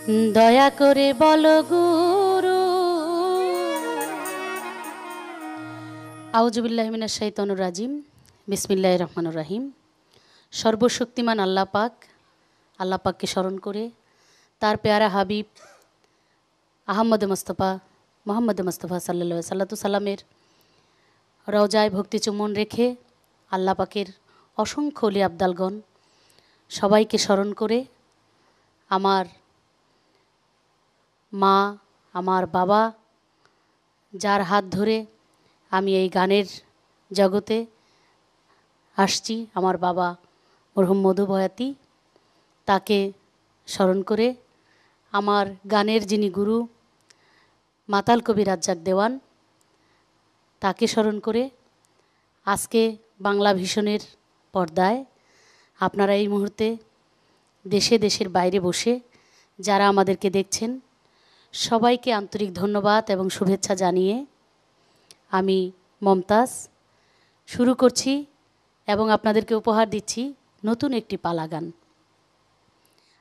দয়া করে বলো গুরু। আউযুবিল্লাহি মিনাশ শাইতানির রাজিম। বিসমিল্লাহির রহমানির রহিম। সর্বশক্তিমান আল্লাহ পাককে স্মরণ করে তার পেয়ারা হাবিব মোহাম্মদ মুস্তাফা সাল্লাল্লাহু আলাইহি সাল্লামের রওজায় ভক্তি চুম্বন রেখে আল্লাহ পাকের অসংখ্য ওলি আবদালগণ সবাইকে স্মরণ করে আমার মা, আমার বাবা, যার হাত ধরে আমি এই গানের জগতে আসছি, আমার বাবা মরহুম মধু বয়াতি, তাকে স্মরণ করে আমার গানের যিনি গুরু মাতাল কবি রাজ্জাক দেওয়ান, তাকে স্মরণ করে আজকে বাংলা ভিশনের পর্দায় আপনারা এই মুহূর্তে দেশের বাইরে বসে যারা আমাদেরকে দেখছেন সবাইকে আন্তরিক ধন্যবাদ এবং শুভেচ্ছা জানিয়ে আমি মমতাজ শুরু করছি এবং আপনাদেরকে উপহার দিচ্ছি নতুন একটি পালা গান।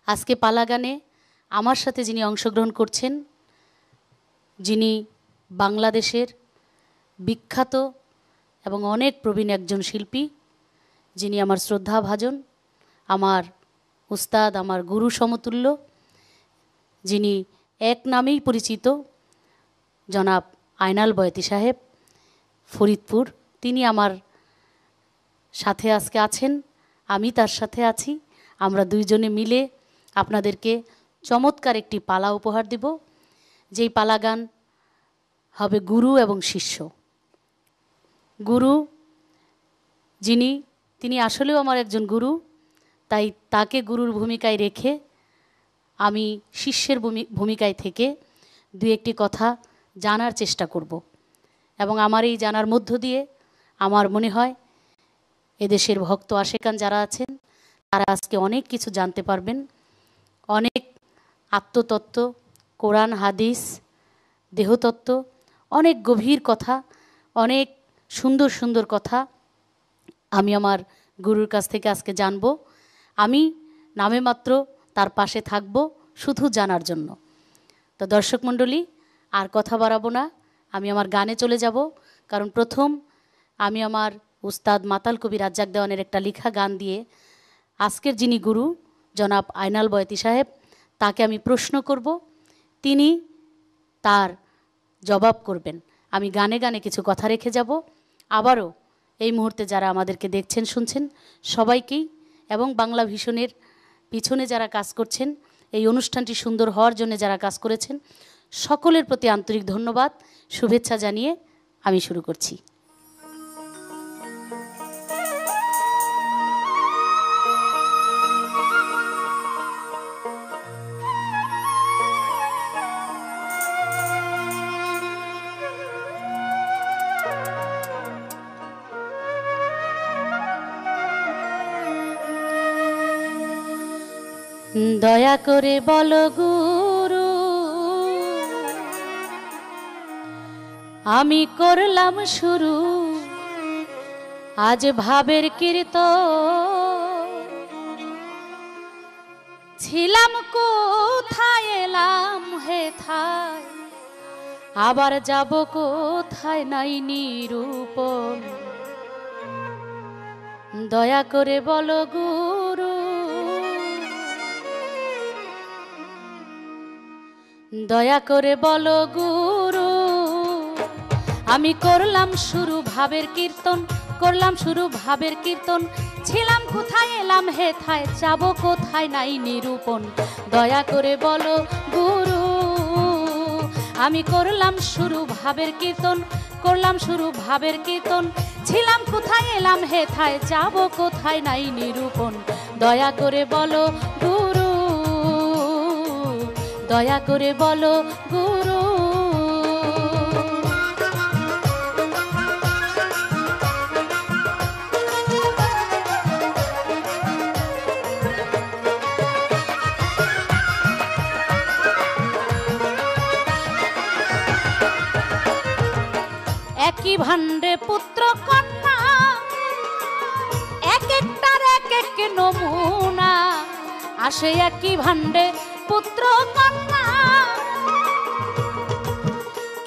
আজকে পালা গানে আমার সাথে যিনি অংশগ্রহণ করছেন, যিনি বাংলাদেশের বিখ্যাত এবং অনেক প্রবীণ একজন শিল্পী, যিনি আমার শ্রদ্ধাভাজন, আমার উস্তাদ, আমার গুরু সমতুল্য, যিনি এক নামেই পরিচিত, জনাব আয়নাল বয়াতি সাহেব ফরিদপুর। তিনি আমার সাথে আজকে আছেন, আমি তার সাথে আছি। আমরা দুইজনে মিলে আপনাদেরকে চমৎকার একটি পালা উপহার দেব, যেই পালা গান হবে গুরু এবং শিষ্য। গুরু তিনি আসলেও আমার একজন গুরু, তাই তাকে গুরুর ভূমিকায় রেখে আমি শিষ্যের ভূমিকায় থেকে দু একটি কথা জানার চেষ্টা করব এবং আমার এই জানার মধ্য দিয়ে আমার মনে হয় এদেশের ভক্ত আশেকান যারা আছেন তারা আজকে অনেক কিছু জানতে পারবেন। অনেক আত্মতত্ত্ব, কোরআন হাদিস, দেহতত্ত্ব, অনেক গভীর কথা, অনেক সুন্দর সুন্দর কথা আমি আমার গুরুর কাছ থেকে আজকে জানব। আমি নামে মাত্র তার পাশে থাকব শুধু জানার জন্য। তো দর্শক মণ্ডলী, আর কথা বাড়াবো না, আমি আমার গানে চলে যাব। কারণ প্রথম আমি আমার উস্তাদ মাতাল কবি রাজ্জাক দেওয়ানের একটা লেখা গান দিয়ে আজকের যিনি গুরু জনাব আয়নাল বয়াতি সাহেব, তাকে আমি প্রশ্ন করব, তিনি তার জবাব করবেন। আমি গানে গানে কিছু কথা রেখে যাব। আবারও এই মুহূর্তে যারা আমাদেরকে দেখছেন শুনছেন সবাইকেই এবং বাংলা ভিশনের পিছনে যারা কাজ করছেন, এই অনুষ্ঠানটি সুন্দর হওয়ার জন্য যারা কাজ করেছেন সকলের প্রতি আন্তরিক ধন্যবাদ, শুভেচ্ছা জানিয়ে আমি শুরু করছি। দয়া করে বলো গুরু, আমি করলাম শুরু আজ ভাবের কীর্তন, ছিলাম কোথায় এলাম হেথায়, আবার যাব কোথায় নাই নিরূপণ। দয়া করে বলো গুরু, দয়া করে বলো গুরু, আমি করলাম শুরু ভাবের কীর্তন, করলাম শুরু ভাবের কীর্তন, ছিলাম কোথায় এলাম হেথায়, যাব কোথায় নাই নিরূপণ। দয়া করে বলো গুরু, আমি করলাম শুরু ভাবের কীর্তন, করলাম শুরু ভাবের কীর্তন, ছিলাম কোথায় এলাম হেথায়, যাব কোথায় নাই নিরূপণ। দয়া করে বলো গুরু, দয়া করে বলো গুরু। একই ভাণ্ডে পুত্র কন্যা, এক একটার এক এক নমুনা, আসে একই ভাণ্ডে পুত্র কন্যা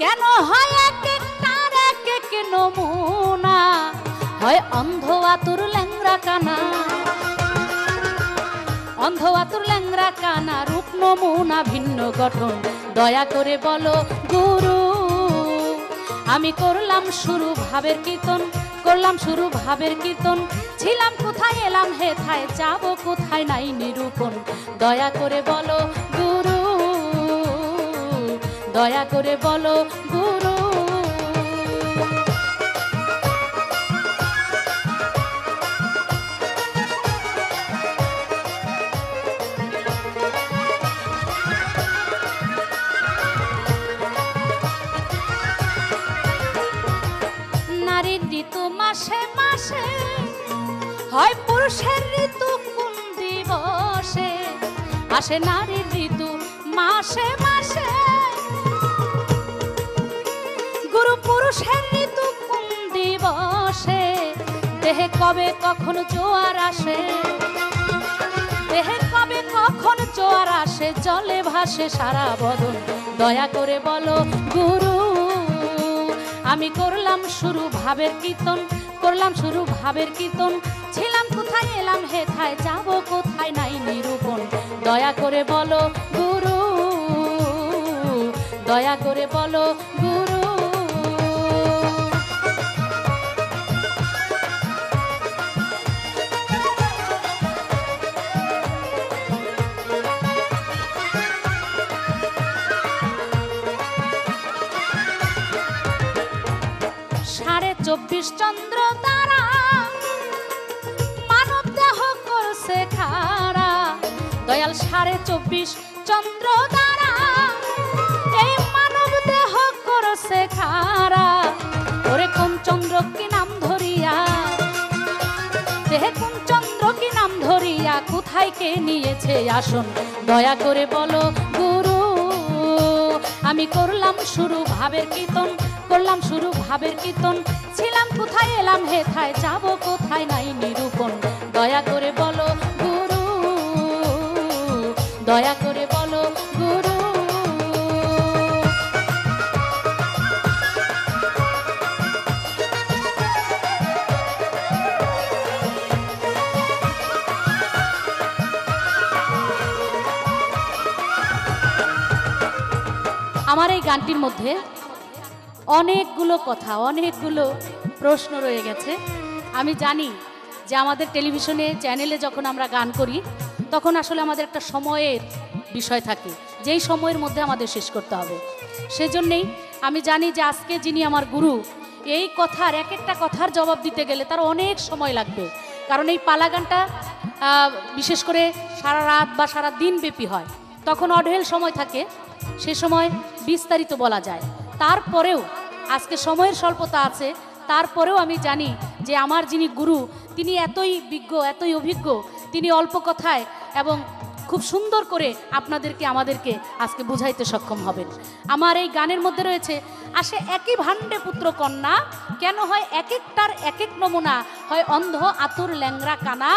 কেন হয় এক একটার এক এক নমুনা, হয় অন্ধ আতুর ল্যাংরা কানা, অন্ধ আতুর ল্যাংরা কানা, রূপ নমুনা ভিন্ন গঠন। দয়া করে বলো গুরু, আমি করলাম শুরু ভাবের কীর্তন, করলাম শুরু ভাবের কীর্তন, ছিলাম কোথায় এলাম হেথায়, যাব কোথায় নাই নিরূপণ। দয়া করে বলো গুরু, দয়া করে বলো গুরু। নারীর ঋতু মাসে মাসে হয় পুরুষের ঋতু কোন দিবসে, আসে নারীর ঋতু মাসে মাসে, গুরু পুরুষের ঋতু কোন দিবসে, দেহে কবে কখন জোয়ার আসে, দেহে কবে কখন জোয়ার আসে, জলে ভাসে সারা বদন। দয়া করে বলো গুরু, আমি করলাম শুরু ভাবের কীর্তন, করলাম শুরু ভাবের কীর্তন, ছিলাম কোথায় এলাম হেথায়, যাব কোথায় নাই নিরূপণ। দয়া করে বলো গুরু, দয়া করে বলো গুরু। সাড়ে 24 চন্দ্র তারা মানব দেহ করছে খাড়া, দয়াল 24.5 চন্দ্র তারা এই মানব দেহ করছে খাড়া। ওরে কোন চন্দ্র কি নাম ধরিয়া, দেহে কোন চন্দ্র কি নাম ধরিয়া, কোথায় কে নিয়েছে আসন। দয়া করে বলো গুরু, আমি করলাম শুরু ভাবের কীর্তন, করলাম শুরু ভাবের কীর্তন, ছিলাম কোথায় এলাম হেথায়, যাব কোথায় নাই নিরূপণ। দয়া করে বলো গুরু, দয়া করে বলো গুরু। আমার এই গানটির মধ্যে অনেকগুলো কথা, অনেকগুলো প্রশ্ন রয়ে গেছে। আমি জানি যে আমাদের টেলিভিশনে চ্যানেলে যখন আমরা গান করি তখন আসলে আমাদের একটা সময়ের বিষয় থাকে, যেই সময়ের মধ্যে আমাদের শেষ করতে হবে। সেজন্যেই আমি জানি যে আজকে যিনি আমার গুরু, এই কথার এক একটা কথার জবাব দিতে গেলে তার অনেক সময় লাগবে, কারণ এই পালা গানটা বিশেষ করে সারা রাত বা সারা দিন ব্যাপী হয়, তখন অঢেল সময় থাকে, সে সময় বিস্তারিত বলা যায়। তারপরেও আজকে সময়ের স্বল্পতা আছে, তারপরেও আমি জানি যে আমার যিনি গুরু তিনি এতই বিজ্ঞ, এতই অভিজ্ঞ, তিনি অল্প কথায় এবং খুব সুন্দর করে আপনাদেরকে আমাদেরকে আজকে বুঝাইতে সক্ষম হবেন। আমার এই গানের মধ্যে রয়েছে, আসে একই ভাণ্ডে পুত্র কন্যা, কেন হয় এক একটার এক এক নমুনা, হয় অন্ধ আতুর ল্যাংরা কানা,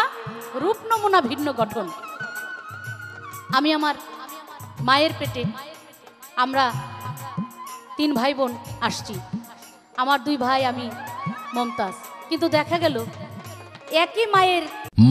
রূপ নমুনা ভিন্ন গঠন। আমি আমার মায়ের পেটে আমরা 3 ভাই বোন আসছি, আমার 2 ভাই, আমি মমতাজ, কিন্তু দেখা গেল একই মায়ের।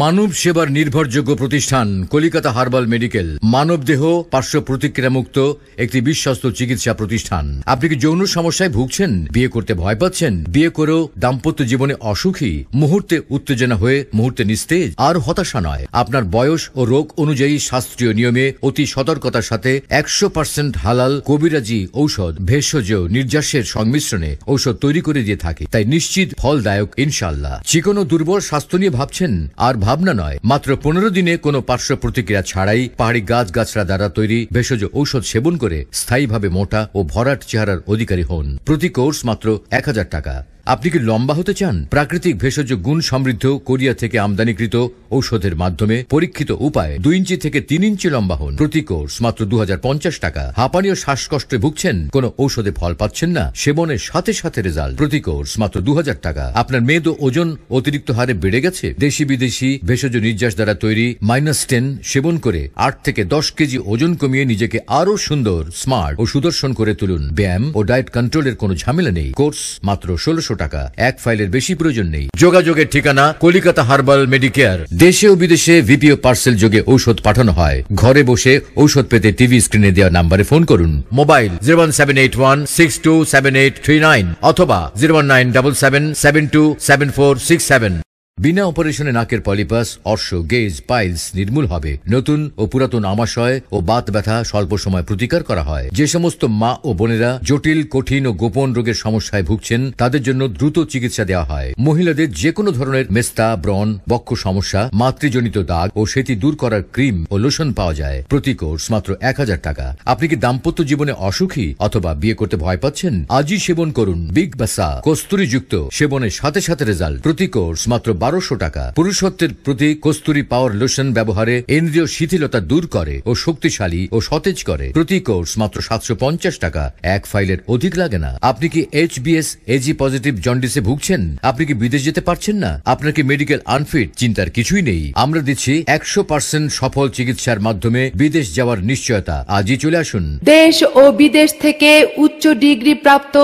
মানব সেবার নির্ভরযোগ্য প্রতিষ্ঠান কলিকাতা হার্বাল মেডিকেল, মানব দেহ পার্শ্ব প্রতিক্রিয়া মুক্ত একটি বিশ্বস্ত চিকিৎসা প্রতিষ্ঠান। আপনি কি যৌন সমস্যায় ভুগছেন, বিয়ে করতে ভয় পাচ্ছেন, বিয়ে করেও দাম্পত্য জীবনে অসুখী, মুহূর্তে উত্তেজনা হয়ে মুহূর্তে নিস্তেজ, আর হতাশা নয়, আপনার বয়স ও রোগ অনুযায়ী শাস্ত্রীয় নিয়মে অতি সতর্কতার সাথে 100% হালাল কবিরাজি ঔষধ, ভেষজ নির্যাসের সংমিশ্রণে ঔষধ তৈরি করে দিয়ে থাকে, তাই নিশ্চিত ফলদায়ক ইনশাআল্লাহ। চিকন ও দুর্বল স্বাস্থ্য নিয়ে ভাবছেন, আর ভাবনা নয়, মাত্র 15 দিনে কোনো পার্শ্ব প্রতিক্রিয়া ছাড়াই পাহাড়ি গাছগাছড়া দ্বারা তৈরি ভেষজ ঔষধ সেবন করে স্থায়ীভাবে মোটা ও ভরাট চেহারার অধিকারী হন। প্রতি কোর্স মাত্র 1000 টাকা। আপনি কি লম্বা হতে চান? প্রাকৃতিক ভেষজ গুণ সমৃদ্ধ কোরিয়া থেকে আমদানিকৃত ঔষধের মাধ্যমে পরীক্ষিত উপায় 2 ইঞ্চি থেকে 3 ইঞ্চি লম্বা হন। প্রতি কোর্স মাত্র 2050 টাকা। হাঁপানি ও শ্বাসকষ্টে ভুগছেন, কোনো ঔষধে ফল পাচ্ছেন না, সেবনের সাথে সাথে রেজাল্ট। প্রতি কোর্স মাত্র 2000 টাকা। আপনার মেদ ও ওজন অতিরিক্ত হারে বেড়ে গেছে? দেশি বিদেশি ভেষজ নির্যাস দ্বারা তৈরি -10 সেবন করে 8 থেকে 10 কেজি ওজন কমিয়ে নিজেকে আরো সুন্দর, স্মার্ট ও সুদর্শন করে তুলুন। ব্যায়াম ও ডায়েট কন্ট্রোলের কোনো ঝামেলা নেই। কোর্স মাত্র 1600 টাকা। এক ফাইলের বেশি প্রয়োজন নেই। যোগাযোগের ঠিকানা কলিকাতা হার্বাল মেডিকেয়ার। দেশে ও বিদেশে ভিপিও পার্সেল যোগে ঔষধ পাঠানো হয়। ঘরে বসে ঔষধ পেতে টিভি স্ক্রিনে দেওয়া নাম্বারে ফোন করুন। মোবাইল 01781627839 অথবা 01977727467। বিনা অপারেশনে নাকের পলিপাস, অর্শ, গেজ, পাইলস নির্মূল হবে। নতুন ও পুরাতন আমাশয় ও বাত ব্যথা স্বল্প সময় প্রতিকার করা হয়। যে সমস্ত মা ও বোনেরা জটিল, কঠিন ও গোপন রোগের সমস্যায় ভুগছেন তাদের জন্য দ্রুত চিকিৎসা দেওয়া হয়। মহিলাদের যে কোনো ধরনের মেস্তা, ব্রণ, বক্ষ সমস্যা, মাতৃজনিত দাগ ও সেটি দূর করার ক্রিম ও লোশন পাওয়া যায়। প্রতি কোর্স মাত্র 1000 টাকা। আপনি কি দাম্পত্য জীবনে অসুখী অথবা বিয়ে করতে ভয় পাচ্ছেন? আজই সেবন করুন বিগ বাসা কস্তুরী যুক্ত। সেবনের সাথে সাথে রেজাল্ট। প্রতি কোর্স মাত্র 1200 টাকা। পুরুষত্বের প্রতি কস্তুরী পাওয়ার লোশন ব্যবহারে ইন্দ্রিয় শিথিলতা দূর করে ও শক্তিশালী ও সতেজ করে। প্রতি কোর্স মাত্র 750 টাকা। এক ফাইলের অধিক লাগে না। আপনি কি HBS AG পজিটিভ জন্ডিসে ভুগছেন? আপনি কি বিদেশ যেতে পারছেন না? আপনার কি মেডিকেল আনফিট? চিন্তার কিছুই নেই। আমরা দিচ্ছি 100% সফল চিকিৎসার মাধ্যমে বিদেশ যাওয়ার নিশ্চয়তা। আজই চলে আসুন। দেশ ও বিদেশ থেকে উচ্চ ডিগ্রি প্রাপ্ত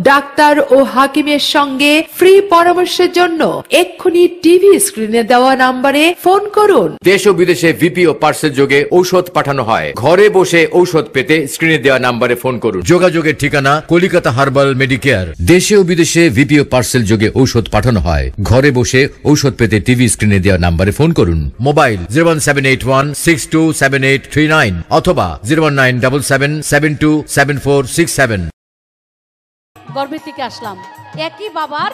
ডাক্তার ও হাকিমের সঙ্গে ফ্রি পরামর্শের জন্য এক্ষুনি টিভি স্ক্রিনে দেওয়া নাম্বারে ফোন করুন। দেশ ও বিদেশে ভিপিও পার্সেল যোগে ঔষধ পাঠানো হয়। ঘরে বসে ঔষধ পেতে স্ক্রিনে দেওয়া নাম্বারে ফোন করুন। যোগাযোগের ঠিকানা কলিকাতা হার্বাল মেডিকেয়ার। দেশে ও বিদেশে ভিপিও পার্সেল যোগে ঔষধ পাঠানো হয়। ঘরে বসে ঔষধ পেতে টিভি স্ক্রিনে দেওয়া নাম্বারে ফোন করুন। মোবাইল 01781627839 অথবা 01977727467। গর্ভের থেকে আসলাম, একই বাবার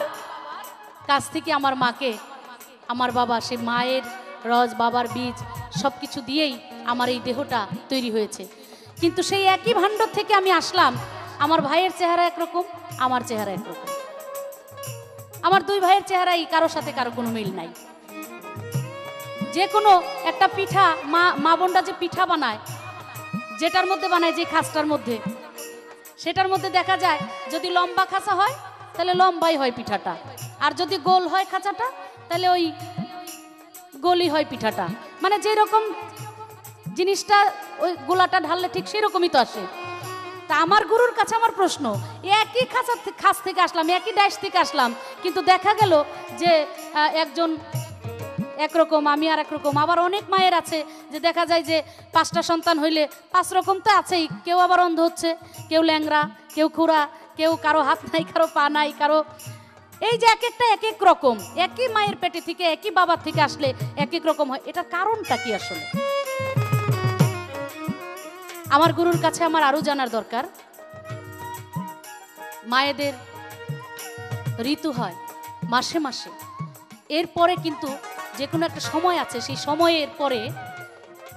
কাছ থেকে আমার মাকে, আমার বাবা সে মায়ের রস, বাবার বীজ সবকিছু দিয়েই আমার এই দেহটা তৈরি হয়েছে। কিন্তু সেই একই ভাণ্ডর থেকে আমি আসলাম। আমার ভাইয়ের চেহারা একরকম, আমার চেহারা একরকম। আমার দুই ভাইয়ের চেহারাই কারোর সাথে কারো কোনো মিল নাই। যে কোনো একটা পিঠা মা বোনরা যে পিঠা বানায়, যেটার মধ্যে বানায়, যে খাঁচটার মধ্যে, সেটার মধ্যে দেখা যায় যদি লম্বা খাঁচা হয় তাহলে লম্বাই হয় পিঠাটা, আর যদি গোল হয় খাঁচাটা তাহলে ওই গোলই হয় পিঠাটা। মানে যেরকম জিনিসটা ওই গোলাটা ঢাললে ঠিক সেরকমই তো আসে। তা আমার গুরুর কাছে আমার প্রশ্ন, একই খাঁচ থেকে আসলাম, একই ডাইশ থেকে আসলাম, কিন্তু দেখা গেল যে একজন একরকম, আমি আর একরকম। আবার অনেক মায়ের আছে যে দেখা যায় যে 5টা সন্তান হইলে 5 রকম তো আছেই। কেউ আবার অন্ধ হচ্ছে, কেউ ল্যাংরা, কেউ খুড়া, কেউ কারো হাত নাই, কারো পা নাই, কারো এই যে এক একটা এক এক রকম। একই মায়ের পেটে থেকে, একই বাবার থেকে আসলে এক এক রকম হয়। এটার কারণটা কি আসলে? আমার গুরুর কাছে আমার আরো জানার দরকার। মায়েদের ঋতু হয় মাসে মাসে, এরপরে কিন্তু যে কোনো একটা সময় আছে, সেই সময়ের পরে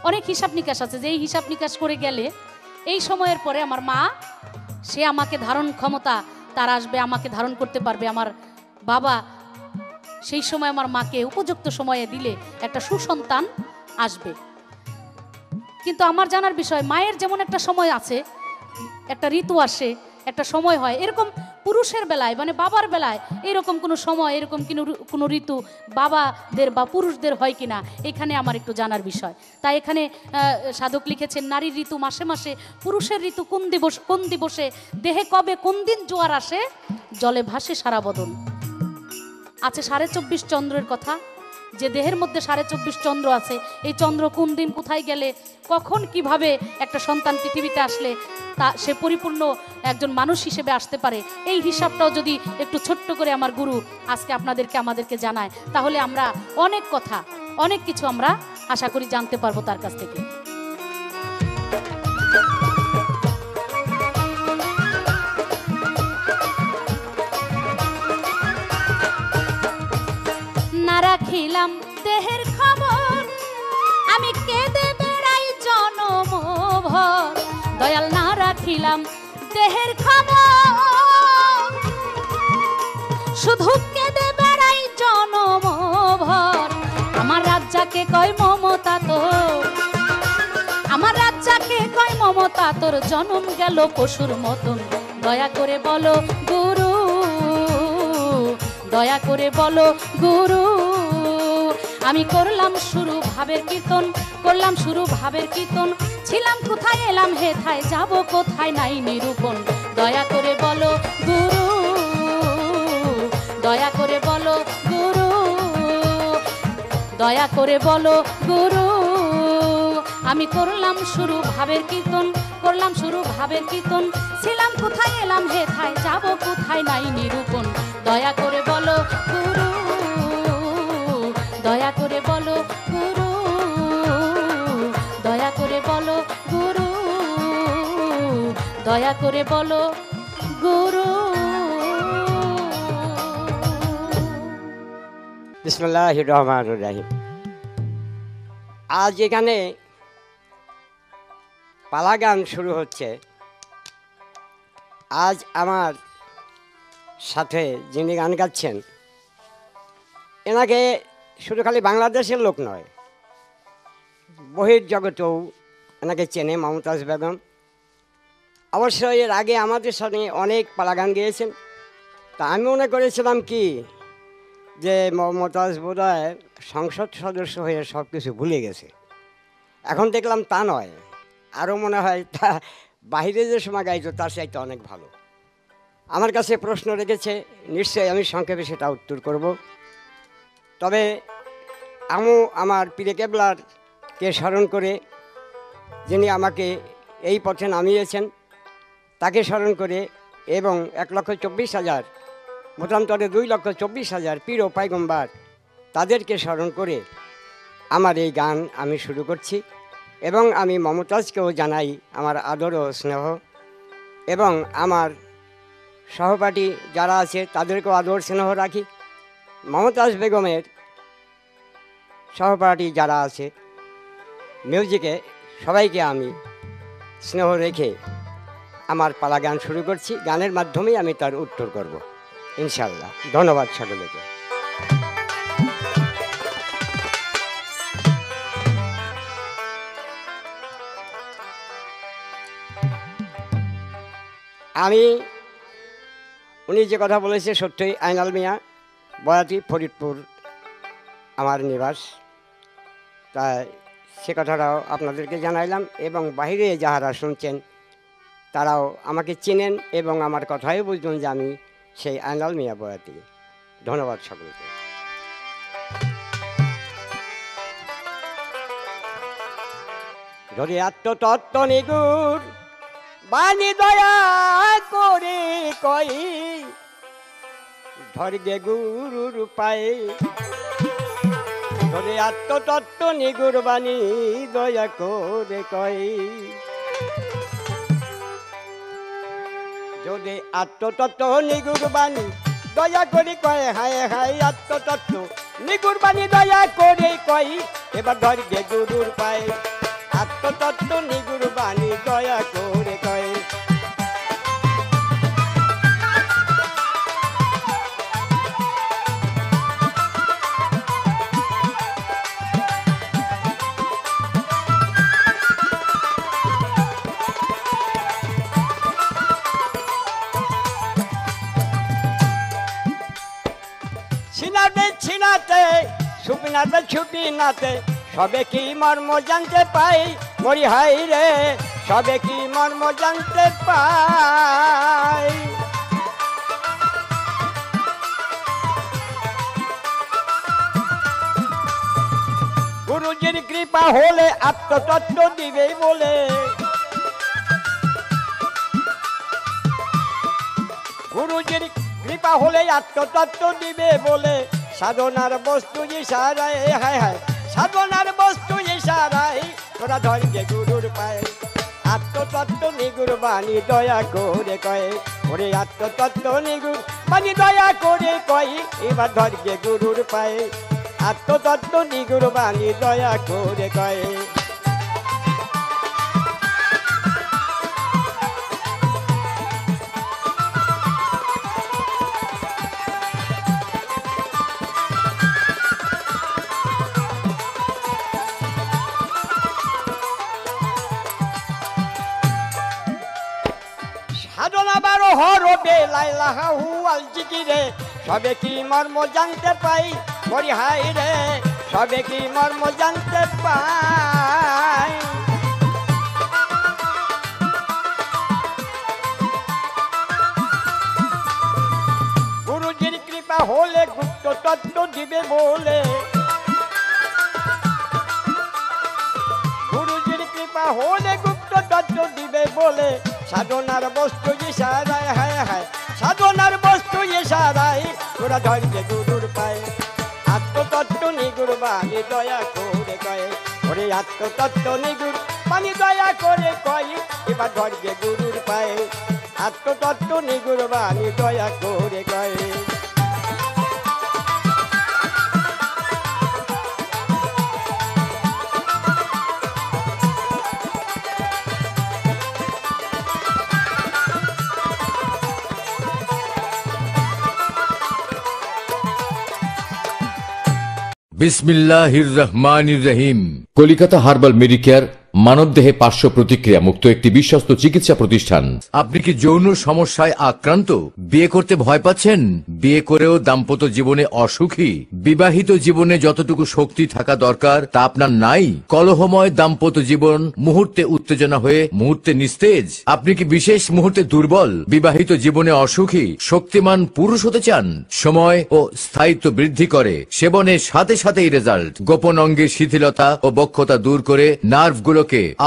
অনেক হিসাব নিকাশ আছে, যে এই হিসাব নিকাশ করে গেলে এই সময়ের পরে আমার মা, সে আমাকে ধারণ ক্ষমতা তার আসবে, আমাকে ধারণ করতে পারবে। আমার বাবা সেই সময় আমার মাকে উপযুক্ত সময়ে দিলে একটা সুসন্তান আসবে। কিন্তু আমার জানার বিষয়, মায়ের যেমন একটা সময় আছে, একটা ঋতু আসে, একটা সময় হয়, এরকম পুরুষের বেলায় মানে বাবার বেলায় এরকম কোনো সময়, এরকম কোনো ঋতু বাবাদের বা পুরুষদের হয় কিনা, এখানে আমার একটু জানার বিষয়। তাই এখানে সাধক লিখেছেন, নারীর ঋতু মাসে মাসে, পুরুষের ঋতু কোন দিবসে, দেহে কবে কোন দিন জোয়ার আসে, জলে ভাসে সারা বদন। আছে 24.5 চন্দ্রের কথা, যে দেহের মধ্যে 24.5 চন্দ্র আছে। এই চন্দ্র কোন দিন কোথায় গেলে, কখন কিভাবে একটা সন্তান পৃথিবীতে আসলে তা সে পরিপূর্ণ একজন মানুষ হিসেবে আসতে পারে, এই হিসাবটাও যদি একটু ছোট্ট করে আমার গুরু আজকে আমাদেরকে জানায়, তাহলে আমরা অনেক কথা, অনেক কিছু আমরা আশা করি জানতে পারবো তার কাছ থেকে। না রাখিলাম দেহের খবর, আমি কেঁদে বেড়াই জনম ভর। দয়াল না রাখিলাম দেহের খবর, শুধু কেঁদে বেড়াই জনমভর। আমার রাজ্জাকে কয় মমতা তোর, আমার রাজ্জাকে কয় মমতা তোর, জনম গেল পশুর মতন। দয়া করে বলো গুরু, দয়া করে বলো গুরু। আমি করলাম শুরু ভাবের কীর্তন, করলাম শুরু ভাবের কীর্তন। ছিলাম কোথায় এলাম হেথায়, যাব কোথায় নাই নিরূপণ। দয়া করে বলো গুরু, দয়া করে বলো গুরু, দয়া করে বলো গুরু। আমি করলাম শুরু ভাবের কীর্তন, করলাম শুরু ভাবের কীর্তন। ছিলাম কোথায় এলাম হেথায়, যাব কোথায় নাই নিরূপণ। দয়া করে বলো গুরু, দয়া করে বলো গুরু, দয়া করে বলো গুরু, দয়া করে বলো গুরু। বিসমিল্লাহির রহমানির রহিম। আজ এখানে পালা গান শুরু হচ্ছে। আজ আমার সাথে যিনি গান গাচ্ছেন, এনাকে শুধু খালি বাংলাদেশের লোক নয়, বহির্জগতেও এনাকে চেনে মমতাজ বেগম। অবশ্যই এর আগে আমাদের সাথে অনেক পালা গান গেয়েছেন। তা আমি মনে করেছিলাম কি যে মমতাজ বোধহয় সংসদ সদস্য হয়ে সব কিছু ভুলে গেছে। এখন দেখলাম তা নয়, আরও মনে হয় তা বাহিরে যে সময় গাইতো তার চাইতে অনেক ভালো। আমার কাছে প্রশ্ন রেখেছে, নিশ্চয়ই আমি সংক্ষেপে সেটা উত্তর করব। তবে আমার পীরে কেবলারকে স্মরণ করে, যিনি আমাকে এই পথে নামিয়েছেন, তাকে স্মরণ করে এবং 1,24,000 মতান্তরে 2,24,000 পীর ও পায়গম্বার, তাদেরকে স্মরণ করে আমার এই গান আমি শুরু করছি। এবং আমি মমতাজকেও জানাই আমার আদর ও স্নেহ, এবং আমার সহপাঠী যারা আছে তাদেরকেও আদর স্নেহ রাখি। মমতাজ বেগমের সহপাঠী যারা আছে মিউজিকে, সবাইকে আমি স্নেহ রেখে আমার পালা গান শুরু করছি। গানের মাধ্যমেই আমি তার উত্তর করব ইনশাল্লাহ। ধন্যবাদ সকলকে। আমি উনি যে কথা বলেছে সত্যই, আইনাল মিয়া, বয়াতি, ফরিদপুর আমার নিবাস। তাই সে কথাটাও আপনাদেরকে জানাইলাম, এবং বাইরে যাহারা শুনছেন তারাও আমাকে চেনেন এবং আমার কথাই বুঝবেন যে আমি সেই আইনাল মিয়া বয়াতি। ধন্যবাদ সকলকে। ধরে আত্মতত্ত্ব নিগুর বাণী দয়া করে কই, ধরবে গুরুর পায়ে। ধরে আত্মতত্ত্ব নিগুর বাণী দয়া করে কই, যদি আত্মতত্ত্ব নিগুর বাণী দয়া করে কয়, হায় হায় আত্মতত্ত্ব নিগুর বাণী দয়া করে কই, এবার ধরবে গুরুর পায়ে। আত্মতত্ত্ব নিগুর বাণী দয়া করে কয়। ছিনাতে ছিনাতে সুপিনাতে ছুপিনাতে সবে কি মর্ম জানতে পাই, মরি হাই রে সবে কি মর্ম জানতে পাই। গুরুজির কৃপা হলে আত্মতত্ত্ব দিবে বলে, গুরুজির কৃপা হলে আত্মতত্ত্ব দিবে বলে, সাধনার বস্তু ইশারায়, হায় হায় সাধনার বস্তু ইশারায়, তোরা ধরবে গুরুর পায়ে। আত্মতত্ত্ব নিগুর বাণী দয়া করে কয়, ওরে আত্মতত্ত্ব নিগুর বাণী দয়া করে কয়, এবার ধরবে গুরুর পায়ে। আত্মতত্ত্ব নিগুর বাণী দয়া করে কয়। হবে লাইলাহা হুয়াল জিকিরে, সবে কি মর্ম জানতে পাই, মরি হাই রে সবে কি মর্ম জানতে পাই। গুরুজির কৃপা হলে গুপ্ত তত্ত্ব দিবে বলে, গুরুজির কৃপা হলে গুপ্ত তত্ত্ব দিবে বলে, সাধনার বস্তু ইশারায়, হায় হায় সাধনার বস্তু ইশারায় তোরা ধরবে গুরুর পায়। আত্মতত্ত্ব নিগুর বাণী দয়া করে কয়, ওরে আত্মতত্ত্ব নিগুর বাণী দয়া করে কয়, এবার ধরবে গুরুর পায়। আত্মতত্ত্ব নিগুর বাণী দয়া করে কয়। বিসমিল্লাহির রহমানির রহিম। কলিকাতা হার্বাল মেডিকেয়ার মানবদেহে পার্শ্ব প্রতিক্রিয়া মুক্ত একটি বিশ্বস্ত চিকিৎসা প্রতিষ্ঠান। আপনি কি যৌন সমস্যায় আক্রান্ত? বিয়ে করতে ভয় পাচ্ছেন? বিয়ে করেও দাম্পত্য জীবনে অসুখী? বিবাহিত জীবনে যতটুকু শক্তি থাকা দরকার তা আপনার নাই? কলহময় দাম্পত্য জীবন মুহূর্তে উত্তেজনা হয়ে মুহূর্তে নিস্তেজ? আপনি কি বিশেষ মুহূর্তে দুর্বল? বিবাহিত জীবনে অসুখী? শক্তিমান পুরুষ হতে চান? সময় ও স্থায়িত্ব বৃদ্ধি করে, সেবনের সাথে সাথেই রেজাল্ট। গোপন অঙ্গের শিথিলতা ও বক্ষতা দূর করে নার্ভগুলো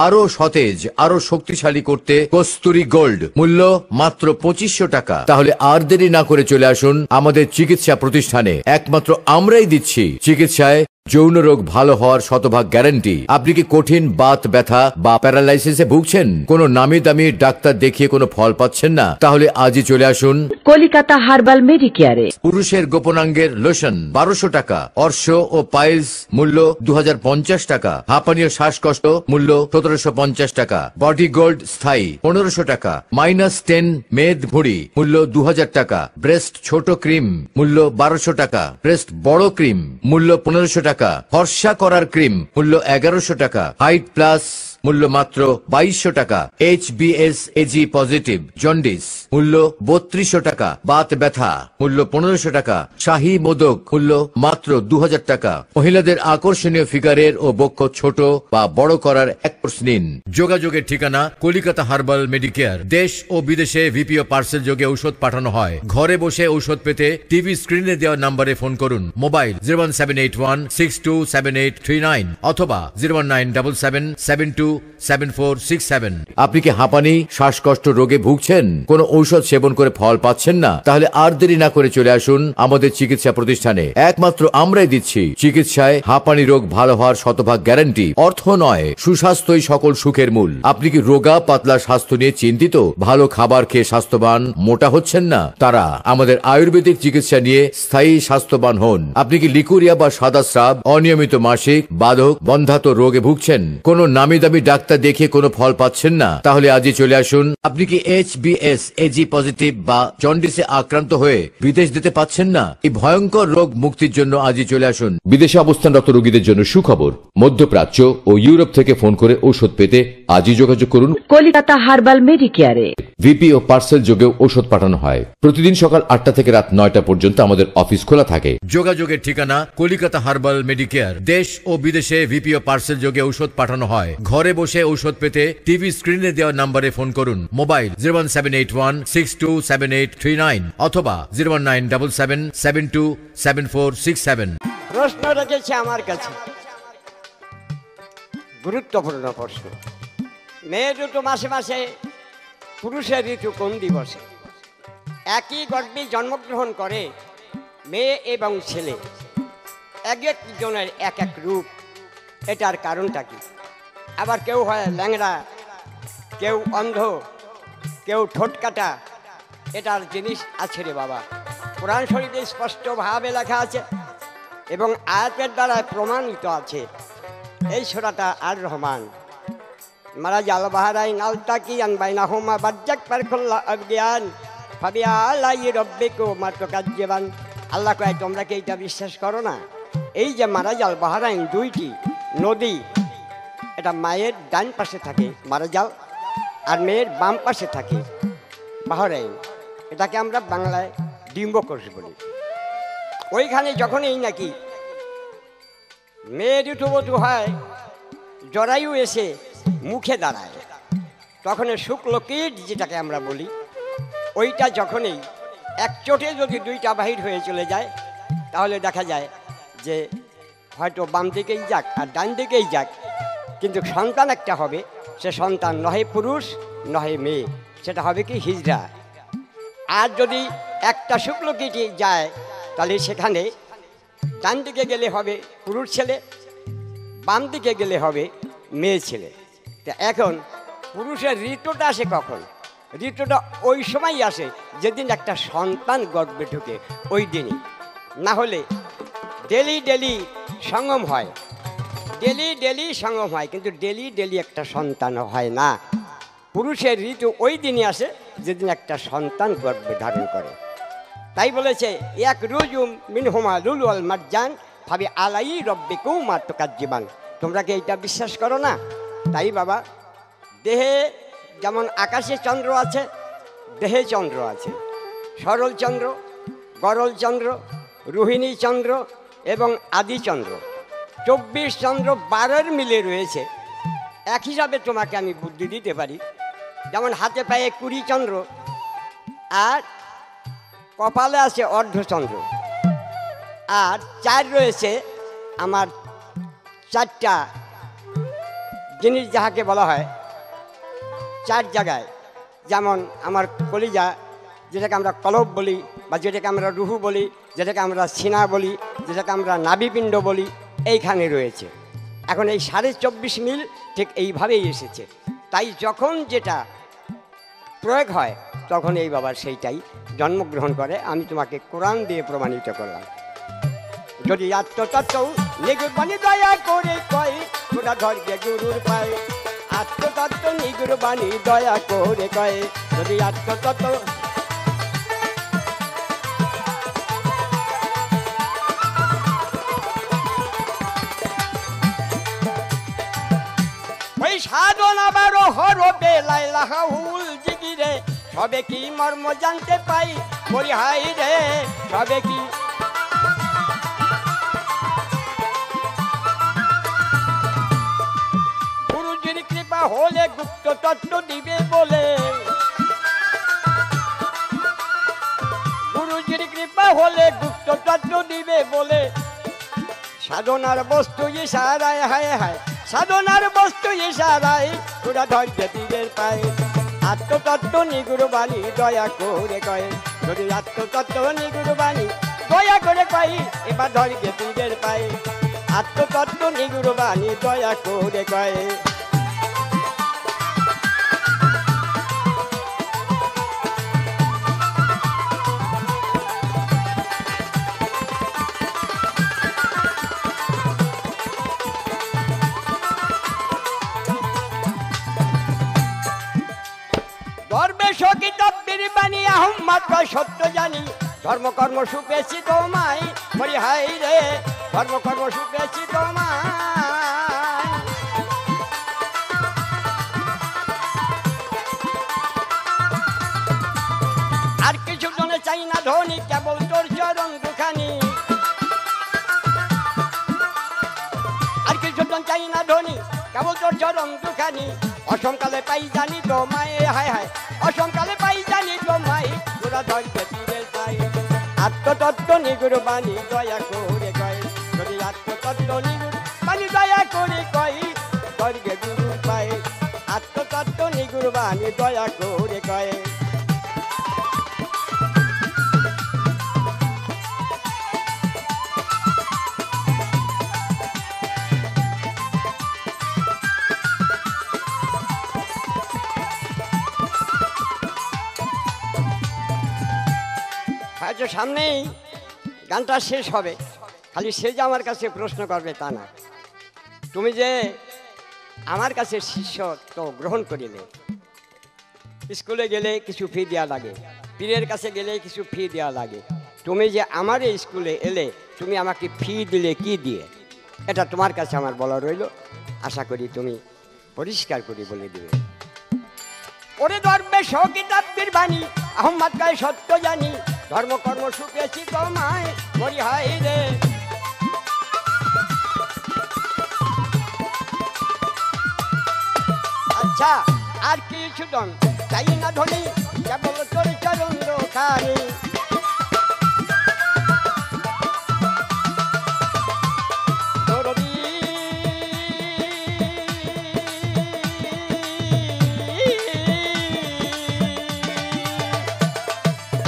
আরো সতেজ, আরো শক্তিশালী করতে কস্তুরী গোল্ড, মূল্য মাত্র 2500 টাকা। তাহলে আর দেরি না করে চলে আসুন আমাদের চিকিৎসা প্রতিষ্ঠানে। একমাত্র আমরাই দিচ্ছি চিকিৎসায় যৌন রোগ ভালো হওয়ার শতভাগ গ্যারান্টি। আপনি কি কঠিন বাত ব্যথা বা প্যারালাইসিসে ভুগছেন? কোনো নামি দামি ডাক্তার দেখিয়ে কোনো ফল পাচ্ছেন না? তাহলে আজই চলে আসুন কলিকাতা হার্বাল মেডিকেয়ারে। পুরুষের গোপনাঙ্গের লোশন 1200 টাকা, অর্শ ও পাইলস মূল্য 2050 টাকা, হাঁপানি ও শ্বাসকষ্ট মূল্য 1750 টাকা, বডি গোল্ড স্থায়ী 1500 টাকা, -10 মেদ ভুঁড়ি মূল্য 2000 টাকা, ব্রেস্ট ছোট ক্রিম মূল্য 1200 টাকা, ব্রেস্ট বড় ক্রিম মূল্য 1500 টাকা, ফর্সা করার ক্রিম মূল্য 1100 টাকা, হাইট প্লাস মূল্য মাত্র 2200 টাকা, HBS AG পজিটিভ জন্ডিস মূল্য 3200 টাকা, বাত ব্যথা মূল্য 1500 টাকা, শাহী মোদক মূল্য মাত্র 2000 টাকা। মহিলাদের আকর্ষণীয় ফিগারের ও বক্ষ ছোট বা বড় করার 1 কোর্স নিন। যোগাযোগের ঠিকানা কলিকাতা হার্বাল মেডিকেয়ার। দেশ ও বিদেশে ভিপিও পার্সেল যোগে ঔষধ পাঠানো হয়। ঘরে বসে ঔষধ পেতে টিভি স্ক্রিনে দেওয়া নম্বরে ফোন করুন। মোবাইল 01781627839 অথবা 01977727467। আপনি কি হাঁপানি শ্বাসকষ্ট রোগে ভুগছেন? কোন ঔষধ সেবন করে ফল পাচ্ছেন না? তাহলে আর দেরি না করে চলে আসুন আমাদের চিকিৎসা প্রতিষ্ঠানে। একমাত্র আমরাই দিচ্ছি চিকিৎসায় হাঁপানি রোগ ভালো হওয়ার শতভাগ গ্যারান্টি। অর্থ নয়, সুস্বাস্থ্যই সকল সুখের মূল। আপনি কি রোগা পাতলা স্বাস্থ্য নিয়ে চিন্তিত? ভালো খাবার খেয়ে স্বাস্থ্যবান মোটা হচ্ছেন না? তারা আমাদের আয়ুর্বেদিক চিকিৎসা নিয়ে স্থায়ী স্বাস্থ্যবান হন। আপনি কি লিকুরিয়া বা সাদা স্রাব, অনিয়মিত মাসিক, বাধক, বন্ধাত্ম রোগে ভুগছেন? কোন নামি দামি ডাক্তার দেখিয়ে কোনো ফল পাচ্ছেন না? তাহলে আজই চলে আসুন। আপনি কি HBS AG পজিটিভ বা জন্ডিসে আক্রান্ত হয়ে বিদেশ যেতে পাচ্ছেন না? এই ভয়ঙ্কর রোগ মুক্তির জন্য আজই চলে আসুন। বিদেশে অবস্থানরত রোগীদের জন্য সুখবর, মধ্যপ্রাচ্য ও ইউরোপ থেকে ফোন করে ঔষধ পেতে আজই যোগাযোগ করুন কলিকাতা হার্বাল মেডিকেয়ারে। ভিপি ও পার্সেল যোগেও ঔষধ পাঠানো হয়। প্রতিদিন সকাল 8টা থেকে রাত 9টা পর্যন্ত আমাদের অফিস খোলা থাকে। যোগাযোগের ঠিকানা কলিকাতা হার্বাল মেডিকেয়ার। দেশ ও বিদেশে ভিপি ও পার্সেল যোগে ঔষধ পাঠানো হয়। ঘরে বসে ঔষধ পেতে টিভি স্ক্রিনে দেওয়া নম্বরে ফোন করুন। মোবাইল 01781627839 অথবা 01977727467। প্রশ্ন রেখেছে আমার কাছে, গুরুত্বপূর্ণ প্রশ্ন। মেয়ে দুটো মাসে মাসে, পুরুষের ঋতু কোন দিবসে? একই গর্ভে জন্মগ্রহণ করে মেয়ে এবং ছেলে, এক একজনের এক এক রূপ। এটার কারণটা কি? আবার কেউ হয় ল্যাংড়া, কেউ অন্ধ, কেউ ঠোঁট কাটা। এটার জিনিস আছে রে বাবা। কোরআন শরীফে স্পষ্টভাবে লেখা আছে এবং আয়াতের দ্বারা প্রমাণিত আছে। এই সূরাটা আর রহমান, মারা জাল বাহারাই নালতাকি আনবাইনা হোমা বাজ্জাক পারখুল্লা অজ্ঞান ফাবিয়া আলাই রব্বিকু মাতকাজ্জিবান। আল্লাহ কয়, তোমরা কি এটা বিশ্বাস করো না? এই যে মারা জাল বাহারাইন, দুইটি নদী, এটা মায়ের ডান পাশে থাকে মারা জাল, আর মেয়ের বাম পাশে থাকে বাহরাইন। এটাকে আমরা বাংলায় ডিম্বকোষ বলি। ওইখানে যখনই নাকি মেয়ে ঋতুবধূ হয়, জরায়ু এসে মুখে দাঁড়ায়, তখন শুক্লকীট যেটাকে আমরা বলি, ওইটা যখনই এক চোটে যদি দুইটা বাহির হয়ে চলে যায়, তাহলে দেখা যায় যে হয়তো বাম দিকেই যাক আর ডান দিকেই যাক, কিন্তু সন্তান একটা হবে। সে সন্তান নহে পুরুষ নহে মেয়ে, সেটা হবে কি হিজড়া। আর যদি একটা শুক্লকীটি যায়, তাহলে সেখানে ডান দিকে গেলে হবে পুরুষ ছেলে, বাম দিকে গেলে হবে মেয়ে ছেলে। তা এখন পুরুষের ঋতুটা আসে কখন? ঋতুটা ওই সময়ই আসে যেদিন একটা সন্তান গর্ভে ঢুকে, ওই দিনই। না হলে ডেলি ডেলি সঙ্গম হয়, ডেলি ডেলি সঙ্গম হয়, কিন্তু ডেলি ডেলি একটা সন্তান হয় না। পুরুষের ঋতু ওই দিনই আসে যেদিন একটা সন্তান গর্ভে ধারণ করে। তাই বলেছে এক রুজুম মিনহুমা লুলু আল মারজান ভাবি আলাই রব্বিকুম মাতুকার জীবান। তোমরা কি এইটা বিশ্বাস করো না? তাই বাবা, দেহে যেমন আকাশে চন্দ্র আছে, দেহে চন্দ্র আছে, সরল চন্দ্র, গরল চন্দ্র, রোহিণী চন্দ্র এবং আদি চন্দ্র, 24 চন্দ্র 12 মিলে রয়েছে। এক হিসাবে তোমাকে আমি বুদ্ধি দিতে পারি, যেমন হাতে পায়ে 20 চন্দ্র, আর কপালে আছে অর্ধচন্দ্র, আর 4 রয়েছে আমার 4টা জিনিস যাহাকে বলা হয় 4 জায়গায়। যেমন আমার কলিজা, যেটাকে আমরা কলব বলি, বা যেটাকে আমরা রুহু বলি, যেটাকে আমরা সিনা বলি, যেটাকে আমরা নাভিপিণ্ড বলি, এইখানে রয়েছে। এখন এই 24.5 মিল ঠিক এইভাবেই এসেছে। তাই যখন যেটা প্রয়োগ হয় তখন এই বাবার সেইটাই জন্মগ্রহণ করে। আমি তোমাকে কোরআন দিয়ে প্রমাণিত করলাম। যদি আত্মতত্ত্ব নিগুর বাণী দয়া করে কয়, তোরা ধরবে গুরুর পায়। আত্মতত্ত্ব নিগুর বাণী দয়া করে কয়, যদি আত্মতত্ত্ব। ওই সাধনা বারো হরবে লাইলাহুল জিগিরে, সবে কি মর্ম জানতে পাই বলি হাই রে, সবে কি। গুরুজির কৃপা হলে গুপ্ত তত্ত্ব দিবে বলে, গুরুজির কৃপা হলে গুপ্ত তত্ত্ব দিবে বলে। সাধনার বস্তু ইশারায়, হায় হায় সাধনার বস্তু ইশারায়, তোরা ধৈর্য দিবের পায়। আত্মতত্ত্ব নিগুর বাণী দয়া করে কয়, যদি আত্মতত্ত্ব নিগুর বাণী দয়া করে কয়, এবার ধৈর্য দিবের পায়। আত্মতত্ত্ব নিগুর বাণী দয়া করে কয়। সত্য জানি ধর্মকর্ম সুপেছি তোমায়, বলি হাই রে ধর্মকর্ম সুপেছি তোমায়। আর কিছু জনে চাই না ধনী, কেবল তোর চরণ দুখানি। আর কিছু জন চাই না ধনী, কেবল তোর চরণ দুখানি। অসমকালে পাই জানি তোমায়, হায় হায় অসমকালে পাই জানি তোমায়, তোরা ধৈর্য দিবের পাই। আত্মতত্ত্ব নিগুর বাণী দয়া করে কয়, যদি আত্মতত্ত্ব নিগুর বাণী দয়া করে কয়, ধৈর্য গুরুর পায়। আত্মতত্ত্ব নিগুর বাণী দয়া করে কয়। হয়তো সামনেই গানটা শেষ হবে, খালি সে যে আমার কাছে প্রশ্ন করবে তা না। তুমি যে আমার কাছে শিষ্যত্ব গ্রহণ করিলে, স্কুলে গেলে কিছু ফি দেওয়া লাগে, পীরের কাছে গেলে কিছু ফি দেওয়া লাগে। তুমি যে আমার এই স্কুলে এলে, তুমি আমাকে ফি দিলে কি দিয়ে? এটা তোমার কাছে আমার বলা রইল। আশা করি তুমি পরিষ্কার করে বলে দিবে। ওরে ধর্মে সকিতাব্বির বাণী আহম্মদ গায়ে সত্য জানি ধর্ম কর্ম সুখেছি তোমায় মরি হাই রে। আচ্ছা আর কিছু দন চাই না ধনী কেবল তোর চরণ খানি।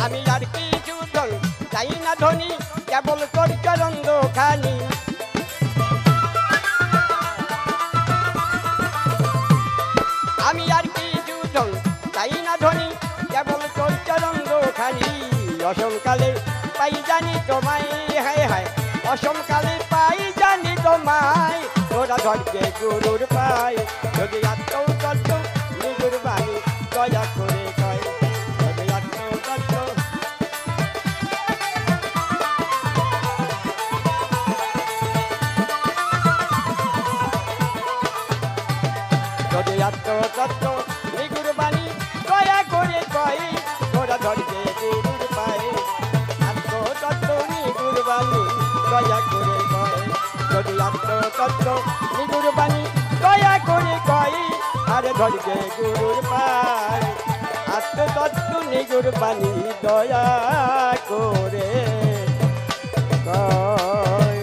আমি আর কিছু দন চাই না ধনী কেবল তোর চরণ খানি। আমি আর কিছু ধন চাই না ধনী কেবল তোর চরণ খানি। অসমকালে পাই জানি তোমায় হায় হায় অসমকালে পাই জানি তোমায় তোরা ধরকে গুরুর পাই যদি আত্মতত্ত্ব নিগুর বাণী দয়া করে কয় যদি আত্মতত্ত্ব যদি আত্মতত্ত্ব নিগুর বাণী দয়া করে কয় তোরা ধরকে গুরুর পাই আত্মতত্ত্ব নিগুর বাণী দয়া করে কয় যদি আত্মতত্ত্ব নিগুর বাণী দয়া করে কয় আরে ধরকে গুরুর পাই আত্মতত্ত্ব নিগুর বাণী দয়া করে কয়।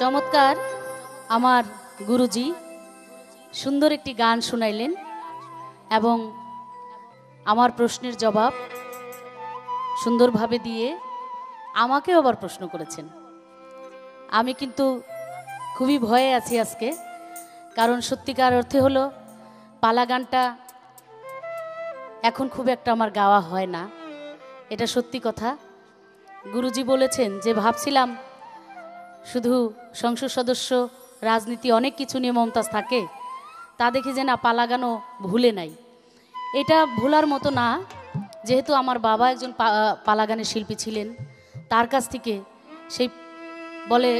চমৎকার আমার গুরুজি সুন্দর একটি গান শুনাইলেন এবং আমার প্রশ্নের জবাব সুন্দরভাবে দিয়ে আমাকেও আবার প্রশ্ন করেছেন। আমি কিন্তু খুবই ভয়ে আছি আজকে, কারণ সত্যিকার অর্থে হলো পালা গানটা এখন খুব একটা আমার গাওয়া হয় না, এটা সত্যি কথা। গুরুজি বলেছেন যে ভাবছিলাম শুধু সংসদ সদস্য রাজনীতি অনেক কিছু নিয়ে মমতাজ থাকে, তা দেখি যে না পালা গানও ভুলে নাই। এটা ভোলার মতো না, যেহেতু আমার বাবা একজন পালা গানের শিল্পী ছিলেন, তার কাছ থেকে সেই বলে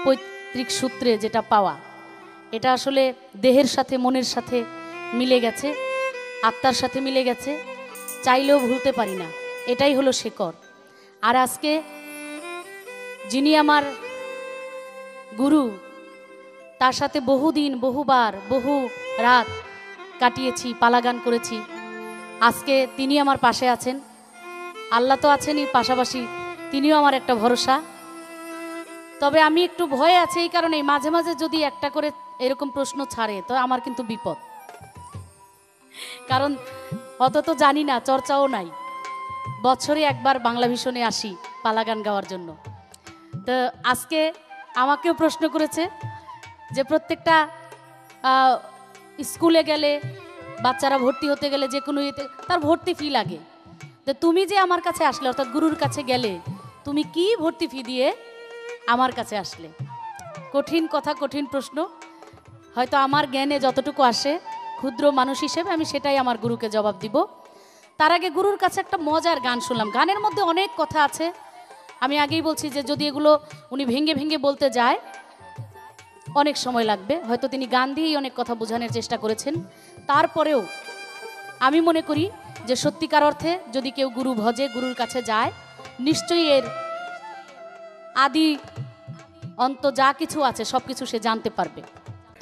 পৈতৃক সূত্রে যেটা পাওয়া, এটা আসলে দেহের সাথে মনের সাথে মিলে গেছে, আত্মার সাথে মিলে গেছে, চাইলেও ভুলতে পারি না, এটাই হলো শেকড়। আর আজকে যিনি আমার গুরু, তার সাথে বহুদিন বহুবার বহু রাত কাটিয়েছি, পালা গান করেছি, আজকে তিনি আমার পাশে আছেন। আল্লাহ তো আছেনই, পাশাপাশি তিনিও আমার একটা ভরসা। তবে আমি একটু ভয়ে আছি এই কারণেই, মাঝে মাঝে যদি একটা করে এরকম প্রশ্ন ছাড়ে তো আমার কিন্তু বিপদ, কারণ অত তো জানি না, চর্চাও নাই। বছরে একবার বাংলা ভিশনে আসি পালা গান গাওয়ার জন্য। তো আজকে আমাকেও প্রশ্ন করেছে যে প্রত্যেকটা স্কুলে গেলে বাচ্চারা ভর্তি হতে গেলে যে কোনো ইয়েতে তার ভর্তি ফি লাগে, তো তুমি যে আমার কাছে আসলে অর্থাৎ গুরুর কাছে গেলে তুমি কি ভর্তি ফি দিয়ে আমার কাছে আসলে? কঠিন কথা, কঠিন প্রশ্ন। হয়তো আমার জ্ঞানে যতটুকু আসে ক্ষুদ্র মানুষ হিসেবে আমি সেটাই আমার গুরুকে জবাব দিব। তার আগে গুরুর কাছে একটা মজার গান শুনলাম। গানের মধ্যে অনেক কথা আছে, আমি আগেই বলছি যে যদি এগুলো উনি ভেঙে ভেঙে বলতে যায় অনেক সময় লাগবে। হয়তো তিনি গান দিয়েই অনেক কথা বোঝানোর চেষ্টা করেছেন। তারপরেও আমি মনে করি যে সত্যিকার অর্থে যদি কেউ গুরু ভজে, গুরুর কাছে যায়, নিশ্চয়ই এর আদি অন্ত যা কিছু আছে সব কিছু সে জানতে পারবে।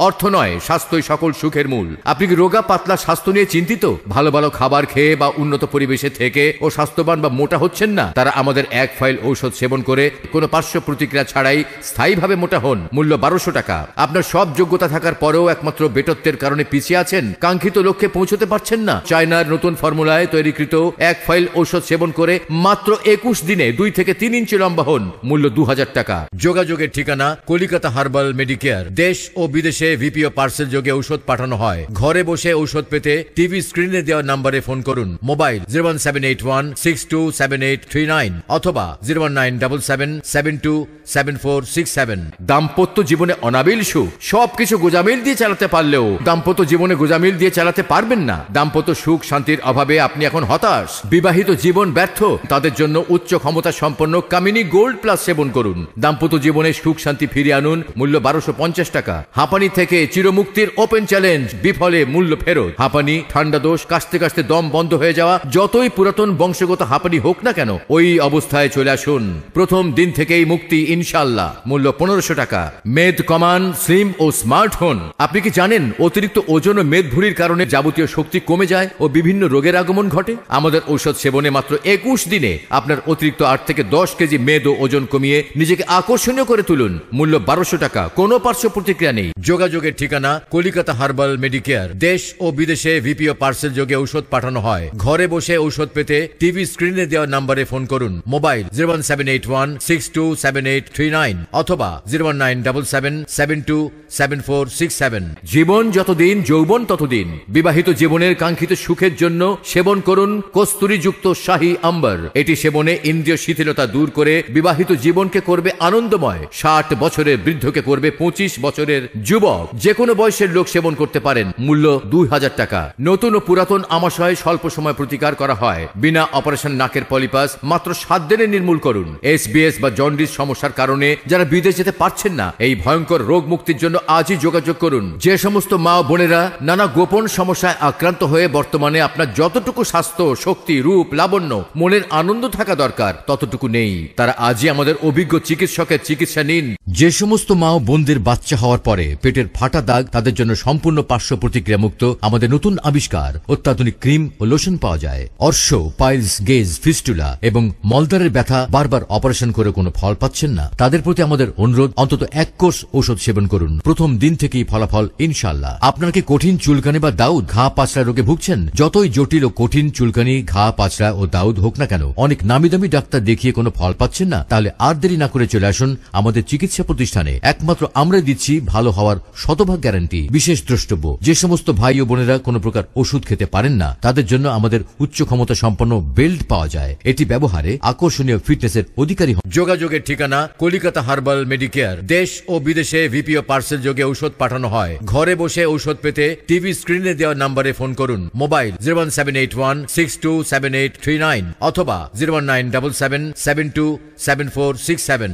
অর্থ নয়, স্বাস্থ্যই সকল সুখের মূল। আপনি কি রোগা পাতলা স্বাস্থ্য নিয়ে চিন্তিত? ভালো ভালো খাবার খেয়ে বা উন্নত পরিবেশে থেকে ও স্বাস্থ্যবান বা মোটা হচ্ছেন না? তারা আমাদের এক ফাইল ঔষধ সেবন করে কোনো পার্শ্ব প্রতিক্রিয়া ছাড়াই স্থায়ীভাবে মোটা হন। মূল্য 1200 টাকা। আপনার সব যোগ্যতা থাকার পরেও একমাত্র বেটত্বের কারণে পিছিয়ে আছেন, কাঙ্ক্ষিত লক্ষ্যে পৌঁছতে পারছেন না। চায়নার নতুন ফর্মুলায় তৈরিকৃত এক ফাইল ঔষধ সেবন করে মাত্র 21 দিনে 2 থেকে 3 ইঞ্চি লম্বা হন। মূল্য 2000 টাকা। যোগাযোগের ঠিকানা কলিকাতা হার্বাল মেডিকেয়ার। দেশ ও বিদেশে বিদেশে ভিপিও পার্সেল যোগে ঔষধ পাঠানো হয়। ঘরে বসে ঔষধ পেতে টিভি স্ক্রিনে দেওয়া নম্বরে ফোন করুন। মোবাইল 01781627839 অথবা 01977727467। দাম্পত্য জীবনে অনাবিল সুখ, সবকিছু গোজামিল দিয়ে চালাতে পারলেও দাম্পত্য জীবনে গোজামিল দিয়ে চালাতে পারবেন না। দাম্পত্য সুখ শান্তির অভাবে আপনি এখন হতাশ, বিবাহিত জীবন ব্যর্থ, তাদের জন্য উচ্চ ক্ষমতা সম্পন্ন কামিনী গোল্ড প্লাস সেবন করুন। দাম্পত্য জীবনে সুখ শান্তি ফিরিয়ে আনুন। মূল্য 1250 টাকা। হাঁপানি থেকে চিরমুক্তির ওপেন চ্যালেঞ্জ, বিফলে মূল্য ফেরত। হাঁপানি, ঠান্ডা দোষ, কাশতে কাশতে দম বন্ধ হয়ে যাওয়া, যতই পুরাতন বংশগত হাঁপানি হোক না কেন, ওই অবস্থায় চলে আসুন। প্রথম দিন থেকেই মুক্তি ইনশাআল্লাহ। মূল্য 1500 টাকা। মেদ কমান, স্লিম ও স্মার্ট হন। আপনি কি জানেন অতিরিক্ত ওজন ও মেদ ভুঁড়ির কারণে যাবতীয় শক্তি কমে যায় ও বিভিন্ন রোগের আগমন ঘটে? আমাদের ঔষধ সেবনে মাত্র 21 দিনে আপনার অতিরিক্ত 8 থেকে 10 কেজি মেদ ও ওজন কমিয়ে নিজেকে আকর্ষণীয় করে তুলুন। মূল্য 1200 টাকা। কোনো পার্শ্ব প্রতিক্রিয়া নেই। যোগাযোগের ঠিকানা কলিকাতা হার্বাল মেডিকেয়ার। দেশ ও বিদেশে ভিপিও পার্সেল যোগে ঔষধ পাঠানো হয়। ঘরে বসে ঔষধ পেতে টিভি স্ক্রিনে দেওয়া নম্বরে ফোন করুন। মোবাইল 01781627839 অথবা 01977727467। জীবন যতদিন, যৌবন ততদিন। বিবাহিত জীবনের কাঙ্ক্ষিত সুখের জন্য সেবন করুন কস্তুরীযুক্ত শাহী আম্বার। এটি সেবনে ইন্দ্রিয় শিথিলতা দূর করে বিবাহিত জীবনকে করবে আনন্দময়। 60 বছরের বৃদ্ধকে করবে 25 বছরের যুবক। যে কোনো বয়সের লোক সেবন করতে পারেন। মূল্য 2000 টাকা। নতুন ও পুরাতন আমাশয় স্বল্প সময় প্রতিকার করা হয়। বিনা অপারেশন নাকের পলিপাস মাত্র 7 দিনে নির্মূল করুন। SBS বা জন্ডিস সমস্যার কারণে যারা বিদেশ যেতে পারছেন না, এই ভয়ঙ্কর রোগ মুক্তির জন্য আজই যোগাযোগ করুন। যে সমস্ত মা ও বোনেরা নানা গোপন সমস্যায় আক্রান্ত হয়ে বর্তমানে আপনার যতটুকু স্বাস্থ্য, শক্তি, রূপ, লাবণ্য, মনের আনন্দ থাকা দরকার ততটুকু নেই, তারা আজই আমাদের অভিজ্ঞ চিকিৎসকের চিকিৎসা নিন। যে সমস্ত মা ও বোনদের বাচ্চা হওয়ার পরে পেটের ফাটা দাগ, তাদের জন্য সম্পূর্ণ পার্শ্ব প্রতিক্রিয়া মুক্ত আমাদের নতুন আবিষ্কার অত্যাধুনিক ক্রিম ও লোশন পাওয়া যায়। অর্শ, পাইলস, গেজ, ফিস্টুলা এবং মলদ্বারের ব্যথা বারবার অপারেশন করে কোনো ফল পাচ্ছেন না, তাদের প্রতি আমাদের অনুরোধ, অন্তত 1 কোর্স ওষুধ সেবন করুন। প্রথম দিন থেকেই ফলাফল ইনশাআল্লাহ। আপনার কি কঠিন চুলকানি বা দাউদ, ঘা পাচড়া রোগে ভুগছেন? যতই জটিল ও কঠিন চুলকানি, ঘা পাচড়া ও দাউদ হোক না কেন, অনেক নামি দামি ডাক্তার দেখিয়ে কোনো ফল পাচ্ছেন না, তাহলে আর দেরি না করে চলে আসুন আমাদের চিকিৎসা প্রতিষ্ঠানে। একমাত্র আমরা দিচ্ছি ভালো হওয়ার শতভাগ গ্যারান্টি। বিশেষ দ্রষ্টব্য, যে সমস্ত ভাই ও বোনেরা কোনো প্রকার ওষুধ খেতে পারেন না, তাদের জন্য আমাদের উচ্চ ক্ষমতা সম্পন্ন বেল্ট পাওয়া যায়। এটি ব্যবহারে আকর্ষণীয় ফিটনেসের অধিকারী হন। যোগাযোগের ঠিকানা কলিকাতা হার্বাল মেডিকেয়ার। দেশ ও বিদেশে ভিপিও পার্সেল যোগে ঔষধ পাঠানো হয়। ঘরে বসে ঔষধ পেতে টিভি স্ক্রিনে দেওয়া নম্বরে ফোন করুন। মোবাইল 01781627839 অথবা 01977727467।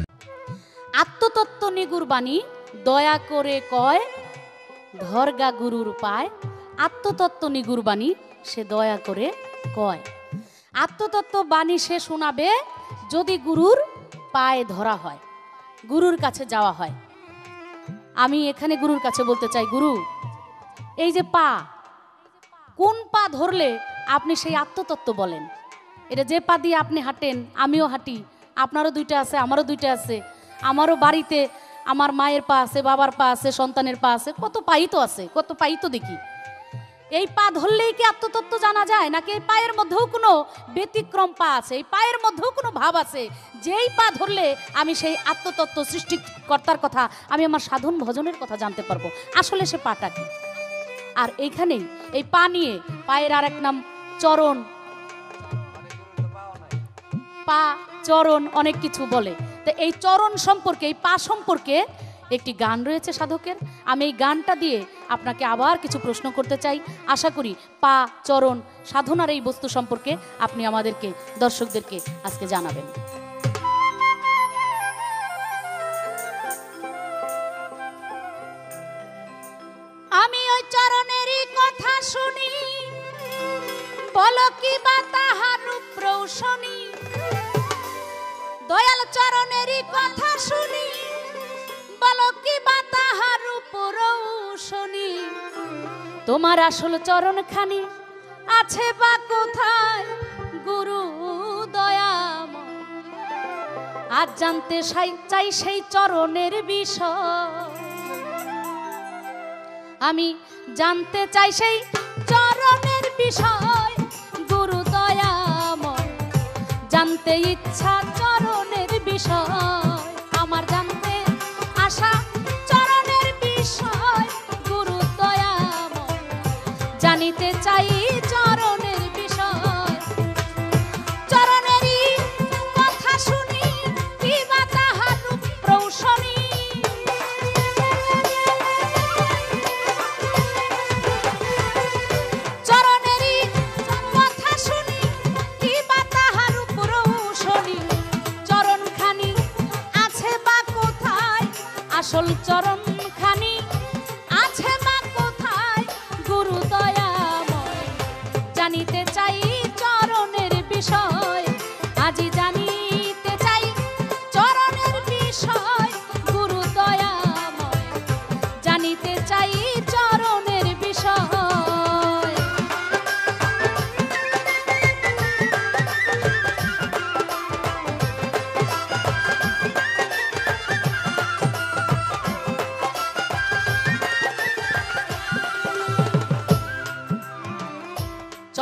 আত্মতত্ত্ব নিগুর বাণী দয়া করে কয়, ধর্গা গুরুর পায়। আত্মতত্ত্ব নিগুর বাণী সে দয়া করে কয়। আত্মতত্ত্ব বাণী সে শোনাবে যদি গুরুর পায়ে ধরা হয়, গুরুর কাছে যাওয়া হয়। আমি এখানে গুরুর কাছে বলতে চাই, গুরু, এই যে পা, কোন পা ধরলে আপনি সেই আত্মতত্ত্ব বলেন? এটা যে পা দিয়ে আপনি হাঁটেন, আমিও হাঁটি, আপনারও 2টা আছে, আমারও 2টা আছে। আমারও বাড়িতে আমার মায়ের পা আছে, বাবার পা আছে, সন্তানের পা আছে, কত পাই তো আছে, কত পাই তো দেখি। এই পা ধরলেই কি আত্মতত্ত্ব জানা যায়, নাকি এই পায়ের মধ্যেও কোনো ব্যতিক্রম পা আছে, এই পায়ের মধ্যেও কোনো ভাব আছে, যেই পা ধরলে আমি সেই আত্মতত্ত্ব সৃষ্টিকর্তার কথা, আমি আমার সাধন ভজনের কথা জানতে পারবো? আসলে সে পাটা কি? আর এইখানেই এই পা নিয়ে, পায়ের আর এক নাম চরণ, পা, চরণ, অনেক কিছু বলে। তো এই চরণ সম্পর্কে, এই পা সম্পর্কে একটি গান রয়েছে সাধকের। আমি এই গানটা দিয়ে আপনাকে আবার কিছু প্রশ্ন করতে চাই। আশা করি পা, চরণ, সাধনার এই বস্তু সম্পর্কে আপনি আমাদেরকে, দর্শকদেরকে আজকে জানাবেন। আমি ওই চরণেরই কথা শুনি, বলো কি বা তাহার রূপ রৌশনী। দয়াল চরণেরই কথা শুনি, বলো কি বা তাহার রূপ রৌশনী। তোমার আসল চরণ খানি আছে বা কোথায় গুরু দয়াময়? আজ জানতে চাই সেই চরণের বিষয়। আমি জানতে চাই সেই চরণের বিষয়, গুরু দয়াময়। জানতে ইচ্ছা চরণের বিষয়, আমার জানতে আশা চরণের বিষয়,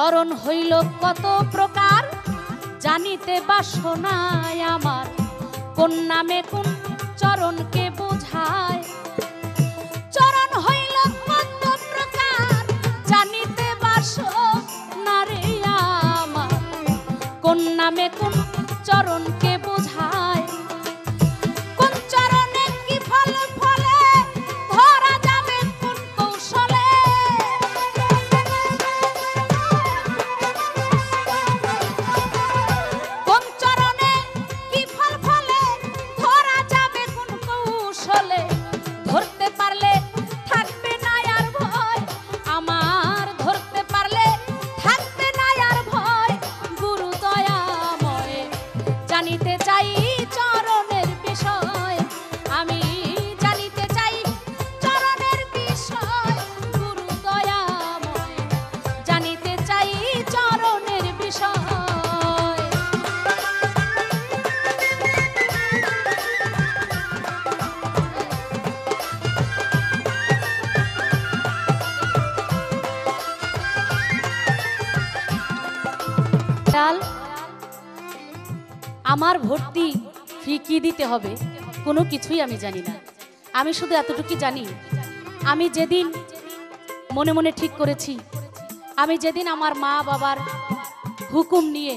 চরণ হইল কত প্রকার জানিতে বাসনায় আমার, কোন নামে কোন চরণকে বোঝায়। চরণ হইল কত প্রকার জানিতে বাসনা রে আমার, কোন নামে কোন চরণকে বোঝায়। কোন চরণে কি ফল ফলে ধরা যাবে কোন কৌশলে। কোন চরণে কি ফল ফলে ধরা যাবে কোন কৌশলে। ধরতে পারলে থাকবে না আর ভয় আমার, ধরতে পারলে থাকবে না আর ভয়। গুরু দয়াময় জানিতে চাই চরণের বিষয়, আমি জানিতে চাই চরণের বিষয়। গুরু দয়াময় জানিতে চাই চরণের বিষয়। চাল আমার ভর্তি ফি কি দিতে হবে কোনো কিছুই আমি জানি না। আমি শুধু এতটুকু জানি, আমি যেদিন মনে মনে ঠিক করেছি, আমি যেদিন আমার মা বাবার হুকুম নিয়ে,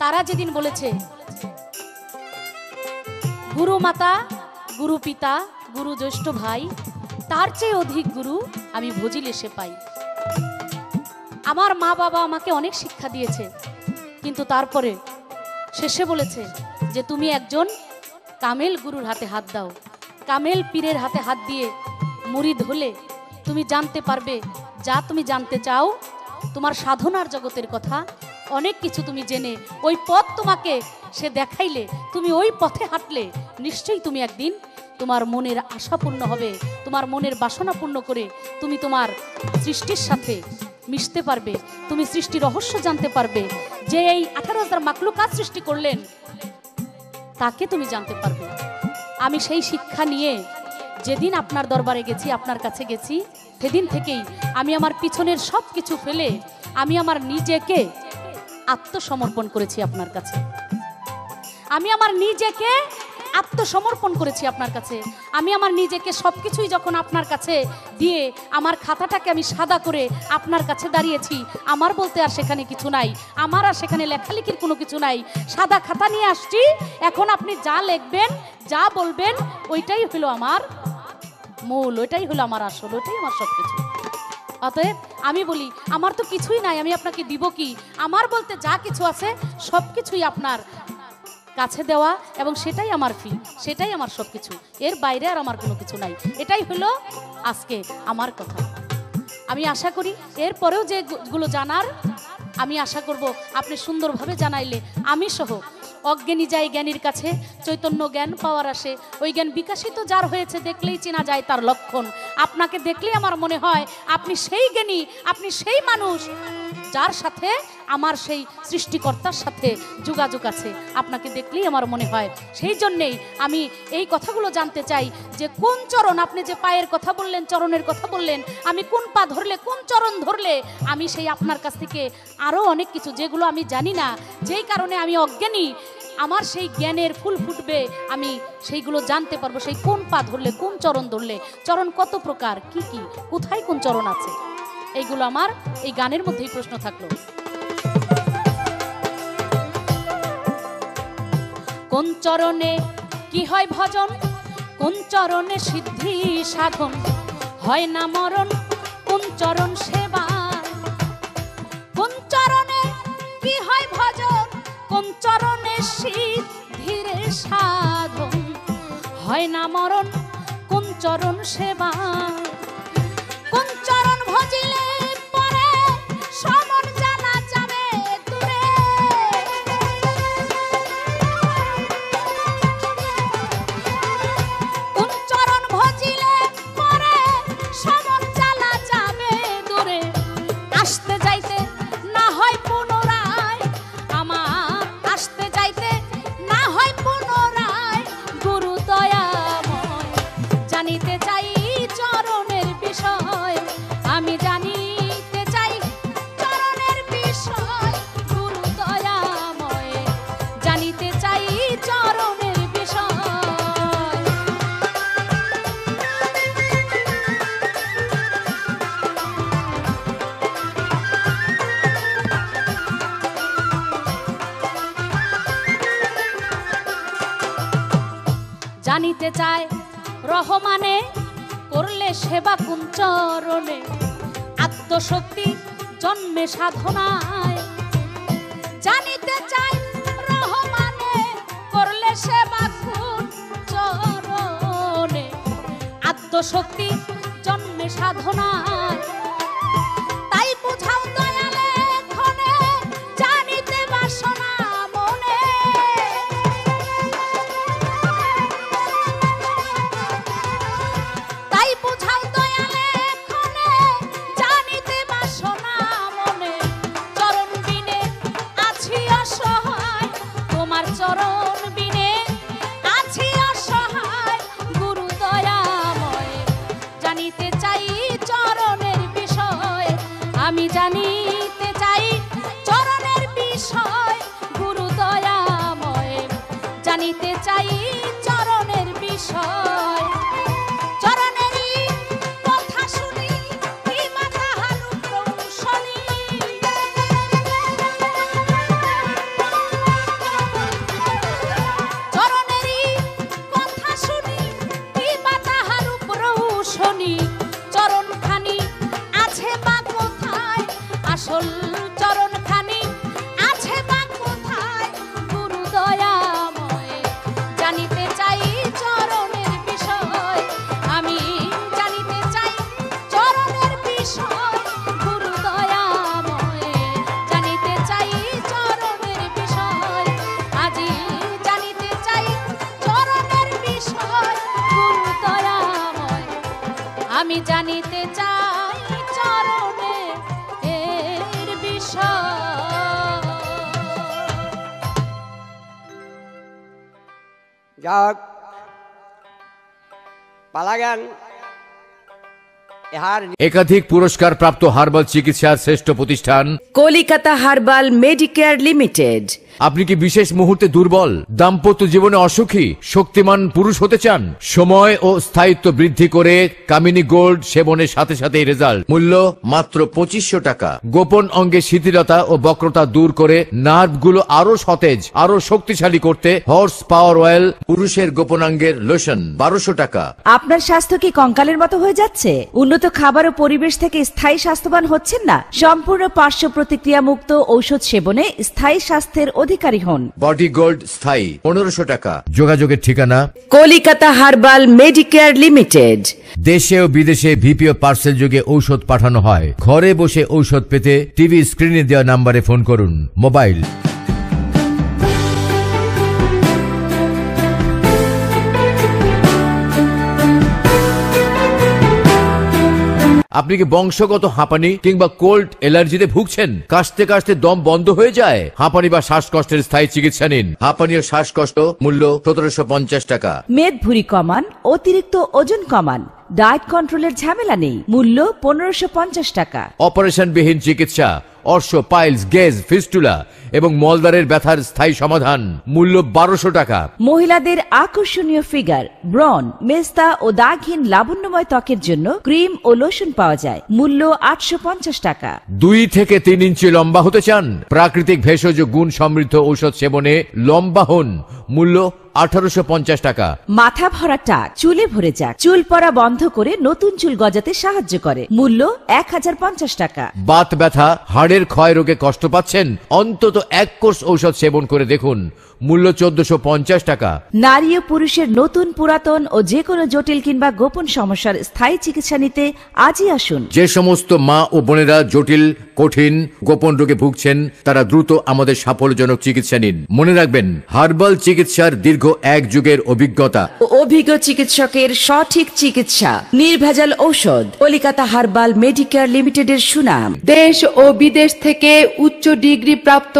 তারা যেদিন বলেছে গুরু মাতা, গুরু পিতা, গুরু জ্যেষ্ঠ ভাই, তার চেয়ে অধিক গুরু আমি ভজিলে সে পাই। আমার মা বাবা আমাকে অনেক শিক্ষা দিয়েছে, কিন্তু তারপরে শেষে বলেছে যে তুমি একজন কামেল গুরুর হাতে হাত দাও, কামেল পীরের হাতে হাত দিয়ে মুরিদ হলে তুমি জানতে পারবে যা তুমি জানতে চাও। তোমার সাধনার জগতের কথা অনেক কিছু তুমি জেনে, ওই পথ তোমাকে সে দেখাইলে, তুমি ওই পথে হাঁটলে নিশ্চয়ই তুমি একদিন তোমার মনের আশা পূর্ণ হবে, তোমার মনের বাসনা পূর্ণ করে তুমি তোমার সৃষ্টির সাথে মিশতে পারবে, তুমি সৃষ্টি রহস্য জানতে পারবে। যে এই 18,000 মাখলুকাত সৃষ্টি করলেন তাকে তুমি জানতে পারবে। আমি সেই শিক্ষা নিয়ে যেদিন আপনার দরবারে গেছি, আপনার কাছে গেছি, সেদিন থেকেই আমি আমার পিছনের সব কিছু ফেলে আমি আমার নিজেকে আত্মসমর্পণ করেছি আপনার কাছে। আমি আমার নিজেকে আত্মসমর্পণ করেছি আপনার কাছে। আমি আমার নিজেকে সবকিছুই যখন আপনার কাছে দিয়ে আমার খাতাটাকে আমি সাদা করে আপনার কাছে দাঁড়িয়েছি, আমার বলতে আর সেখানে কিছু নাই, আমার আর সেখানে লেখালেখির কোনো কিছু নাই। সাদা খাতা নিয়ে আসছি, এখন আপনি যা লিখবেন, যা বলবেন, ওইটাই হলো আমার মূল, ওইটাই হলো আমার আসল, ওইটাই আমার সব কিছু। অতএব আমি বলি আমার তো কিছুই নাই, আমি আপনাকে দিব কি? আমার বলতে যা কিছু আছে সব কিছুই আপনার কাছে দেওয়া, এবং সেটাই আমার ফি, সেটাই আমার সব কিছু, এর বাইরে আর আমার কোনো কিছু নাই। এটাই হলো আজকে আমার কথা। আমি আশা করি এরপরেও যেগুলো জানার, আমি আশা করব আপনি সুন্দরভাবে জানাইলে আমি সহ অজ্ঞানী যায় জ্ঞানীর কাছে, চৈতন্য জ্ঞান পাওয়ার আসে। ওই জ্ঞান বিকাশিত যার হয়েছে দেখলেই চেনা যায় তার লক্ষণ। আপনাকে দেখলেই আমার মনে হয় আপনি সেই জ্ঞানী, আপনি সেই মানুষ যার সাথে আমার সেই সৃষ্টিকর্তার সাথে যোগাযোগ আছে। আপনাকে দেখলেই আমার মনে হয়। সেই জন্যেই আমি এই কথাগুলো জানতে চাই যে কোন চরণ, আপনি যে পায়ের কথা বললেন, চরণের কথা বললেন, আমি কোন পা ধরলে, কোন চরণ ধরলে আমি সেই আপনার কাছ থেকে আরও অনেক কিছু যেগুলো আমি জানি না, যেই কারণে আমি অজ্ঞানী, আমার সেই জ্ঞানের ফুল ফুটবে, আমি সেইগুলো জানতে পারবো। সেই কোন পা ধরলে, কোন চরণ ধরলে, চরণ কত প্রকার, কি কি, কোথায় কোন চরণ আছে, এইগুলো আমার এই গানের মধ্যেই প্রশ্ন থাকলো। কোন চরণে কি হয় ভজন, কোন চরণে সিদ্ধি সাধন, হয় না মরণ কোন চরণ সেবা। কোন চরণে কি হয় ভজন, কোন চরণে সিদ্ধির সাধন, হয় না মরণ কোন চরণ সেবা। কোন চরণ ভজিলে পরে সমন জানা যাবে দূরে। কোন চরণ ভজিলে পরে সমন জানা যাবে দূরে। আসতে যাইতে না হয় পুনরায়, আমার আসতে যাইতে না হয় পুনরায়। গুরু দয়াময় জানিতে চাই চরণ জানিতে চায় রহমানে করলে সেবা কোন চরণে, আত্মশক্তি জন্মে সাধনায়। জানিতে চায় রহমানে করলে সেবা কোন চরণে, আত্মশক্তি জন্মে সাধনায়। তাই বুঝাও দয়ালে ক্ষণে জানিতে বাসনা মনে, তাই বুঝাও দয়ালে ক্ষণে জানিতে বাসনা মনে। চরণ বিনে আছি অসহায়, তোমার চরণ বিনে আছি অসহায়, গুরু দয়াময়। জানিতে চাই চরণের বিষয়, আমি জানিতে চাই চরণের বিষয়, গুরু দয়াময়। জানিতে চাই চরণের বিষয়। চরণেরই কথা শুনি হিমা তাহার প্রশনি, চরণেরই কথা শুনি হিমা তাহার প্রশনি। চরণখানি আছে বা কোথায়, আসল চরণখানি আছে বা কোথায়, গুরু দয়াময়। জানিতে চাই চরণের বিষয়, আমি জানিতে চাই চরণের বিষয়, গুরু দয়াময়। জানিতে চাই চরণের বিষয়, আজি জানিতে চাই চরণের বিষয়, গুরু দয়াময়। আমি জানিতে চাই চরণের বিষয়। যাক পালাগান ইহার একাধিক পুরস্কার প্রাপ্ত হার্বাল চিকিৎসার শ্রেষ্ঠ প্রতিষ্ঠান কলিকাতা হার্বাল মেডিকেয়ার লিমিটেড। আপনি কি বিশেষ মুহূর্তে দুর্বল, দাম্পত্য জীবনে অসুখী, শক্তিমান পুরুষ হতে চান? সময় ও স্থায়িত্ব বৃদ্ধি করে কামিনী গোল্ড সেবনের সাথে সাথে রেজাল্ট। মূল্য মাত্র 2500 টাকা। গোপন অঙ্গে শিথিলতা ও বক্রতা দূর করে নার্ভগুলো আরো সতেজ, আরো শক্তিশালী করতে হর্স পাওয়ার অয়েল পুরুষের গোপনাঙ্গের লোশন 1200 টাকা। আপনার স্বাস্থ্য কি কঙ্কালের মতো হয়ে যাচ্ছে? উন্নত খাবার ও পরিবেশ থেকে স্থায়ী স্বাস্থ্যবান হচ্ছেন না? সম্পূর্ণ পার্শ্ব প্রতিক্রিয়া মুক্ত ঔষধ সেবনে স্থায়ী স্বাস্থ্যের অধিকারী হন। বডি গোল্ড স্থায়ী 1500 টাকা। যোগাযোগের ঠিকানা কলিকাতা হার্বাল মেডিকেয়ার লিমিটেড। দেশে ও বিদেশে ভিপিও পার্সেল যোগে ঔষধ পাঠানো হয়। ঘরে বসে ঔষধ পেতে টিভি স্ক্রিনে দেওয়া নম্বরে ফোন করুন। মোবাইল আপনি কি বংশগত হাঁপানি কিংবা কোল্ড অ্যালার্জিতে ভুগছেন? কাশতে কাশতে দম বন্ধ হয়ে যায়? হাঁপানি বা শ্বাসকষ্টের স্থায়ী চিকিৎসা নিন। হাঁপানি ও শ্বাসকষ্ট মূল্য 1750 টাকা। মেদ ভুঁড়ি কমান, অতিরিক্ত ওজন কমান, ডায়েট কন্ট্রোলের ঝামেলা নেই। মূল্য 1550 টাকা। অপারেশনবিহীন চিকিৎসা, অর্শ, পাইলস, গেজ, ফিস্টুলা এবং মলদারের ব্যথার স্থায়ী সমাধান। মূল্য 1200 টাকা। মহিলাদের আকর্ষণীয় ফিগার, ব্রণ, মেস্তা ও দাগহীন লাবণ্যময় ত্বকের জন্য ক্রিম ও লোশন পাওয়া যায়। মূল্য 850 টাকা। 2 থেকে 3 ইঞ্চি লম্বা হতে চান? প্রাকৃতিক ভেষজ গুণ সমৃদ্ধ ঔষধ সেবনে লম্বা হন। মূল্য 1850 টাকা। মাথা ভরা টাক চুলে ভরে যাক, চুল পড়া বন্ধ করে নতুন চুল গজাতে সাহায্য করে। মূল্য 1050 টাকা। বাত ব্যথা, হাড়ের ক্ষয় রোগে কষ্ট পাচ্ছেন? অন্তত 1 কোর্স ঔষধ সেবন করে দেখুন। মূল্য 1450 টাকা। নারী ও পুরুষের নতুন, পুরাতন ও যে কোনো জটিল কিংবা গোপন সমস্যার স্থায়ী চিকিৎসা নিতে আজই আসুন। যে সমস্ত মা ও বোনেরা জটিল, কঠিন, গোপন রোগে ভুগছেন তারা দ্রুত আমাদের সাফল্যজনক চিকিৎসা নিন। মনে রাখবেন, হার্বাল চিকিৎসার দীর্ঘ 1 যুগের অভিজ্ঞতা ও অভিজ্ঞ চিকিৎসকের সঠিক চিকিৎসা, নির্ভেজাল ঔষধ। কলিকাতা হার্বাল মেডিকেয়ার লিমিটেডের সুনাম। দেশ ও বিদেশ থেকে উচ্চ ডিগ্রি প্রাপ্ত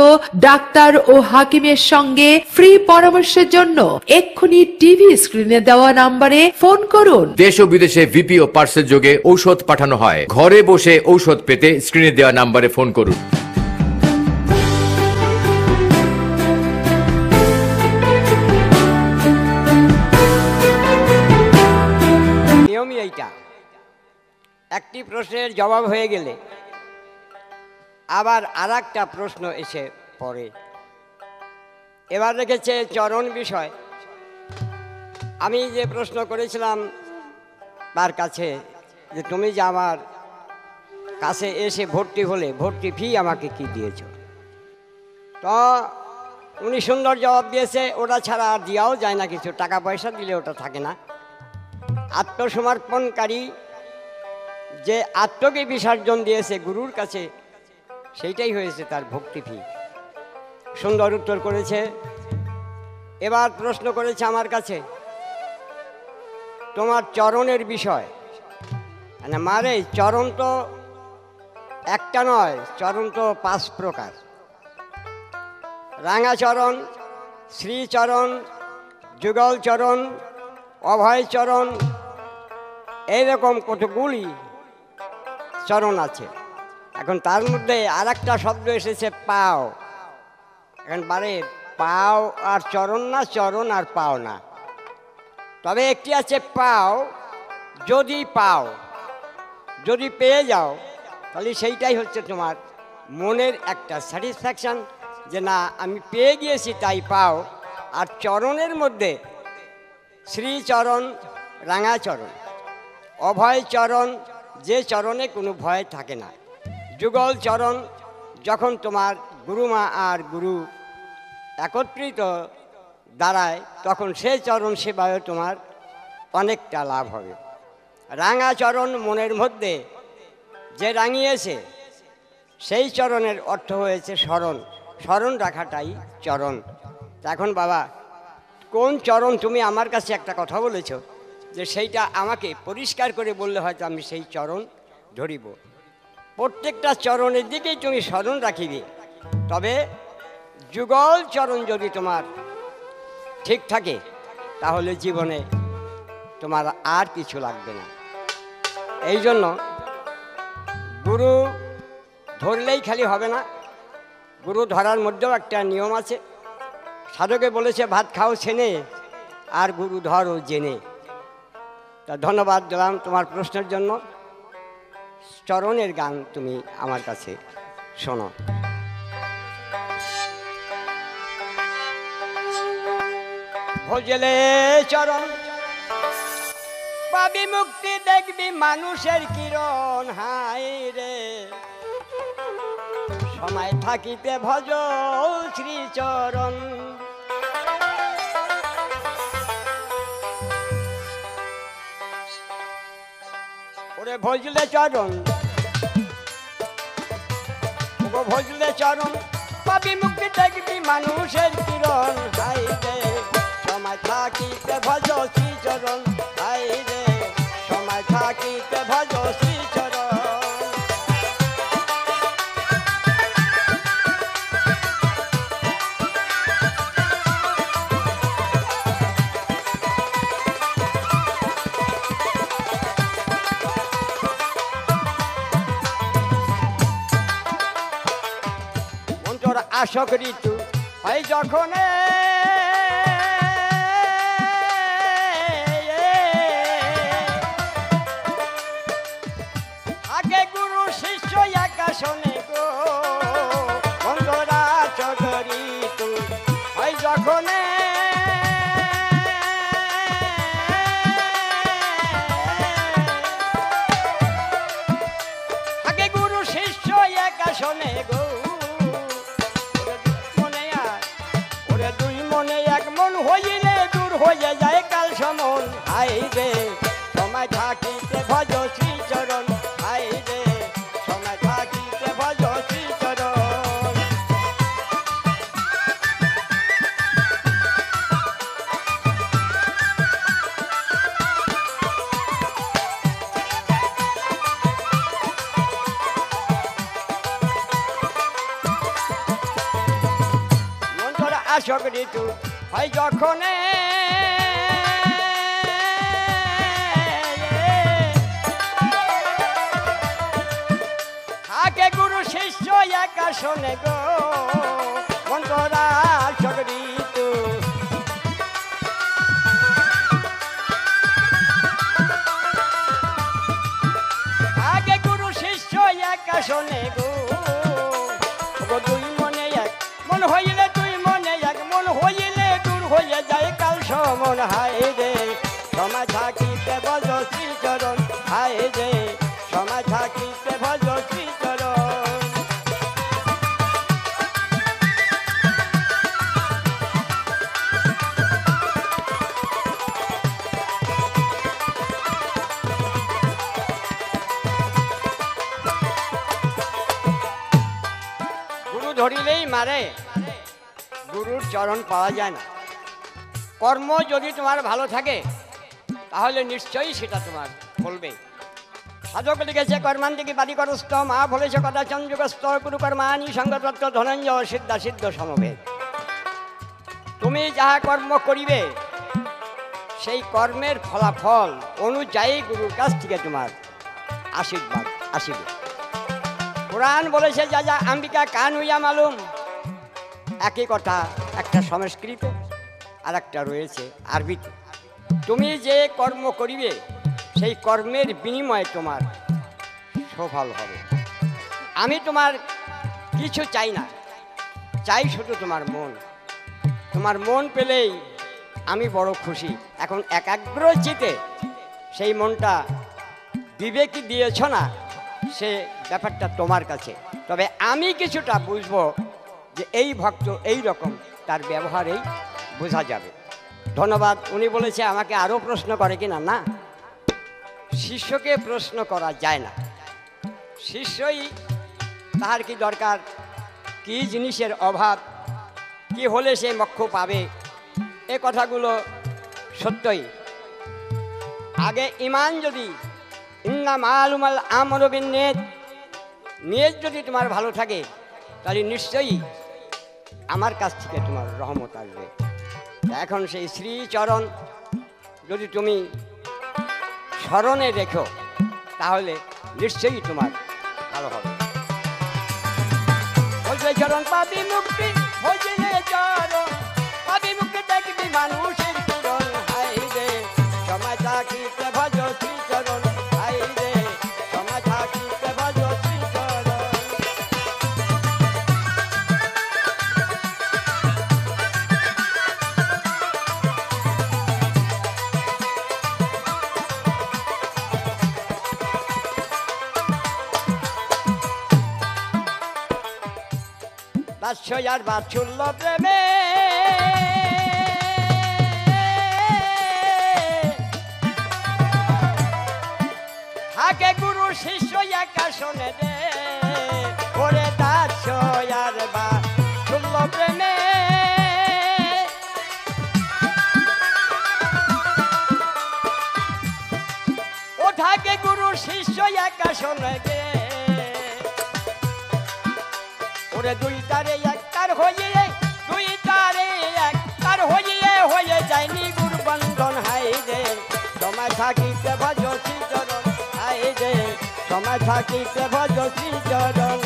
ডাক্তার ও হাকিমের সঙ্গে ফ্রি পরামর্শের জন্য এক্ষুনি টিভি স্ক্রিনে দেওয়া নম্বরে ফোন করুন। দেশ ও বিদেশে ভিপিও পার্সেল যোগে ঔষধ পাঠানো হয়। ঘরে বসে ঔষধ পেতে স্ক্রিনে দেওয়া নম্বরে ফোন করুন। নিয়মই এইটা, একটি প্রশ্নের জবাব হয়ে গেলে আবার আরেকটা প্রশ্ন এসে পড়ে। এবার রেখেছে চরণ বিষয়। আমি যে প্রশ্ন করেছিলাম তার কাছে যে তুমি যে আমার কাছে এসে ভর্তি হলে ভর্তি ফি আমাকে কি দিয়েছো, তো উনি সুন্দর জবাব দিয়েছে, ওটা ছাড়া আর দেওয়াও যায় না কিছু, টাকা পয়সা দিলে ওটা থাকে না। আত্মসমর্পণকারী যে আত্মকে বিসর্জন দিয়েছে গুরুর কাছে, সেইটাই হয়েছে তার ভক্তি ফি। সুন্দর উত্তর করেছে। এবার প্রশ্ন করেছে আমার কাছে তোমার চরণের বিষয়। মানে মারে চরণ তো একটা নয়, চরণ তো 5 প্রকার। রাঙাচরণ, শ্রীচরণ, যুগল চরণ, অভয় চরণ, এইরকম কতগুলি চরণ আছে। এখন তার মধ্যে আর একটা শব্দ এসেছে পাও। এখন বারে পাও আর চরণ না, চরণ আর পাও না, তবে একটি আছে পাও। যদি পাও, যদি পেয়ে যাও, তাহলে সেইটাই হচ্ছে তোমার মনের একটা স্যাটিসফ্যাকশান, যে না আমি পেয়ে গিয়েছি তাই পাও। আর চরণের মধ্যে শ্রীচরণ, রাঙাচরণ, অভয় চরণ, যে চরণে কোনো ভয় থাকে না, যুগল চরণ, যখন তোমার গুরুমা আর গুরু একত্রিত দাঁড়ায় তখন সেই চরণ সেবায় তোমার অনেকটা লাভ হবে। রাঙাচরণ, মনের মধ্যে যে রাঙিয়েছে সেই চরণের অর্থ হয়েছে স্মরণ, স্মরণ রাখাটাই চরণ। এখন বাবা কোন চরণ, তুমি আমার কাছে একটা কথা বলেছ যে সেইটা আমাকে পরিষ্কার করে বললে হয়তো আমি সেই চরণ ধরিব। প্রত্যেকটা চরণের দিকেই তুমি স্মরণ রাখিবে, তবে যুগল চরণ যদি তোমার ঠিক থাকে তাহলে জীবনে তোমার আর কিছু লাগবে না। এই জন্য গুরু ধরলেই খালি হবে না, গুরু ধরার মধ্যেও একটা নিয়ম আছে। সাধকে বলেছে ভাত খাও ছেনে আর গুরু ধরো জেনে। তা ধন্যবাদ দিলাম তোমার প্রশ্নের জন্য। চরণের গান তুমি আমার কাছে শোনো। ভজলে চরণ পাবি মুক্তি, দেখবি মানুষের কিরণ। হাই রে সময় থাকিতে ভজ শ্রীচরণ। ওরে ভজলে চরণ, ভজলে চরণ পাবি মুক্তি, দেখবি মানুষের কিরণ। হাই রে সময় থাকিতে ভজ শ্রীচরণ। হাই রে সময় থাকিতে ভজ শ্রীচরণ। আশক ঋতু হয় যখন আগে গুরু শিষ্য একাশনে গো। বন্ধুরা আশক ঋতু হয় যখন আগে গুরু শিষ্য একাশনে গো। হইলে দূর হয়ে যায় কাল সমন। হাই রে সময় থাকিতে ভজ শ্রীচরণ। হাই রে সময় থাকিতে ভজ শ্রীচরণ। মন্ত্র আশক ঋতু হয় যখন থাকে গুরু শিষ্য একাশনে গো। মন্ত্রা আশক ঋতু থাকে গুরু শিষ্য একাশনে গো। দুই মনে এক মন হইলে, দুই মনে এক মন হইলে দূর হয়ে যায় কাল সমন। হাই রে ধরিলেই মারে, গুরুর চরণ পাওয়া যায় না। কর্ম যদি তোমার ভালো থাকে তাহলে নিশ্চয়ই সেটা তোমার ফলবে। সাধক লিখেছে কর্মান্তিকি বাদিকরস্থ মা ফলেছে কদাচন যুগস্থ গুরু কর্মানি সঙ্গতত্ত্ব ধনঞ্জয় সিদ্ধা সিদ্ধ সমবেদ। তুমি যাহা কর্ম করিবে সেই কর্মের ফলাফল অনুযায়ী গুরুর কাছ থেকে তোমার আশীর্বাদ আসিবে। পুরাণ বলেছে যা যা আম্বিকা কান হইয়া মালুম, একই কথা, একটা সংস্কৃত আর একটা রয়েছে আরবিতে। তুমি যে কর্ম করিবে সেই কর্মের বিনিময়ে তোমার সফল হবে। আমি তোমার কিছু চাই না, চাই শুধু তোমার মন। তোমার মন পেলেই আমি বড় খুশি। এখন একাগ্র চিতে সেই মনটা বিবেকে দিয়েছ না, সে ব্যাপারটা তোমার কাছে। তবে আমি কিছুটা বুঝবো যে এই ভক্ত এই রকম, তার ব্যবহারেই বোঝা যাবে। ধন্যবাদ। উনি বলেছে আমাকে আরও প্রশ্ন করে কিনা, না, শিষ্যকে প্রশ্ন করা যায় না। শিষ্যই তাহার কি দরকার, কি জিনিসের অভাব, কি হলে সে মোক্ষ পাবে, এ কথাগুলো সত্যই। আগে ইমান যদি ইন্না মালুমাল আমরবিন নিয়ত যদি তোমার ভালো থাকে তাহলে নিশ্চয়ই আমার কাছ থেকে তোমার রহমত আসবে। এখন সেই শ্রীচরণ যদি তুমি স্মরণে রেখো তাহলে নিশ্চয়ই তোমার ভালো হবে। চরণ পাবি মুক্তি, চরণ পাবি মুক্তি, দেখবি মানুষের চরণ। হাই রে সময় থাকিতে ভজ শ্রীচরণ, হাই রে সময় থাকিতে ভজ শ্রীচরণ। বাৎসর্য আর বাৎসল্য প্রেমে থাকে গুরু শিষ্য একা শোনে রে, ওরে বাৎসর্য আর বাৎসল্য প্রেমে ও থাকে গুরু শিষ্য একা শোনে রে, ওরে দুই তারে একটার হয়ে, দুই তারে একটার হয়ে যায়নি গুরু বন্ধন। হাই রে সময় থাকিতে ভজ শ্রীচরণ, হাই রে সময় থাকিতে ভজ শ্রীচরণ।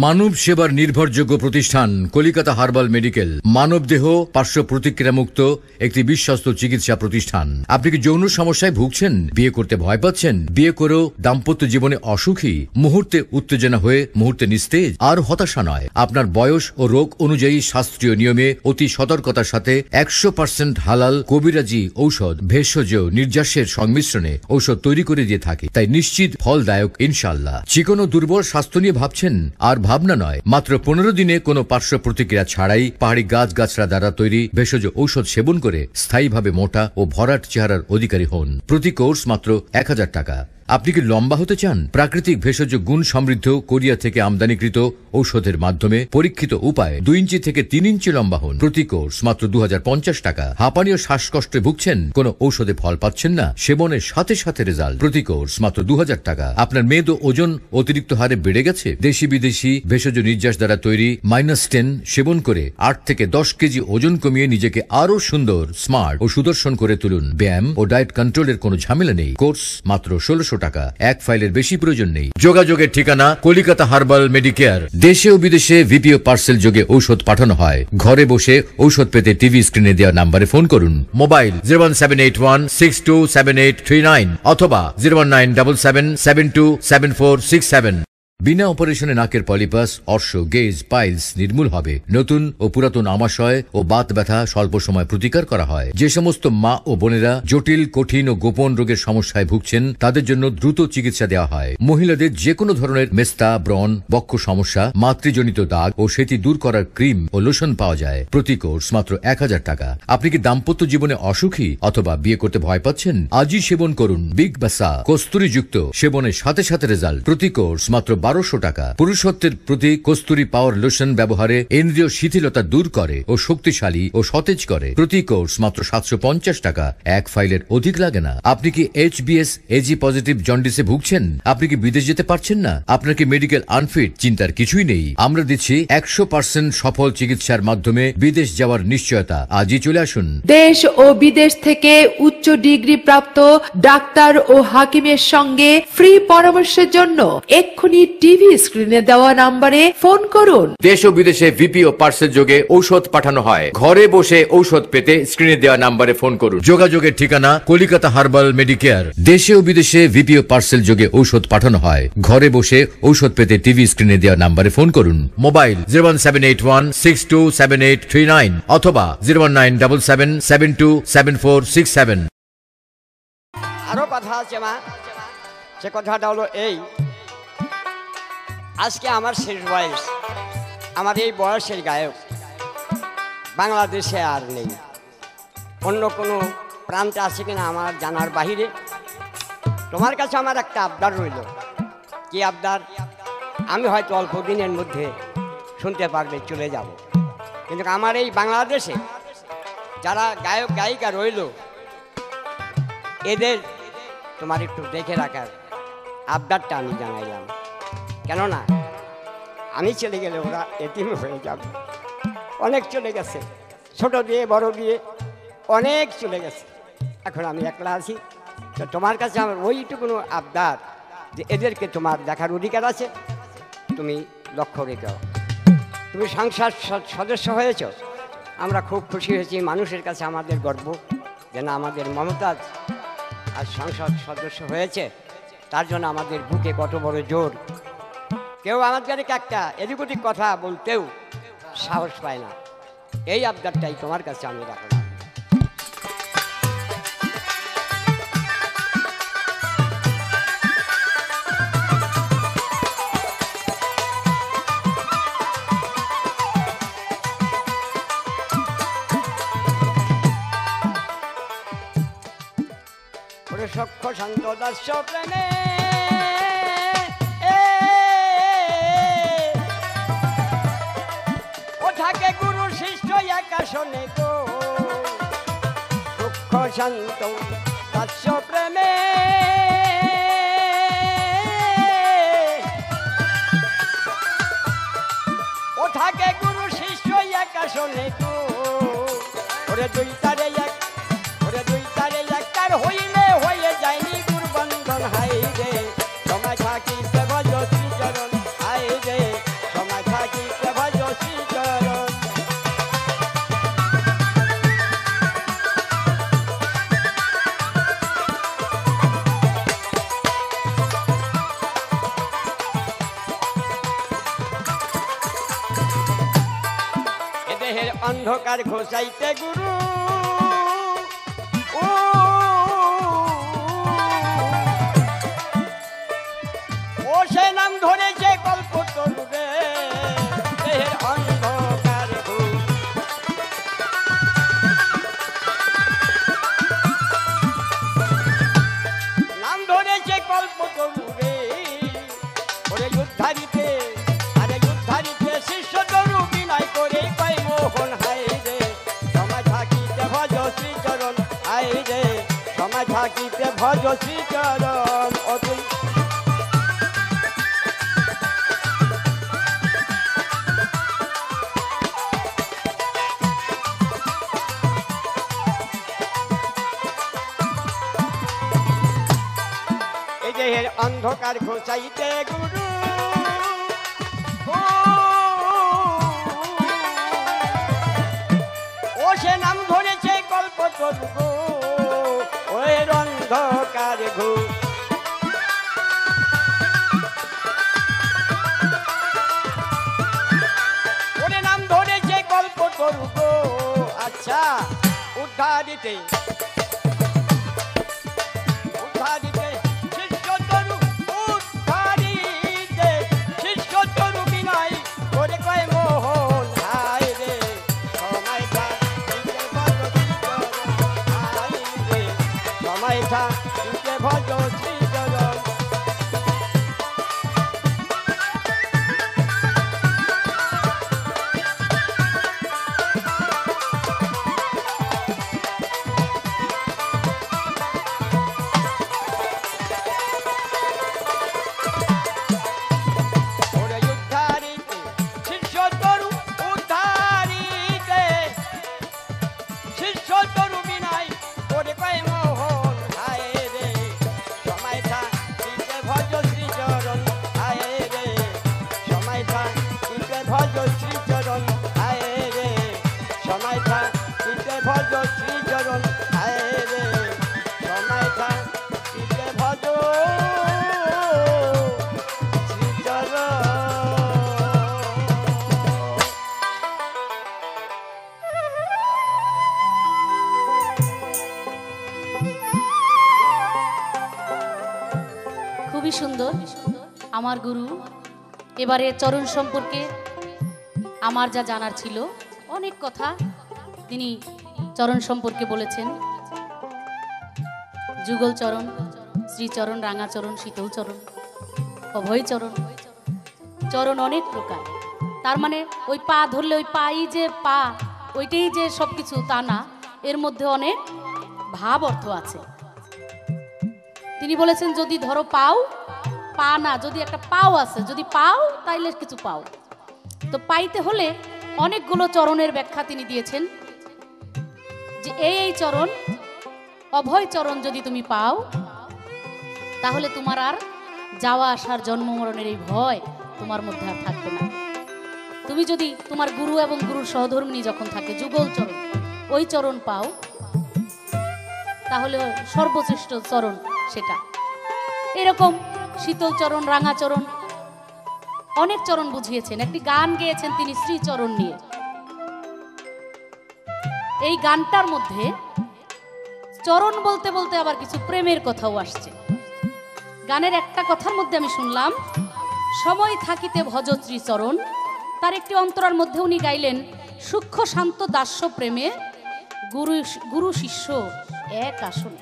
মানব সেবার নির্ভরযোগ্য প্রতিষ্ঠান কলিকাতা হার্বাল মেডিকেল মানবদেহ পার্শ্ব প্রতিক্রিয়া মুক্ত একটি বিশ্বস্ত চিকিৎসা প্রতিষ্ঠান। আপনি কি যৌন সমস্যায় ভুগছেন, বিয়ে করতে ভয় পাচ্ছেন, বিয়ে করেও দাম্পত্য জীবনে অসুখী, মুহূর্তে উত্তেজনা হয়ে মুহূর্তে নিস্তেজ, আর হতাশা নয়। আপনার বয়স ও রোগ অনুযায়ী শাস্ত্রীয় নিয়মে অতি সতর্কতার সাথে 100% হালাল কবিরাজি ঔষধ ভেষজ নির্যাসের সংমিশ্রণে ঔষধ তৈরি করে দিয়ে থাকে, তাই নিশ্চিত ফলদায়ক ইনশাআল্লাহ। চিকন ও দুর্বল স্বাস্থ্য নিয়ে ভাবছেন, আর ভাবনা নয়, মাত্র 15 দিনে কোনো পার্শ্ব প্রতিক্রিয়া ছাড়াই পাহাড়ি গাছগাছড়া দ্বারা তৈরি ভেষজ ঔষধ সেবন করে স্থায়ীভাবে মোটা ও ভরাট চেহারার অধিকারী হন। প্রতি কোর্স মাত্র 1000 টাকা। আপনি কি লম্বা হতে চান? প্রাকৃতিক ভেষজ গুণ সমৃদ্ধ কোরিয়া থেকে আমদানিকৃত ঔষধের মাধ্যমে পরীক্ষিত উপায় 2 ইঞ্চি থেকে 3 ইঞ্চি লম্বা হন। প্রতি কোর্স মাত্র 2050 টাকা। হাঁপানি ও শ্বাসকষ্টে ভুগছেন, কোনো ঔষধে ফল পাচ্ছেন না, সেবনের সাথে সাথে রেজাল্ট। প্রতি কোর্স মাত্র 2000 টাকা। আপনার মেদ ও ওজন অতিরিক্ত হারে বেড়ে গেছে? দেশি বিদেশি ভেষজ নির্যাস দ্বারা তৈরি -10 সেবন করে 8 থেকে 10 কেজি ওজন কমিয়ে নিজেকে আরো সুন্দর, স্মার্ট ও সুদর্শন করে তুলুন। ব্যায়াম ও ডায়েট কন্ট্রোলের কোনো ঝামেলা নেই। কোর্স মাত্র 1600 টাকা। এক ফাইলের বেশি প্রয়োজন নেই। যোগাযোগের ঠিকানা কলিকাতা হার্বাল মেডিকেয়ার। দেশে ও বিদেশে ভিপিও পার্সেল যোগে ঔষধ পাঠানো হয়। ঘরে বসে ঔষধ পেতে টিভি স্ক্রিনে দেওয়া নাম্বারে ফোন করুন। মোবাইল 01781627839 অথবা 01977727467। বিনা অপারেশনে নাকের পলিপাস, অর্শ, গেজ, পাইলস নির্মূল হবে। নতুন ও পুরাতন আমাশয় ও বাত ব্যথা স্বল্প সময় প্রতিকার করা হয়। যে সমস্ত মা ও বোনেরা জটিল, কঠিন ও গোপন রোগের সমস্যায় ভুগছেন তাদের জন্য দ্রুত চিকিৎসা দেওয়া হয়। মহিলাদের যে কোনো ধরনের মেস্তা, ব্রণ, বক্ষ সমস্যা, মাতৃজনিত দাগ ও সেটি দূর করার ক্রিম ও লোশন পাওয়া যায়। প্রতি কোর্স মাত্র 1000 টাকা। আপনি কি দাম্পত্য জীবনে অসুখী অথবা বিয়ে করতে ভয় পাচ্ছেন? আজই সেবন করুন বিগ বাসা কস্তুরীযুক্ত। সেবনের সাথে সাথে রেজাল্ট। প্রতি কোর্স মাত্র 1200 টাকা। পুরুষত্বের প্রতি কস্তুরী পাওয়ার লোশন ব্যবহারে ইন্দ্রিয় শিথিলতা দূর করে ও শক্তিশালী ও সতেজ করে। প্রতি কোর্স মাত্র 750 টাকা। এক ফাইলের অধিক লাগে না। আপনি কি HBS AG পজিটিভ জন্ডিসে ভুগছেন? আপনি কি বিদেশ যেতে পারছেন না? আপনার কি মেডিকেল আনফিট? চিন্তার কিছুই নেই। আমরা দিচ্ছি 100% সফল চিকিৎসার মাধ্যমে বিদেশ যাওয়ার নিশ্চয়তা। আজই চলে আসুন। দেশ ও বিদেশ থেকে উচ্চ ডিগ্রি প্রাপ্ত ডাক্তার ও হাকিমের সঙ্গে ফ্রি পরামর্শের জন্য এক্ষুনি টিভি স্ক্রিনে দেওয়া নম্বরে ফোন করুন। দেশ ও বিদেশে ভিপি ও পার্সেল যোগে ঔষধ পাঠানো হয়। ঘরে বসে ঔষধ পেতে স্ক্রিনে দেওয়া নম্বরে ফোন করুন। যোগাযোগের ঠিকানা কলিকাতা হার্বাল মেডিকেয়ার। দেশে ও বিদেশে ভিপি ও পার্সেল যোগে ঔষধ পাঠানো হয়। ঘরে বসে ঔষধ পেতে টিভি স্ক্রিনে দেওয়া নম্বরে ফোন করুন। মোবাইল 01781627839 অথবা 01977727467। আরো কথা আছে মা, সে কথাটা হলো এই, আজকে আমার শেষ বয়স। আমার এই বয়সের গায়ক বাংলাদেশে আর নেই। অন্য কোনো প্রান্তে আছে কিনা আমার জানার বাহিরে। তোমার কাছে আমার একটা আবদার রইল। কি আবদার? আমি হয়তো অল্প দিনের মধ্যে শুনতে পারলে চলে যাব, কিন্তু আমার এই বাংলাদেশে যারা গায়ক গায়িকা রইল এদের তোমার একটু দেখে রাখার আবদারটা আমি জানাইলাম। কেননা আমি চলে গেলে ওরা এতিম হয়ে যাবে। অনেক চলে গেছে, ছোট দিয়ে বড় দিয়ে অনেক চলে গেছে। এখন আমি একলা আছি। তো তোমার কাছে আমার ওইটুকুনো আবদার যে এদেরকে তোমার দেখার অধিকার আছে, তুমি লক্ষ্য রেখো। তুমি সংসার সদস্য হয়েছ, আমরা খুব খুশি হয়েছি। মানুষের কাছে আমাদের গর্ব যে না, আমাদের মমতাজ আর সংসদ সদস্য হয়েছে, তার জন্য আমাদের বুকে কত বড় জোর। কেউ আমাদেরকে একটা এদিক ওদিক কথা বলতেও সাহস পায় না। এই আবদারটাই তোমার কাছে আমি রাখলাম। সক্ষ শান্ত দাস্য প্রেমে ও থাকে গুরু শিষ্য একাশনে গো। সক্ষ শান্ত দাস্য প্রেমে ও থাকে গুরু শিষ্য একাশনে গো। ওরে দুই তারে এক, ওরে দুই তারে একটার হইলে হয়ে যায়নি গুরবন্ধন। হাই রে সময় থাকিতে ভজ শ্রীচরণ, হাই রে সময় থাকিতে ভজ শ্রীচরণ। এ দেহের অন্ধকার ঘোষাইতে গুরু ও সে নাম ধরেছে কল্পতরু রে। দেহের অন্ধকার নাম ধরেছে কল্পতরু রে। ওরে উদ্ধারিতে, আরে উদ্ধারিতে শিষ্য তরু বিনয় করে কয় মোহন। হাই রে সময় থাকিতে ভজ শ্রীচরণ, হাই রে সময় থাকিতে ভজ শ্রীচরণ। অতুল এই দেহের অন্ধকার ঘোষাইতে গুরু ও সে নাম ধরেছে কল্পতরু গো। ওই অন্ধকার ঘোষ উদ্ধারিতে উদ্ধারিতে শিষ্য তরু উদ্ধারিতে শিষ্য তরু বিনয় করে কয় মোহন হায় রে সময়টা দিতে ভজ শ্রীচরণ হায় রে সময়টা দিতে ভজ শ্রীচরণ খুবই সুন্দর আমার গুরু এবারে চরণ সম্পর্কে আমার যা জানার ছিল অনেক কথা তিনি চরণ সম্পর্কে বলেছেন। যুগল চরণ, শ্রীচরণ, রাঙাচরণ, শীতল চরণ, অভয় চরণ, চরণ অনেক প্রকার। তার মানে ওই পা ধরলে ওই পাই যে পা ওইটাই যে সবকিছু তা না, এর মধ্যে অনেক ভাব অর্থ আছে। তিনি বলেছেন যদি ধরো পাও, পা না, যদি একটা পাও আছে, যদি পাও তাইলে কিছু পাও। তো পাইতে হলে অনেকগুলো চরণের ব্যাখ্যা তিনি দিয়েছেন যে এই চরণ, অভয় চরণ যদি তুমি পাও তাহলে তোমার আর যাওয়া আসার জন্ম মরণের এই ভয় তোমার মধ্যে আর থাকবে না। তুমি যদি তোমার গুরু এবং গুরুর সহধর্মিণী যখন থাকে যুগল চরণ, ওই চরণ পাও তাহলে সর্বশ্রেষ্ঠ চরণ সেটা। এরকম শীতল চরণ, রাঙাচরণ অনেক চরণ বুঝিয়েছেন। একটি গান গেয়েছেন তিনি শ্রীচরণ নিয়ে। এই গানটার মধ্যে চরণ বলতে বলতে আবার কিছু প্রেমের কথাও আসছে। গানের একটা কথার মধ্যে আমি শুনলাম সময় থাকিতে ভজ শ্রীচরণ, তার একটি অন্তরার মধ্যে উনি গাইলেন সূক্ষ্ম শান্ত দাস্য প্রেমে গুরু গুরু শিষ্য এক আসনে।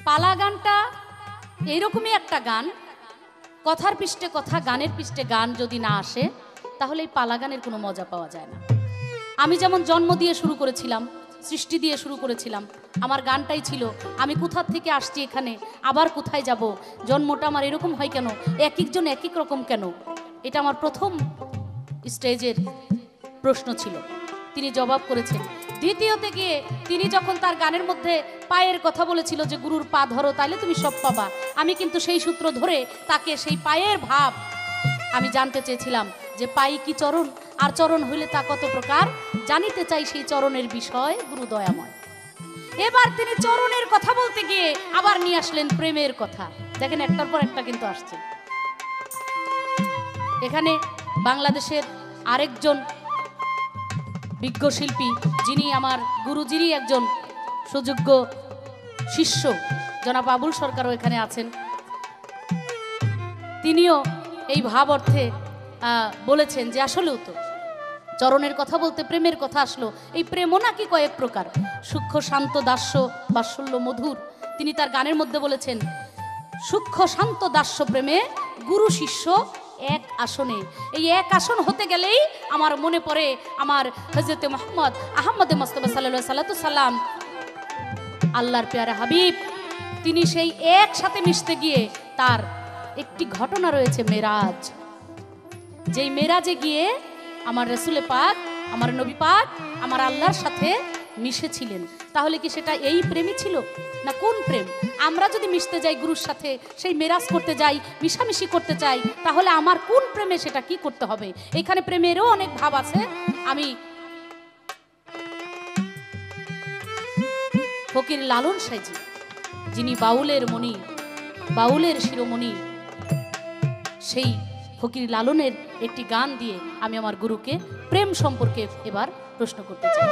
পালা গানটা এইরকমই একটা গান, কথার পৃষ্ঠে কথা, গানের পৃষ্ঠে গান যদি না আসে তাহলে এই পালা গানের কোনো মজা পাওয়া যায় না। আমি যেমন জন্ম দিয়ে শুরু করেছিলাম, সৃষ্টি দিয়ে শুরু করেছিলাম, আমার গানটাই ছিল আমি কোথা থেকে আসছি এখানে, আবার কোথায় যাব, জন্মটা আমার এরকম হয় কেন, এক একজন এক এক রকম কেন, এটা আমার প্রথম স্টেজের প্রশ্ন ছিল। তিনি জবাব করেছেন। দ্বিতীয়তে গিয়ে তিনি যখন তার গানের মধ্যে পায়ের কথা বলেছিল যে গুরুর পা ধরো তাইলে তুমি সব পাবা, আমি কিন্তু সেই সূত্র ধরে তাকে সেই পায়ের ভাব আমি জানতে চেয়েছিলাম যে পাই কি চরণ, আর চরণ হইলে তা কত প্রকার, জানিতে চাই সেই চরণের বিষয় গুরু দয়াময়। এবার তিনি চরণের কথা বলতে গিয়ে আবার নিয়ে আসলেন প্রেমের কথা। দেখেন একটার পর একটা কিন্তু আসছে। এখানে বাংলাদেশের আরেকজন বিজ্ঞ শিল্পী, যিনি আমার গুরুজিরই একজন সুযোগ্য শিষ্য, জনাব আবুল সরকারও এখানে আছেন। তিনিও এই ভাব অর্থে বলেছেন যে আসলেও তো চরণের কথা বলতে প্রেমের কথা আসলো। এই প্রেমও নাকি কয়েক প্রকার, সূক্ষ্ম শান্ত দাস্য বাৎসল্য মধুর। তিনি তার গানের মধ্যে বলেছেন সূক্ষ্ম শান্ত দাস্য প্রেমে গুরু শিষ্য এক আসনে। এই এক আসন হতে গেলেই আমার মনে পড়ে আমার হযরতে মুহাম্মদ আহমদে মুস্তাফা সাল্লাল্লাহু আলাইহি সাল্লাম, আল্লাহর প্যারা হাবিব। তিনি সেই একসাথে মিশতে গিয়ে তার একটি ঘটনা রয়েছে মেরাজ। যেই মেরাজে গিয়ে আমার রাসূলে পাক, আমার নবী পাক আমার আল্লাহর সাথে মিশেছিলেন। তাহলে কি সেটা এই প্রেমই ছিল না কোন প্রেম? আমরা যদি মিশতে যাই গুরুর সাথে, সেই মেরাজ করতে যাই, মিশামিশি করতে চাই, তাহলে আমার কোন প্রেমে সেটা কি করতে হবে? এখানে প্রেমেরও অনেক ভাব আছে। আমি ফকির লালন সাইজি, যিনি বাউলের মণি, বাউলের শিরোমণি, সেই ফকির লালনের একটি গান দিয়ে আমি আমার গুরুকে প্রেম সম্পর্কে এবার প্রশ্ন করতে চাই।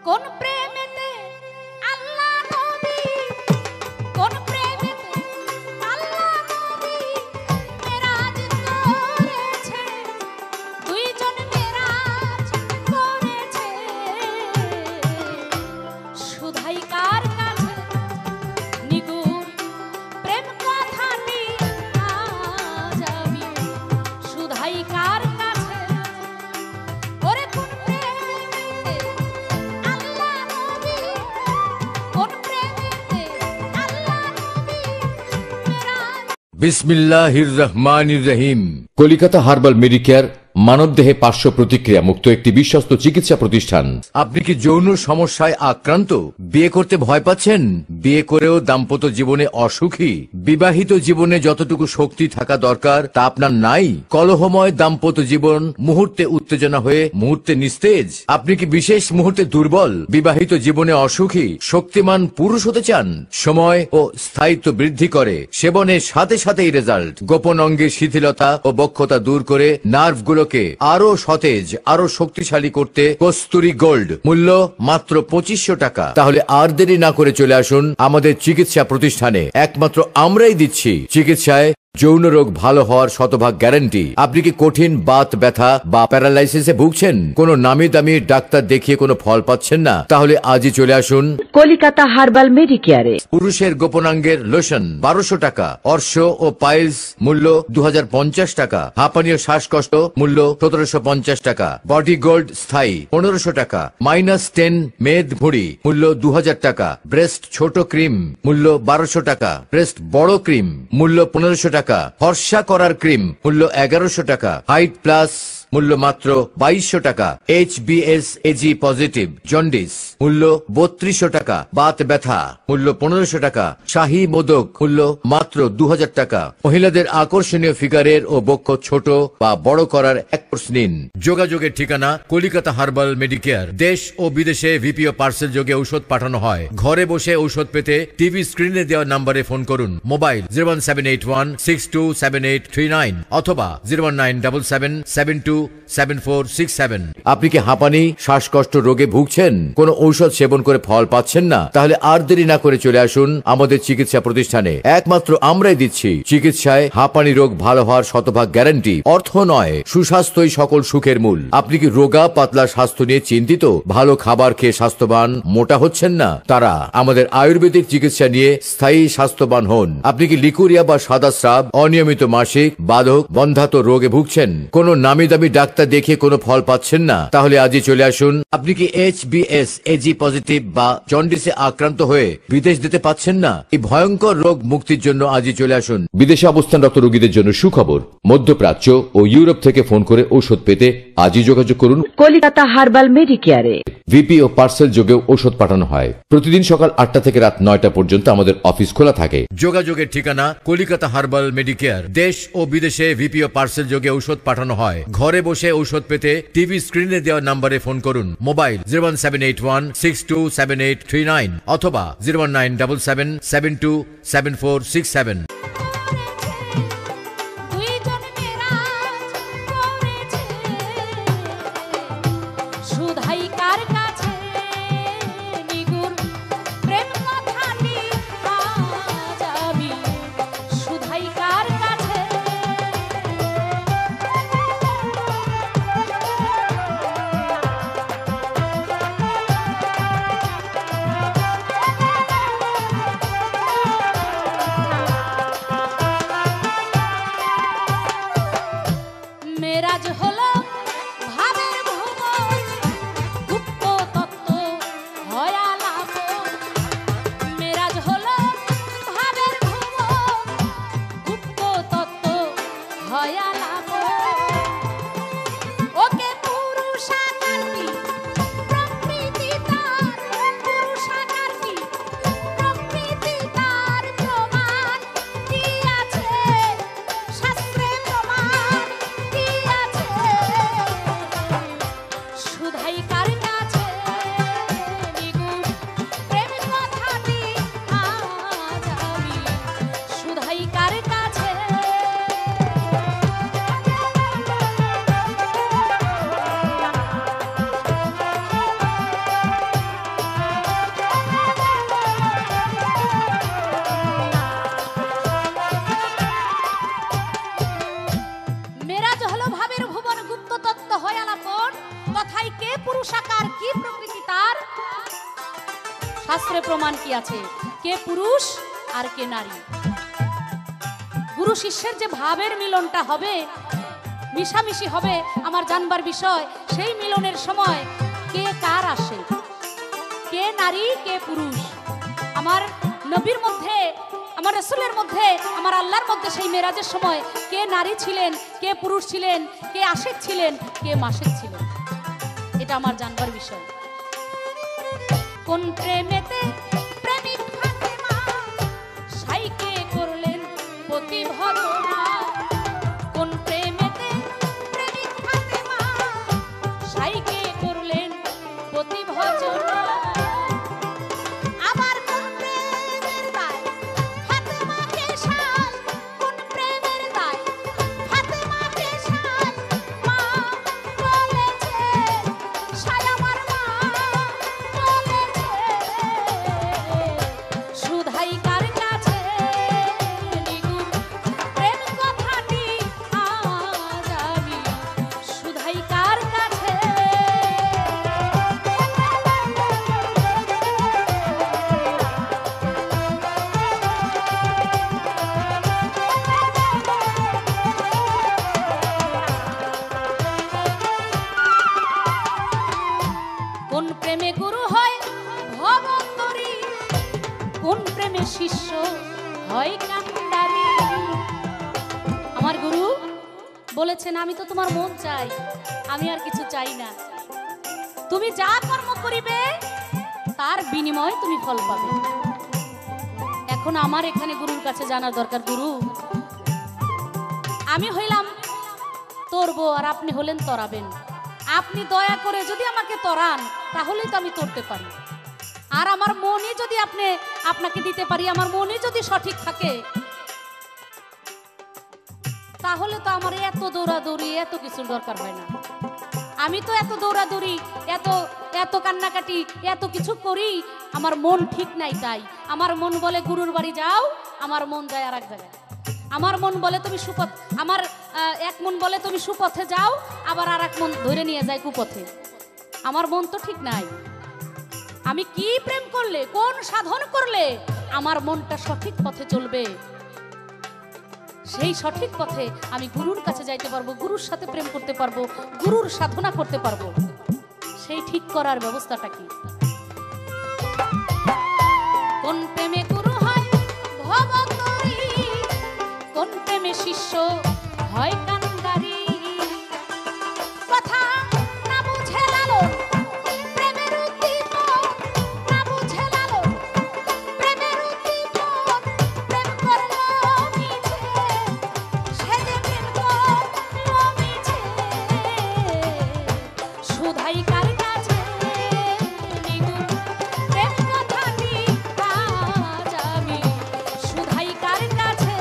কোন প্রেমেতে আল্লাহ নবী, কোন প্রেমেতে আল্লাহ নবী মেরাজ করেছে, দুইজন মেরাজ করেছে, শুধাই কার কাছে নিগুর প্রেম কথাটি আজ আমি শুধাই কার কাছে, ওরে কোন প্রেমেতে আল্লাহ নবী, কোন প্রেমেতে আল্লাহ নবী মেরাজ। বিসমিল্লাহির রহমানির রহিম। কলিকাতা হার্বাল মেডিকেয়ার মানবদেহে পার্শ্ব প্রতিক্রিয়া মুক্ত একটি বিশ্বস্ত চিকিৎসা প্রতিষ্ঠান। আপনি কি যৌন সমস্যায় আক্রান্ত? বিয়ে করতে ভয় পাচ্ছেন? বিয়ে করেও দাম্পত্য জীবনে অসুখী? বিবাহিত জীবনে যতটুকু শক্তি থাকা দরকার তা আপনার নাই? কলহময় দাম্পত্য জীবন মুহূর্তে উত্তেজনা হয়ে মুহূর্তে নিস্তেজ? আপনি কি বিশেষ মুহূর্তে দুর্বল? বিবাহিত জীবনে অসুখী? শক্তিমান পুরুষ হতে চান? সময় ও স্থায়িত্ব বৃদ্ধি করে সেবনের সাথে সাথেই রেজাল্ট। গোপন অঙ্গের শিথিলতা ও বক্ষতা দূর করে নার্ভগুলোকে আরো সতেজ, আরো শক্তিশালী করতে কস্তুরী গোল্ড, মূল্য মাত্র 2500 টাকা। তাহলে আর দেরি না করে চলে আসুন আমাদের চিকিৎসা প্রতিষ্ঠানে। একমাত্র আমরাই দিচ্ছি চিকিৎসায় যৌন রোগ ভালো হওয়ার শতভাগ গ্যারান্টি। আপনি কি কঠিন বাত ব্যথা বা প্যারালাইসিসে ভুগছেন? কোনো নামি দামি ডাক্তার দেখিয়ে কোনো ফল পাচ্ছেন না? তাহলে আজই চলে আসুন কলিকাতা হার্বাল মেডিকেয়ারে। পুরুষের গোপনাঙ্গের লোশন 1200 টাকা, অর্শ ও পাইলস মূল্য 2050 টাকা, হাঁপানি ও শ্বাসকষ্ট মূল্য 1750 টাকা, বডি গোল্ড স্থায়ী 1500 টাকা, -10 মেদ ভুঁড়ি মূল্য 2000 টাকা, ব্রেস্ট ছোট ক্রিম মূল্য 1200 টাকা, ব্রেস্ট বড় ক্রিম মূল্য 1500 টাকা, ফর্সা করার ক্রিম মূল্য 1100 টাকা, হাইট প্লাস মূল্য মাত্র 2200 টাকা, HBS AG পজিটিভ জন্ডিস মূল্য 3200 টাকা, বাত ব্যথা মূল্য 1500 টাকা, শাহী মোদক মূল্য মাত্র 2000 টাকা। মহিলাদের আকর্ষণীয় ফিগারের ও বক্ষ ছোট বা বড় করার এক কোর্স নিন। যোগাযোগের ঠিকানা কলিকাতা হার্বাল মেডিকেয়ার। দেশ ও বিদেশে ভিপিও পার্সেল যোগে ঔষধ পাঠানো হয়। ঘরে বসে ঔষধ পেতে টিভি স্ক্রিনে দেওয়া নম্বরে ফোন করুন। মোবাইল 01781627839 অথবা 01977727467। আপনি কি হাঁপানি শ্বাসকষ্ট রোগে ভুগছেন? কোন ঔষধ সেবন করে ফল পাচ্ছেন না? তাহলে আর দেরি না করে চলে আসুন আমাদের চিকিৎসা প্রতিষ্ঠানে। একমাত্র আমরাই দিচ্ছি চিকিৎসায় হাঁপানি রোগ ভালো হওয়ার শতভাগ গ্যারান্টি। অর্থ নয়, সুস্বাস্থ্যই সকল সুখের মূল। আপনি কি রোগা পাতলা স্বাস্থ্য নিয়ে চিন্তিত? ভালো খাবার খেয়ে স্বাস্থ্যবান, মোটা হচ্ছেন না? তারা আমাদের আয়ুর্বেদিক চিকিৎসা নিয়ে স্থায়ী স্বাস্থ্যবান হন। আপনি কি লিকুরিয়া বা সাদা স্রাব, অনিয়মিত মাসিক, বাধক, বন্ধাত্ম রোগে ভুগছেন? কোন নামি দামি ডাক্তার দেখিয়ে কোনো ফল পাচ্ছেন না? তাহলে আজই চলে আসুন। আপনি কি HBS AG পজিটিভ বা জন্ডিসে আক্রান্ত হয়ে বিদেশ যেতে পাচ্ছেন না? এই ভয়ঙ্কর রোগ মুক্তির জন্য আজই চলে আসুন। বিদেশে অবস্থানরত রোগীদের জন্য সুখবর, মধ্যপ্রাচ্য ও ইউরোপ থেকে ফোন করে ঔষধ পেতে আজই যোগাযোগ করুন কলিকাতা হার্বাল মেডিকেয়ারে। ভিপি ও পার্সেল যোগেও ঔষধ পাঠানো হয়। প্রতিদিন সকাল 8টা থেকে রাত 9টা পর্যন্ত আমাদের অফিস খোলা থাকে। যোগাযোগের ঠিকানা কলিকাতা হার্বাল মেডিকেয়ার। দেশ ও বিদেশে ভিপি ও পার্সেল যোগে ঔষধ পাঠানো হয়। ঘরে বসে ঔষধ পেতে টিভি স্ক্রিনে দেওয়া নম্বরে ফোন করুন। মোবাইল 01781627839 অথবা 01977727467। দুইজন মেরাজ করেছে, শুধাই কার কাছে নিগুর প্রেম কথাটি আজ আমি শুধাই কার কাছে। প্রমাণ কি আছে কে পুরুষ আর কে নারী। গুরু শিষ্যের যে ভাবের মিলনটা হবে, মিশামিশি হবে, আমার জানবার বিষয় সেই মিলনের সময় কে কার আসে, কে নারী কে পুরুষ। আমার নবীর মধ্যে, আমার রাসূলের মধ্যে, আমার আল্লাহর মধ্যে সেই মেরাজের সময় কে নারী ছিলেন, কে পুরুষ ছিলেন, কে আশিক ছিলেন, কে মাশিক ছিলেন, এটা আমার জানবার বিষয়। কোন প্রেমেতে প্রেমিক ফাতেমা সাইকে করলেন প্রতিভরণা, কোন প্রেমেতে প্রেমিক ফাতেমা সাইকে করলেন প্রতিভরণা। আবার কোন প্রেমের দায় ফাতেমাকে সাই, কোন প্রেমের দায় ফাতেমাকে সাই, মা বলেছে সাই আমার মা বলেছে, সুধাই কার কাছে নিগুর প্রেম কথাটি আজ আমি, সুধাই কার কাছে। কোন প্রেমে গুরু হয় ভবন্তরী, কোন প্রেমে শিষ্য হয় কান্ডারি। আমার গুরু বলেছেন আমি তো তোমার মন চাই, আমি আর কিছু চাই না, তুমি যা কর্ম করিবে তার বিনিময়ে তুমি ফল পাবে। এখন আমার এখানে গুরুর কাছে জানার দরকার, গুরু আমি হইলাম তরবো আর আপনি হলেন তরাবেন, আপনি দয়া করে যদি আমাকে তরান তাহলেই তো আমি তরতে পারি। আর আমার মনই যদি আপনাকে দিতে পারি, আমার মনই যদি সঠিক থাকে, তাহলে তো আমার এত দৌড়াদৌড়ি এত কিছুর দরকার হয় না। আমি তো এত দৌড়াদৌড়ি এত এত কান্নাকাটি এত কিছু করি, আমার মন ঠিক নাই। তাই আমার মন বলে গুরুর বাড়ি যাও, আমার মন যায় আর এক জায়গায়। আমার মন বলে তুমি সুপথ, আমার এক মন বলে তুমি সুপথে যাও, আবার আর এক মন ধরে নিয়ে যায় কুপথে। আমার মন তো ঠিক নাই। আমি কি প্রেম করলে, কোন সাধন করলে আমার মনটা সঠিক পথে চলবে, সেই সঠিক পথে আমি গুরুর কাছে যাইতে পারবো, গুরুর সাথে প্রেম করতে পারবো, গুরুর সাধনা করতে পারবো, সেই ঠিক করার ব্যবস্থাটা কি? কোন প্রেমে গুরু হয় ভবন্তরী, কোন প্রেমে শিষ্য হয় কান্ডারি। কথা না বুঝে লালন প্রেমের উদ্দীপন, না বুঝে লালন প্রেমের উদ্দীপন, প্রেম করলো মিছে সে যে প্রেম করলো মিছে, সুধাই কার কাছে নিগুর প্রেম কথাটি আজ আমি, সুধাই কার কাছে।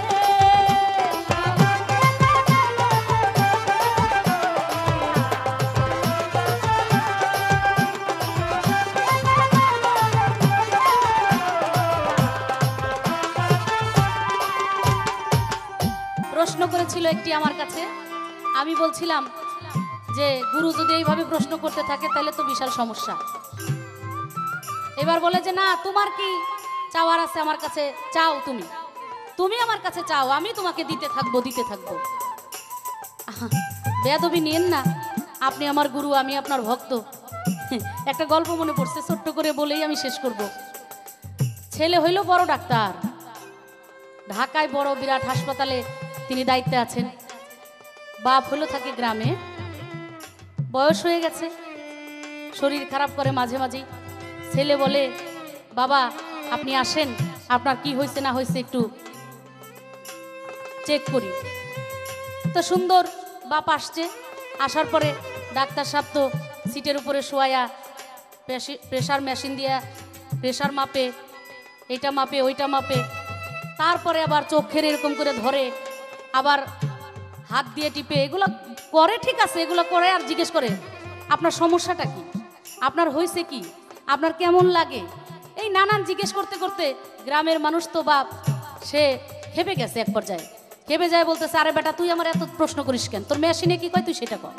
প্রশ্ন করেছিল একটি আমার কাছে, আমি বলছিলাম যে গুরু যদি এইভাবে প্রশ্ন করতে থাকে তাহলে তো বিশাল সমস্যা। এবার বলে যে না, তোমার কি চাওয়ার আছে আমার কাছে চাও, তুমি তুমি আমার কাছে চাও, আমি তোমাকে দিতে থাকবো দিতে থাকবো। বেয়াদবি নিয়েন না, আপনি আমার গুরু, আমি আপনার ভক্ত। একটা গল্প মনে পড়ছে, ছোট্ট করে বলেই আমি শেষ করব। ছেলে হইল বড় ডাক্তার, ঢাকায় বড় বিরাট হাসপাতালে তিনি দায়িত্বে আছেন। বাপ হলো থাকে গ্রামে, বয়স হয়ে গেছে, শরীর খারাপ করে মাঝে মাঝেই। ছেলে বলে বাবা আপনি আসেন, আপনার কি হয়েছে না হয়েছে একটু চেক করি। তো সুন্দর বাপ আসছে, আসার পরে ডাক্তার সাহেব তো সিটের উপরে শোয়া, প্রেশার মেশিন দিয়া প্রেশার মাপে, এইটা মাপে ওইটা মাপে, তারপরে আবার চোখের এরকম করে ধরে, আবার হাত দিয়ে টিপে, এগুলো করে। ঠিক আছে, এগুলো করে আর জিজ্ঞেস করে আপনার সমস্যাটা কি, আপনার হয়েছে কি, আপনার কেমন লাগে, এই নানান জিজ্ঞেস করতে করতে গ্রামের মানুষ তো বাপ সে খেপে গেছে। এক পর্যায়ে খেপে যায়, বলতেছে আরে বেটা তুই আমার এত প্রশ্ন করিস কেন, তোর মেশিনে কি কয় তুই সেটা কর,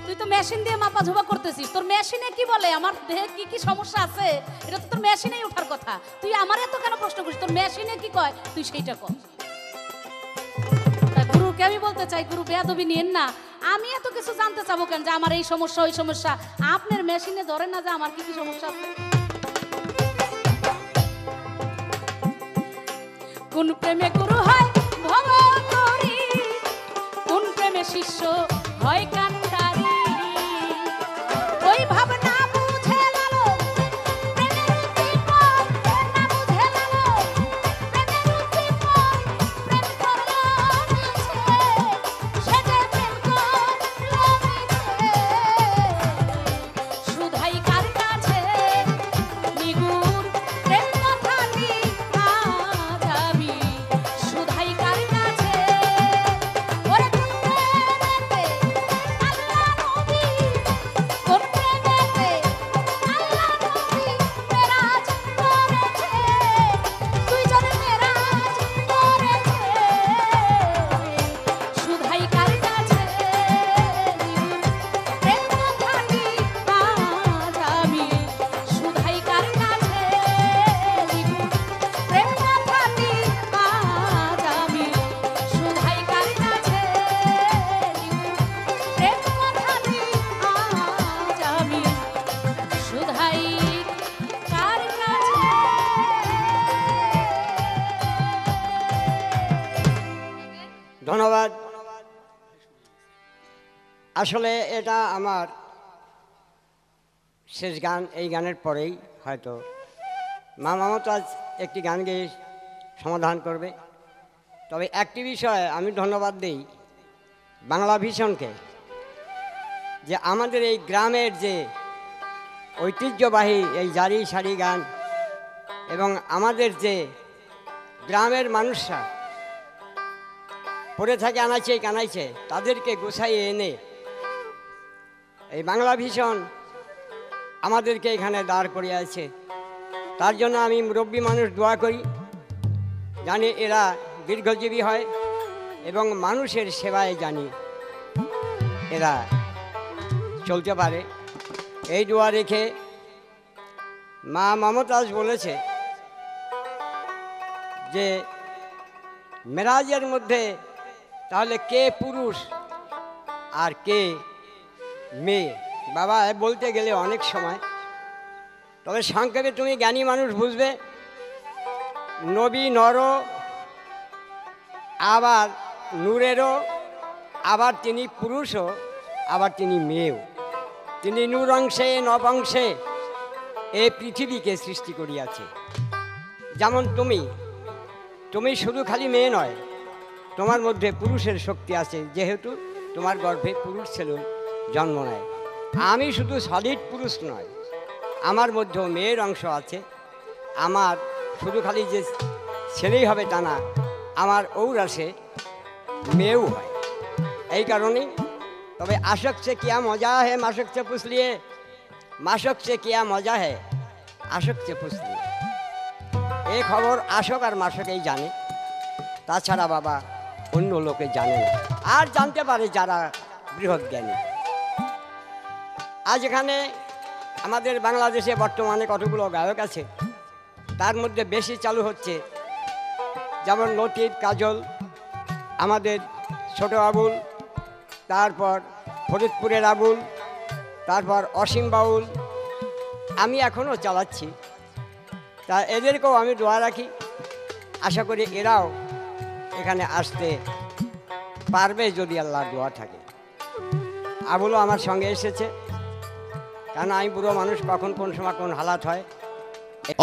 তুই তো মেশিন দিয়ে মাপা ঝোপা করতেছিস, তোর মেশিনে কি বলে আমার দেহে কি কি সমস্যা আছে এটা তো তোর মেশিনেই ওঠার কথা। তুই আমার এত কেন প্রশ্ন করিস? তোর মেশিনে কি কয় তুই সেইটা কর। গুরুকে আমি বলতে চাই, গুরু বেয়াদবি নিয়েন না। আমি এত কিছু জানতে চাবো কেন যে আমার এই সমস্যা ওই সমস্যা? আপনার মেশিনে ধরে না যে আমার কি কি সমস্যা আছে। কোন প্রেমে গুরু হয় ভবতরী, কোন প্রেমে শিষ্য হয় কান্ডারি। ওই ভাবনা বুঝে লালো প্রেমের উদ্দীপক, না বুঝে লালো প্রেমের উদ্দীপক। প্রেম করলো মিছে, সে যে প্রেম করলো মিছে। শুধাই কার কাছে নিগুর প্রেম কথাটি আজ আমি, শুধাই কার কাছে। ওরে কোন প্রেমেতে আল্লাহ নবী, কোন প্রেমেতে আল্লাহ নবী মেরাজ করেছে, দুইজন মেরাজ করেছে। শুধাই কার কাছে নিগুর প্রেম কথাটি আজ আমি, শুধাই কার কাছে নিগুর প্রেম কথাটি আজ আমি, শুধাই কার কাছে নিগুর প্রেম কথাটি আজ আমি, শুধাই কার কাছে। ধন্যবাদ। আসলে এটা আমার শেষ গান। এই গানের পরেই হয়তো মা মমতাজ একটি গান গেয়ে সমাধান করবে। তবে একটি বিষয়ে আমি ধন্যবাদ দিই বাংলা ভিশনকে, যে আমাদের এই গ্রামের যে ঐতিহ্যবাহী এই জারি সারি গান এবং আমাদের যে গ্রামের মানুষরা পড়ে থাকে আনাইছে কানাইছে, তাদেরকে গুছাইয়ে এনে এই বাংলা ভিশন আমাদেরকে এখানে দাঁড় করিয়েছে। তার জন্য আমি মুরব্বী মানুষ দোয়া করি, জানি এরা দীর্ঘজীবী হয় এবং মানুষের সেবায় জানি এরা চলতে পারে। এই দোয়া রেখে মা মমতাজ বলেছে যে মেরাজের মধ্যে তাহলে কে পুরুষ আর কে মেয়ে? বাবা বলতে গেলে অনেক সময়, তবে সংক্ষেপে তুমি জ্ঞানী মানুষ বুঝবে। নবী নর, আবার নূরেরও, আবার তিনি পুরুষও, আবার তিনি মেয়েও। তিনি নূর অংশে নবংশে এই পৃথিবীকে সৃষ্টি করিয়াছে। যেমন তুমি শুধু খালি মেয়ে নয়, তোমার মধ্যে পুরুষের শক্তি আছে, যেহেতু তোমার গর্ভে পুরুষ ছেলে জন্ম নেয়। আমি শুধু সলিড পুরুষ নয়, আমার মধ্যেও মেয়ের অংশ আছে। আমার শুধু খালি যে ছেলেই হবে তা না, আমার ঔরাসে মেয়েও হয়। এই কারণেই তবে आशक से क्या मजा है माशक से पूछ लिए, माशक से क्या मजा है आशक से पूछ लिए। এই খবর আশক আর মাশকেই জানে, তাছাড়া বাবা অন্য লোকে জানে না, আর জানতে পারে যারা বৃহৎ জ্ঞানী। আজ এখানে আমাদের বাংলাদেশে বর্তমানে কতগুলো গায়ক আছে, তার মধ্যে বেশি চালু হচ্ছে যেমন লতিফ, কাজল, আমাদের ছোট আবুল, তারপর ফরিদপুরের আবুল, তারপর অসীম বাউল। আমি এখনও চালাচ্ছি, তা এদেরকেও আমি দোয়া রাখি। আশা করি এরাও এখানে আসতে পারবে যদি আল্লাহর দোয়া থাকে। আবুলও আমার সঙ্গে এসেছে, কারণ আমি বুড়ো মানুষ, কখন কোন সময় কোন হালাত হয়।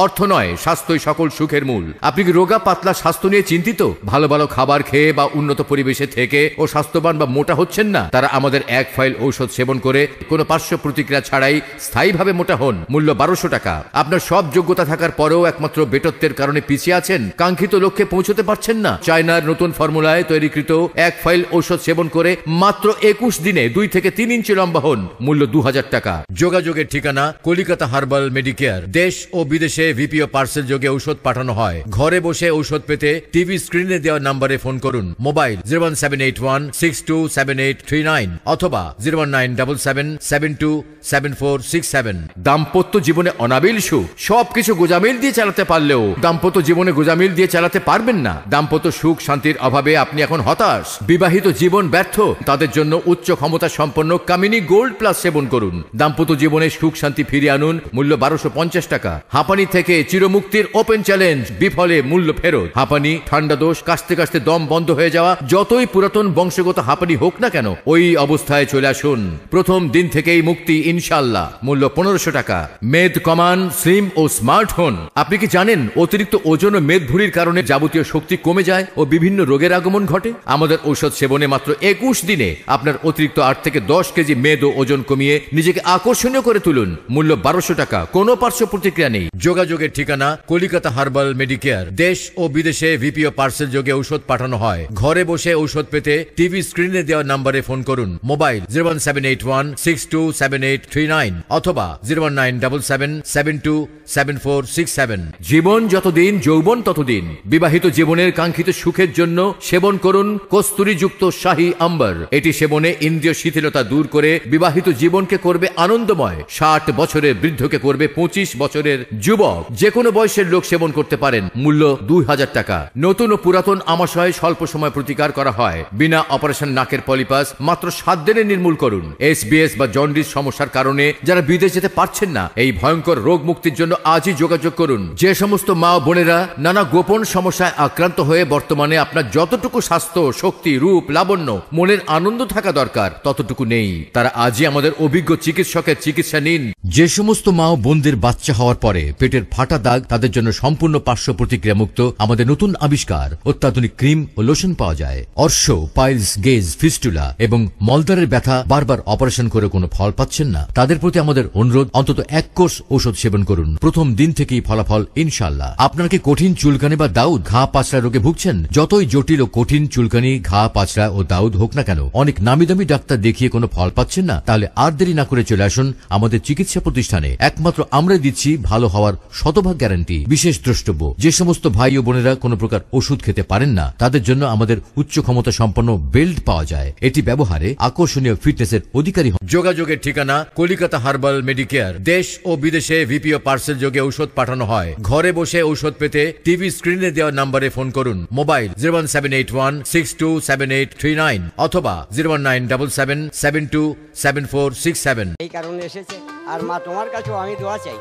অর্থ নয়, স্বাস্থ্যই সকল সুখের মূল। আপনি কি রোগা পাতলা স্বাস্থ্য নিয়ে চিন্তিত? ভালো ভালো খাবার খেয়ে বা উন্নত পরিবেশে থেকে ও স্বাস্থ্যবান বা মোটা হচ্ছেন না? তারা আমাদের এক ফাইল ঔষধ সেবন করে কোনো পার্শ্ব প্রতিক্রিয়া ছাড়াই স্থায়ীভাবে মোটা হন। মূল্য 1200 টাকা। আপনার সব যোগ্যতা থাকার পরেও একমাত্র বেটত্বের কারণে পিছিয়ে আছেন, কাঙ্ক্ষিত লক্ষ্যে পৌঁছতে পারছেন না। চায়নার নতুন ফর্মুলায় তৈরিকৃত এক ফাইল ঔষধ সেবন করে মাত্র 21 দিনে 2 থেকে 3 ইঞ্চি লম্বা হন। মূল্য 2000 টাকা। যোগাযোগের ঠিকানা কলিকাতা হার্বাল মেডিকেয়ার। দেশ ও বিদেশ বিদেশে ভিপিও পার্সেল যোগে ঔষধ পাঠানো হয়। ঘরে বসে ঔষধ পেতে টিভি স্ক্রিনে দেওয়া নম্বরে ফোন করুন। মোবাইল 01781627839 অথবা 01977727467। দাম্পত্য জীবনে অনাবিল সুখ, সবকিছু গোজামিল দিয়ে চালাতে পারলেও দাম্পত্য জীবনে গোজামিল দিয়ে চালাতে পারবেন না। দাম্পত্য সুখ শান্তির অভাবে আপনি এখন হতাশ, বিবাহিত জীবন ব্যর্থ, তাদের জন্য উচ্চ ক্ষমতা সম্পন্ন কামিনী গোল্ড প্লাস সেবন করুন। দাম্পত্য জীবনে সুখ শান্তি ফিরিয়ে আনুন। মূল্য 1250 টাকা। হাঁপানি থেকে চিরমুক্তির ওপেন চ্যালেঞ্জ, বিফলে মূল্য ফেরত। হাঁপানি, ঠান্ডা দোষ, কাশতে কাশতে দম বন্ধ হয়ে যাওয়া, যতই পুরাতন বংশগত হাঁপানি হোক না কেন, ওই অবস্থায় চলে আসুন। প্রথম দিন থেকেই মুক্তি ইনশাআল্লাহ। মূল্য 1500 টাকা। মেদ কমান, স্লিম ও স্মার্ট হন। আপনি কি জানেন অতিরিক্ত ওজন ও মেদ ভুঁড়ির কারণে যাবতীয় শক্তি কমে যায় ও বিভিন্ন রোগের আগমন ঘটে? আমাদের ঔষধ সেবনে মাত্র 21 দিনে আপনার অতিরিক্ত 8 থেকে 10 কেজি মেদ ও ওজন কমিয়ে নিজেকে আকর্ষণীয় করে তুলুন। মূল্য 1200 টাকা। কোনো পার্শ্ব প্রতিক্রিয়া নেই। যোগাযোগের ঠিকানা কলিকাতা হার্বাল মেডিকেয়ার। দেশ ও বিদেশে ভিপিও পার্সেল যোগে ঔষধ পাঠানো হয়। ঘরে বসে ঔষধ পেতে টিভি স্ক্রিনে দেওয়া নম্বরে ফোন করুন। মোবাইল 01781627839 অথবা 01977727467। জীবন যতদিন, যৌবন ততদিন। বিবাহিত জীবনের কাঙ্ক্ষিত সুখের জন্য সেবন করুন কস্তুরীযুক্ত শাহী আম্বার। এটি সেবনে ইন্দ্রিয় শিথিলতা দূর করে বিবাহিত জীবনকে করবে আনন্দময়। 60 বছরের বৃদ্ধকে করবে 25 বছরের যুবক। যে কোনো বয়সের লোক সেবন করতে পারেন। মূল্য 2000 টাকা। নতুন ও পুরাতন আমাশয় স্বল্প সময় প্রতিকার করা হয়। বিনা অপারেশন নাকের পলিপাস মাত্র 7 দিনে নির্মূল করুন। SBS বা জন্ডিস সমস্যার কারণে যারা বিদেশ যেতে পারছেন না, এই ভয়ঙ্কর রোগ মুক্তির জন্য আজই যোগাযোগ করুন। যে সমস্ত মা ও বোনেরা নানা গোপন সমস্যায় আক্রান্ত হয়ে বর্তমানে আপনার যতটুকু স্বাস্থ্য, শক্তি, রূপ, লাবণ্য, মনের আনন্দ থাকা দরকার ততটুকু নেই, তারা আজই আমাদের অভিজ্ঞ চিকিৎসকের চিকিৎসা নিন। যে সমস্ত মা ও বোনদের বাচ্চা হওয়ার পরে পেটের ফাটা দাগ, তাদের জন্য সম্পূর্ণ পার্শ্ব প্রতিক্রিয়া মুক্ত আমাদের নতুন আবিষ্কার অত্যাধুনিক ক্রিম ও লোশন পাওয়া যায়। অর্শ, পাইলস, গেজ, ফিস্টুলা এবং মলদারের ব্যথা বারবার অপারেশন করে কোনো ফল পাচ্ছেন না, তাদের প্রতি আমাদের অনুরোধ, অন্তত 1 কোর্স ঔষধ সেবন করুন। প্রথম দিন থেকেই ফলাফল ইনশাআল্লাহ। আপনার কি কঠিন চুলকানি বা দাউদ, ঘা পাচড়া রোগে ভুগছেন? যতই জটিল ও কঠিন চুলকানি, ঘা পাচড়া ও দাউদ হোক না কেন, অনেক নামি দামি ডাক্তার দেখিয়ে কোনো ফল পাচ্ছেন না, তাহলে আর দেরি না করে চলে আসুন আমাদের চিকিৎসা প্রতিষ্ঠানে। একমাত্র আমরাই দিচ্ছি ভালো হওয়ার শতভাগ গ্যারান্টি। বিশেষ দ্রষ্টব্য, যে সমস্ত ভাই ও বোনেরা কোনো প্রকার ওষুধ খেতে পারেন না, তাদের জন্য আমাদের উচ্চ ক্ষমতা সম্পন্ন বেল্ট পাওয়া যায়। এটি ব্যবহারে আকর্ষণীয় ফিটনেসের অধিকারী হন। যোগাযোগের ঠিকানা কলিকাতা হার্বাল মেডিকেয়ার। দেশ ও বিদেশে ভিপিও পার্সেল যোগে ঔষধ পাঠানো হয়। ঘরে বসে ঔষধ পেতে টিভি স্ক্রিনে দেওয়া নম্বরে ফোন করুন। মোবাইল 01781627839 অথবা 01977727467। এই কারণে এসেছে। আর মা, তোমার কাছেও আমি দোয়া চাই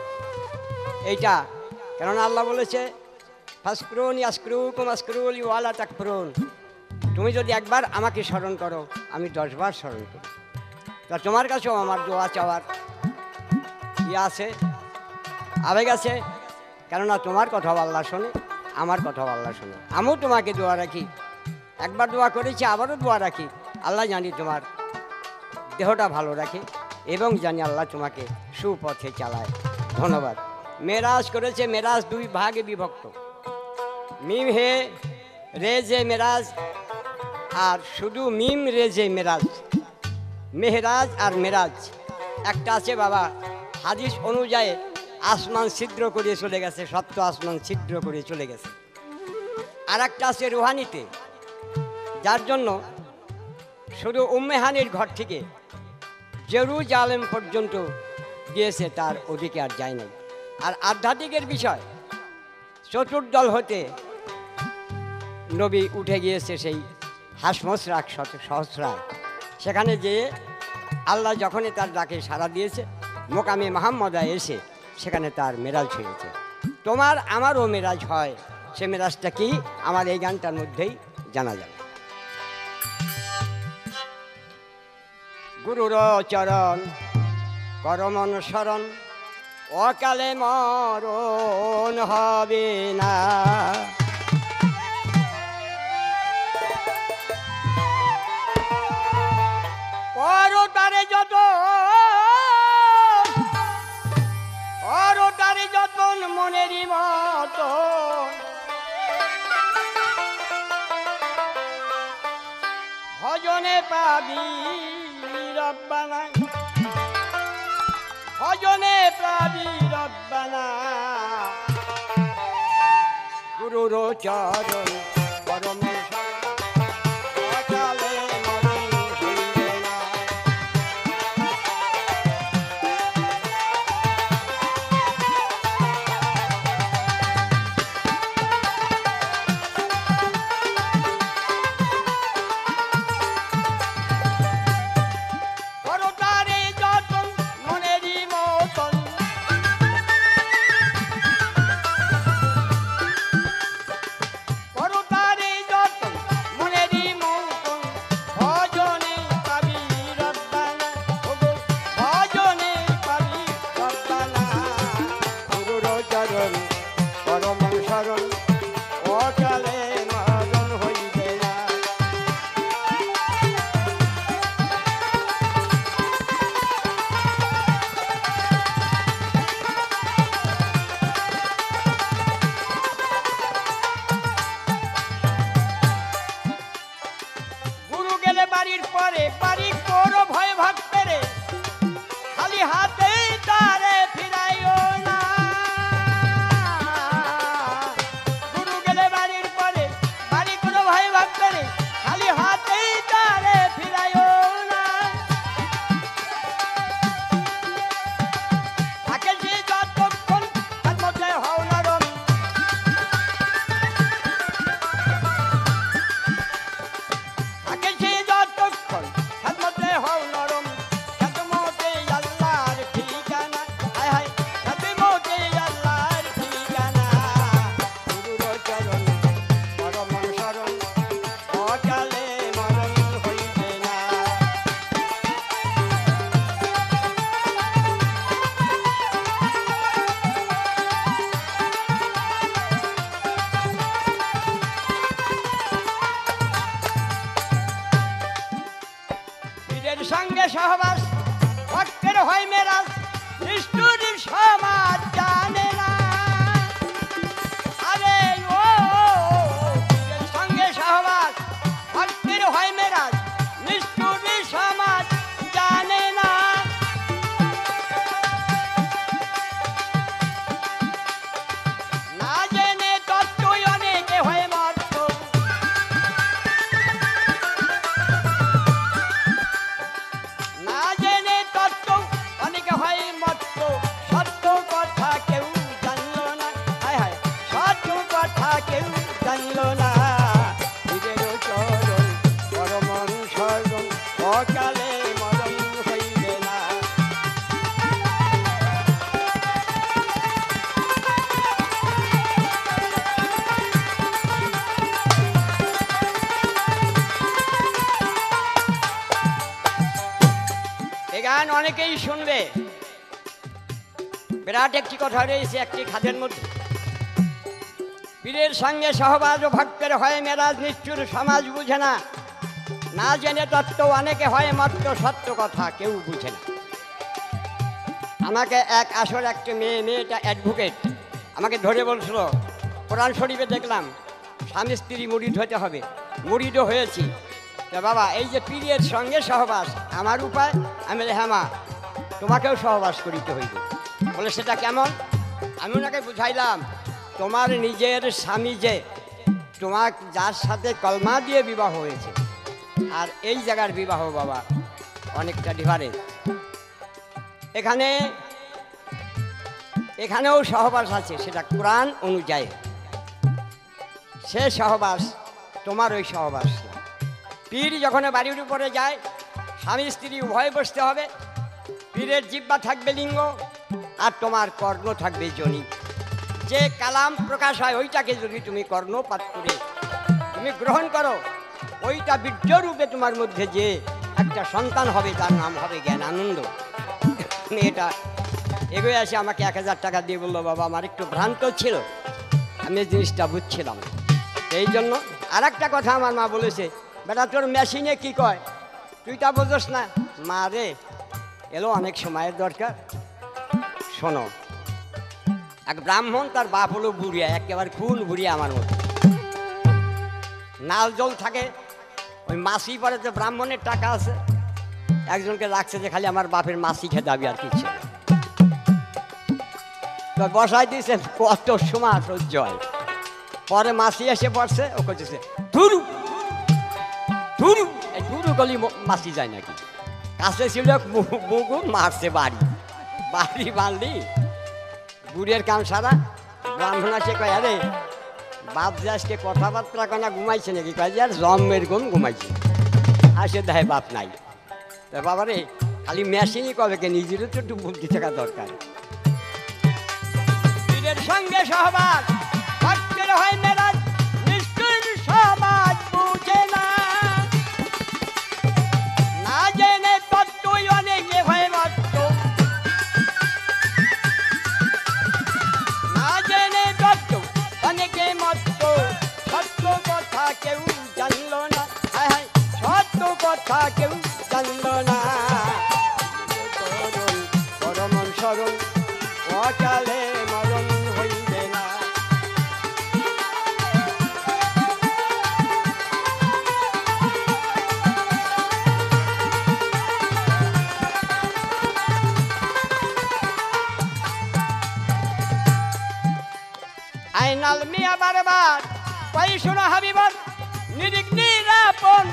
এইটা, কেননা আল্লাহ বলেছে ফাসকুরুন ইয়াসকুরুকুম আশকুরুলি ওয়ালা তাকফুরুন। তুমি যদি একবার আমাকে স্মরণ করো, আমি 10 বার স্মরণ করি। তা তোমার কাছেও আমার দোয়া চাওয়ার আছে, আবেগ আছে, কেননা তোমার কথাও আল্লাহ শোনে, আমার কথাও আল্লাহ শোনে। আমিও তোমাকে দোয়া রাখি, একবার দোয়া করেছি, আবারও দোয়া রাখি। আল্লাহ জানি তোমার দেহটা ভালো রাখে এবং জানি আল্লাহ তোমাকে সুপথে চালায়। ধন্যবাদ। মেরাজ করেছে, মেরাজ 2 ভাগে বিভক্ত। মিম হে রেজে মেরাজ আর শুধু মিম রেজে মেরাজ, মেহরাজ আর মেরাজ। একটা আছে বাবা হাদিস অনুযায়ী আসমান ছিদ্র করে চলে গেছে, সপ্ত আসমান ছিদ্র করে চলে গেছে। আর একটা আছে রুহানিতে, যার জন্য শুধু উম্মেহানির ঘর থেকে জেরুজালেম পর্যন্ত গিয়েছে, তার অধিকার যায় নাই। আর আধ্যাত্মিকের বিষয়, চতুর্দল হতে নবী উঠে গিয়েছে সেই হাসমসরাক সহস্রায়। সেখানে যেয়ে আল্লাহ যখনই তার ডাকে সাড়া দিয়েছে, মোকামে মাহমুদায় এসে সেখানে তার মেরাজ হয়েছে। তোমার আমারও মেরাজ হয়। সে মেরাজটা কি, আমার এই গানটার মধ্যেই জানা যাবে। গুরুর চরণ করমন শরণ, অকালে মরণ হবে না। তারে যতন মনেরই মতো, ভজনে পাবি রব্বানা, ভজনে পাবি রব্বানা। গুরুর চরণ পরম অচলে মরণ হইবে না। করতারে যতন মনেরই মতন, করতারে যতন মনেরই মতন, ভজনে পাবি রব্বানা, ওগো ভজনে পাবি রব্বানা। গুরুর চরণ পরম শরণ অচলে মরণ হইবে না। গুরু গেলে বাড়ির পরে বাড়ি করো ভয় ভক্তেরে, খালি হাতে তারে ফিরাইও না। গুরু গেলে বাড়ির পরে বাড়ি করো ভয় ভক্তেরে, খালি হাতে তারে ফিরাইও না। থাকে যে যতক্ষণ তার মধ্যে হও নরম, থাকে সে যতক্ষণ তার মধ্যে হও নরম। খ্যাতমতে আল্লাহর ঠিকানা, হায় হায় খ্যাতমতে আল্লাহর ঠিকানা। গুরুর চরণ পরম শরণ অকালে মরণ হইবে না। পীরের সঙ্গে সহবাস ভক্তের হয় মেরাজ, নিষ্ঠুরের সমাজ জানে না। আরে ও পীরের সঙ্গে সহবাস ভক্তের হয় মেরাজ, নিষ্ঠুরের সমাজ জানে না। না জেনে তত্ত্বই অনেকে হয় মত্ত, না জেনে তত্ত্ব অনেকে হয় মত্ত। সত্য কথা কেউ জানলো না, হায় হায় সত্য কথা কেউ জানলো না। পীরের চরণ পরম শরণ অকালে মরণ হইবে না। এ গান অনেকেই শুনবে। বিরাট একটি কথা রয়েছে একটি খাদের মধ্যে। পীরের সঙ্গে সহবাস ও ভক্তের হয় মেরাজ, নিষ্ঠুর সমাজ বুঝে না। না জেনে তত্ত্ব অনেকে হয় মত্ত, সত্য কথা কেউ বুঝে না। আমাকে এক আসর একটা মেয়েটা অ্যাডভোকেট আমাকে ধরে বলছিল, কোরআন শরীফে দেখলাম স্বামী স্ত্রী মুরিদ হতে হবে, মুরিদও হয়েছি। তা বাবা এই যে পীরের সঙ্গে সহবাস আমার উপায়? আমি বলি হ্যাঁ মা, তোমাকেও সহবাস করিতে হইবে। বলে সেটা কেমন? আমি ওনাকে বুঝাইলাম, তোমার নিজের স্বামী যে তোমার যার সাথে কলমা দিয়ে বিবাহ হয়েছে আর এই জায়গার বিবাহ বাবা অনেকটা ডিফারেন্স। এখানেও সহবাস আছে, সেটা কোরআন অনুযায়ী। সে সহবাস তোমার ওই সহবাস না। পীর যখন বাড়ির উপরে যায়, স্বামী স্ত্রী উভয় বসতে হবে। পীরের জিহ্বা থাকবে লিঙ্গ আর তোমার কর্ণ থাকবে যোনি। যে কালাম প্রকাশ হয় ওইটাকে যদি তুমি কর্ণপাত করে তুমি গ্রহণ করো, ওইটা বীর্যরূপে তোমার মধ্যে যে একটা সন্তান হবে তার নাম হবে জ্ঞানানন্দ। এটা এগোয়ে আসে আমাকে 1000 টাকা দিয়ে বললো, বাবা আমার একটু ভ্রান্ত ছিল, আমি এই জিনিসটা বুঝছিলাম। এই জন্য আর একটা কথা আমার মা বলেছে, বেটা তোর মেশিনে কি কয় তুই তা বোঝস না। মা রে, এলো অনেক সময়ের দরকার। শোনো, এক ব্রাহ্মণ, তার বাপ হলো বুড়িয়া, একেবারে খুন বুড়িয়া আমার মতো। নাল জল থাকে, ওই মাসি পরে যে ব্রাহ্মণের টাকা আছে, একজনকে রাখছে যে খালি আমার বাপের মাসি খেয়ে দাবি আর কিছু। তো বসাই দিয়েছেন, কত সময় সহ্য হয়। পরে মাসি এসে পড়ছে, ও করতেছে ধুরু ধুরু, এই ধুরু গলি মাসি যায় নাকি? কাছে ছিল বুগু, মারছে বাড়ি, বাড়ি বাঁধলি বুড়ির কাম সারা। ব্রাহ্মণ আসে কয়, আরে বাপ যে আজকে কথাবার্তা কনা ঘুমাইছে নাকি? কয় যে আর জন্মের ঘুম ঘুমাইছে। আসে দেখে বাপ নাই। তা বাবা রে, খালি মেশিনই কবে কে, নিজেরও তো একটু বুদ্ধি থাকা দরকার। পীরের সঙ্গে সহবাস ভক্তের হয় মেরাজ, নিষ্ঠুর সমাজ বুঝে না, না জেনে তত্ত্বই অনেকে হয় মত্ত, না জেনে তত্ত্ব অনেকে মত্ত, সত্য কথা কেউ জানল না, হায় হায় সত্য কথা কেউ জানল না। পরম শরণ অকালে মরণ হইবে না। আইনাল মিয়া বারবার পাই শোনা হাবিবার, নিরিক নিরাপন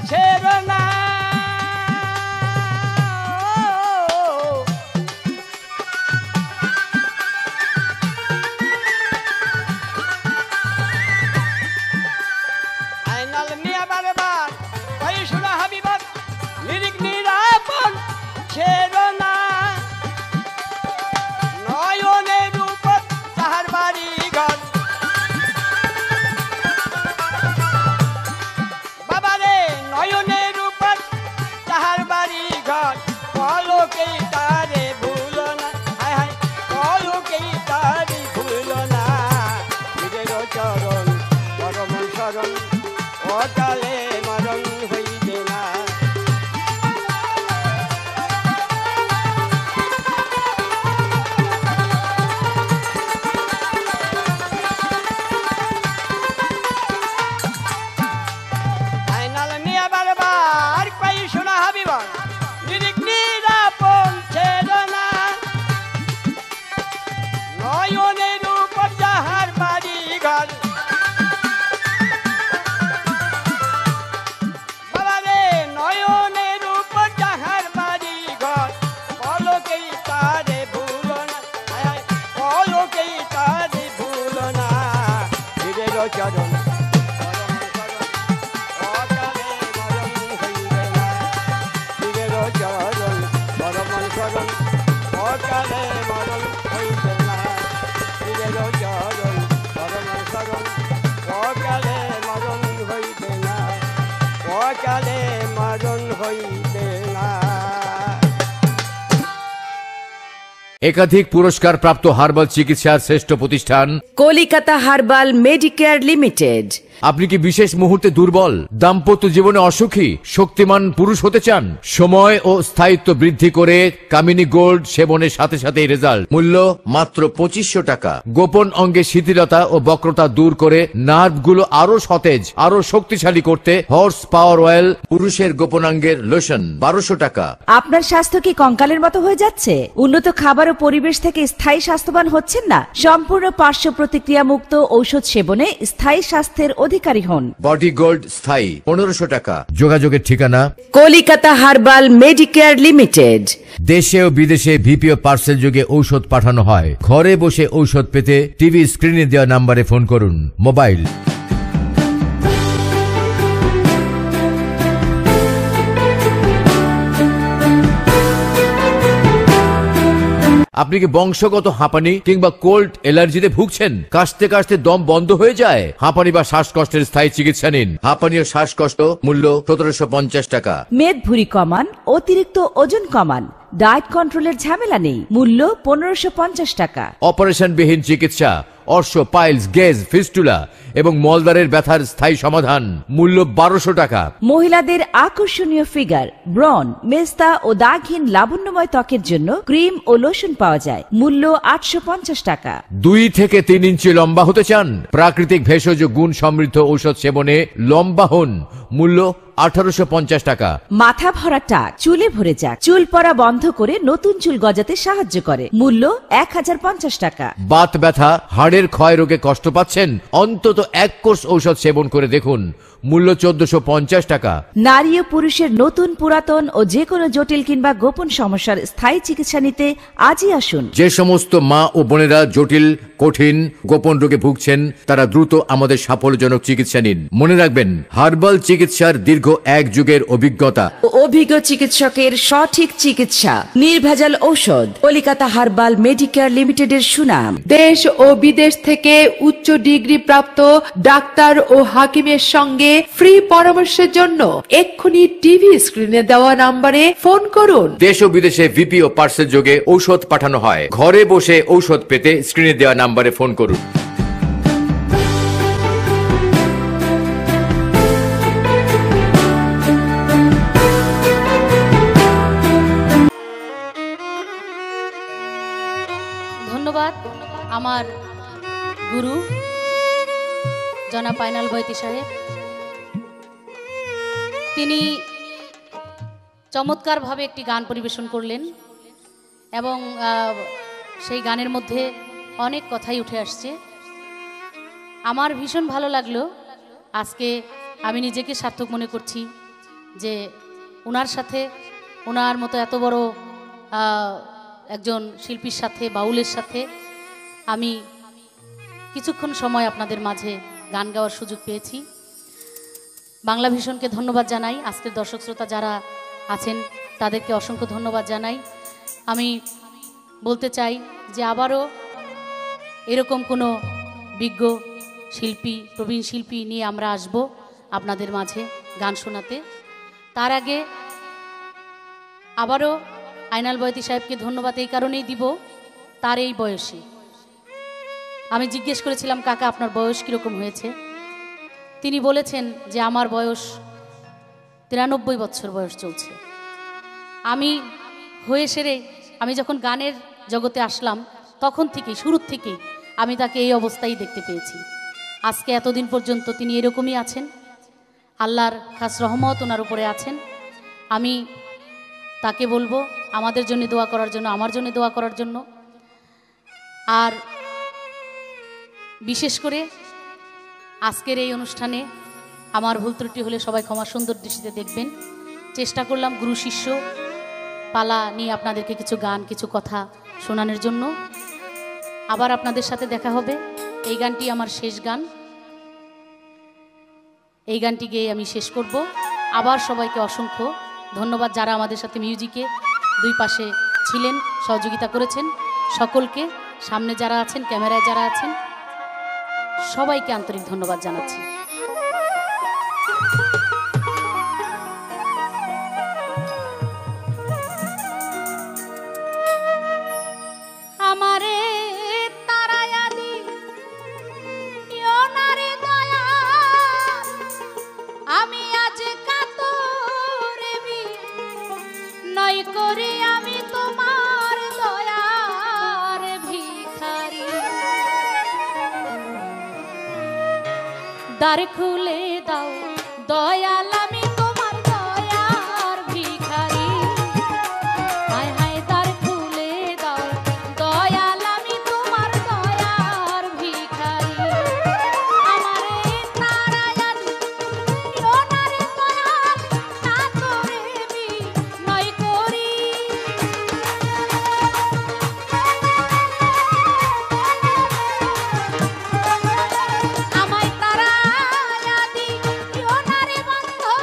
ছেড়ো না। আইনাল মিয়া বারবার পাই শোনা হাবিবার, নিরিক নিরাপন ছেড়ো না। নয়নের উপর তাহার বাড়ি ঘর, বাবারে নয়নের উপর তাহার বাড়ি ঘর, পলকেই তারে ভুলো না, হায় হায় পলকেই তারে ভুলো না। নিজের চরণ পরম শরণ অকালে মরণ হইবে না। আইনাল মিয়া বারবার পাই শোনা হাবিবার, নিরিক নিরাপন ছেড়ো না। নয়নের উপর যাহার বাড়ি ঘর, বাবারে নয়নের উপর যাহার বাড়ি ঘর, পলকেই তারে ভুলো না, হায় হায় পলকেই তারে ভুলো না। নিজের চরণ অকালে মরণ হইবে না। নিজের চরণ পরম শরণ অকালে মরণ হইবে না, অকালে মরণ হইবে না। একাধিক পুরস্কার প্রাপ্ত হার্বাল চিকিৎসার শ্রেষ্ঠ প্রতিষ্ঠান কলিকাতা হার্বাল মেডিকেয়ার লিমিটেড। আপনি কি বিশেষ মুহূর্তে দুর্বল, দাম্পত্য জীবনে অসুখী, শক্তিমান পুরুষ হতে চান? সময় ও স্থায়িত্ব বৃদ্ধি করে কামিনী গোল্ড সেবনের সাথে সাথে রেজাল্ট। মূল্য মাত্র 2500 টাকা। গোপন অঙ্গে শিথিলতা ও বক্রতা দূর করে নার্ভগুলো আরো সতেজ, আরো শক্তিশালী করতে হর্স পাওয়ার অয়েল, পুরুষের গোপনাঙ্গের লোশন 1200 টাকা। আপনার স্বাস্থ্য কি কঙ্কালের মতো হয়ে যাচ্ছে? উন্নত খাবার ও পরিবেশ থেকে স্থায়ী স্বাস্থ্যবান হচ্ছেন না? সম্পূর্ণ পার্শ্ব প্রতিক্রিয়া মুক্ত ঔষধ সেবনে স্থায়ী স্বাস্থ্যের অধিকারী হন। বডি গোল্ড স্থায়ী 1500 টাকা। যোগাযোগের ঠিকানা কলিকাতা হার্বাল মেডিকেয়ার লিমিটেড। দেশে ও বিদেশে ভিপিও পার্সেল যোগে ঔষধ পাঠানো হয়। ঘরে বসে ঔষধ পেতে টিভি স্ক্রিনে দেওয়া নম্বরে ফোন করুন। মোবাইল আপনি কি বংশগত হাঁপানি কিংবা কোল্ড অ্যালার্জিতে ভুগছেন? কাশতে কাশতে দম বন্ধ হয়ে যায়? হাঁপানি বা শ্বাসকষ্টের স্থায়ী চিকিৎসা নিন। হাঁপানি ও শ্বাসকষ্ট মূল্য 1750 টাকা। মেদ ভুঁড়ি কমান, অতিরিক্ত ওজন কমান, ডায়েট কন্ট্রোলের ঝামেলা নেই। মূল্য 1550 টাকা। অপারেশন বিহীন চিকিৎসা, অর্শ, পাইলস, গেজ, ফিস্টুলা এবং মলদ্বারের ব্যথার স্থায়ী সমাধান। মূল্য 1200 টাকা। মহিলাদের আকর্ষণীয় ফিগার, ব্রণ, মেস্তা ও দাগহীন লাবণ্যময় ত্বকের জন্য ক্রিম ও লোশন পাওয়া যায়। মূল্য 850 টাকা। 2 থেকে 3 ইঞ্চি লম্বা হতে চান? প্রাকৃতিক ভেষজ গুণ সমৃদ্ধ ঔষধ সেবনে লম্বা হন। মূল্য 1850 টাকা। মাথা ভরা টাক চুলে ভরে যাক, চুল পড়া বন্ধ করে নতুন চুল গজাতে সাহায্য করে। মূল্য 1050 টাকা। বাত ব্যথা, হাড়ের হাড়ের ক্ষয় রোগে কষ্ট পাচ্ছেন, অন্তত এক কোর্স ঔষধ সেবন করে দেখুন। মূল্য 1450 টাকা। নারী ও পুরুষের নতুন পুরাতন ও যে কোনো জটিল কিংবা গোপন সমস্যার স্থায়ী চিকিৎসা নিতে আজই আসুন। যে সমস্ত মা ও বোনেরা জটিল, কঠিন, গোপন রোগে ভুগছেন তারা দ্রুত আমাদের সাফল্যজনক চিকিৎসা নিন। মনে রাখবেন, হার্বাল চিকিৎসার দীর্ঘ এক যুগের অভিজ্ঞতা, অভিজ্ঞ চিকিৎসকের সঠিক চিকিৎসা, নির্ভেজাল ঔষধ, কলিকাতা হার্বাল মেডিকেয়ার লিমিটেডের সুনাম। দেশ ও বিদেশ থেকে উচ্চ ডিগ্রি প্রাপ্ত ডাক্তার ও হাকিমের সঙ্গে ফ্রি পরামর্শের জন্য এক্ষুনি টিভি স্ক্রিনে দেওয়া নম্বরে ফোন করুন। দেশ ও বিদেশে ভিপি ও পার্সেল যোগে ঔষধ পাঠানো হয়। ঘরে বসে ঔষধ পেতে স্ক্রিনে দেওয়া নম্বরে ফোন করুন। ধন্যবাদ আমার গুরু জনাব আইনাল বয়তি সাহেব। তিনি চমৎকারভাবে একটি গান পরিবেশন করলেন এবং সেই গানের মধ্যে অনেক কথাই উঠে আসছে। আমার ভীষণ ভালো লাগলো। আজকে আমি নিজেকে সার্থক মনে করছি যে ওনার সাথে, ওনার মতো এত বড় একজন শিল্পীর সাথে, বাউলের সাথে আমি কিছুক্ষণ সময় আপনাদের মাঝে গান গাওয়ার সুযোগ পেয়েছি। বাংলা ভীষণকে ধন্যবাদ জানাই। আজকের দর্শক শ্রোতা যারা আছেন তাদেরকে অসংখ্য ধন্যবাদ জানাই। আমি বলতে চাই যে আবারও এরকম কোনো বিজ্ঞ শিল্পী, প্রবীণ শিল্পী নিয়ে আমরা আসব আপনাদের মাঝে গান শোনাতে। তার আগে আবারও আইনাল বয়তি সাহেবকে ধন্যবাদ এই কারণেই দিব, তার এই বয়সে আমি জিজ্ঞেস করেছিলাম, কাকা আপনার বয়স কীরকম হয়েছে? তিনি বলেছেন যে আমার বয়স 93 বছর বয়স চলছে। আমি হয়ে সেরে আমি যখন গানের জগতে আসলাম তখন থেকেই, শুরুর থেকেই আমি তাকে এই অবস্থায় দেখতে পেয়েছি। আজকে এতদিন পর্যন্ত তিনি এরকমই আছেন। আল্লাহর খাস রহমত ওনার উপরে আছেন। আমি তাকে বলবো আমাদের জন্য দোয়া করার জন্য, আমার জন্য দোয়া করার জন্য। আর বিশেষ করে আজকের এই অনুষ্ঠানে আমার ভুল ত্রুটি হলে সবাই ক্ষমা সুন্দর দৃষ্টিতে দেখবেন। চেষ্টা করলাম গুরু শিষ্য পালা নিয়ে আপনাদেরকে কিছু গান, কিছু কথা শোনানোর জন্য। আবার আপনাদের সাথে দেখা হবে। এই গানটি আমার শেষ গান। এই গানটি গেয়ে আমি শেষ করব। আবার সবাইকে অসংখ্য ধন্যবাদ যারা আমাদের সাথে মিউজিকে দুই পাশে ছিলেন, সহযোগিতা করেছেন। সকলকে, সামনে যারা আছেন, ক্যামেরায় যারা আছেন, সবাইকে আন্তরিক ধন্যবাদ জানাচ্ছি। আমারে তারায়া দিও না রে দয়া, আমি আজ কাতরে নয় করে আমি তোমার দয়ার ভিখারি। দ্বার খুলে দাও দয়াল, আমি তোমার দয়ার ভিখারি। হায় হায় দ্বার খুলে দাও দয়াল, আমি তোমার দয়ার ভিখারি। আমারে তারায়া দিও না রে দয়াল, না তোরে নয় করি। আমায় তারায়া দিও না রে বন্ধু,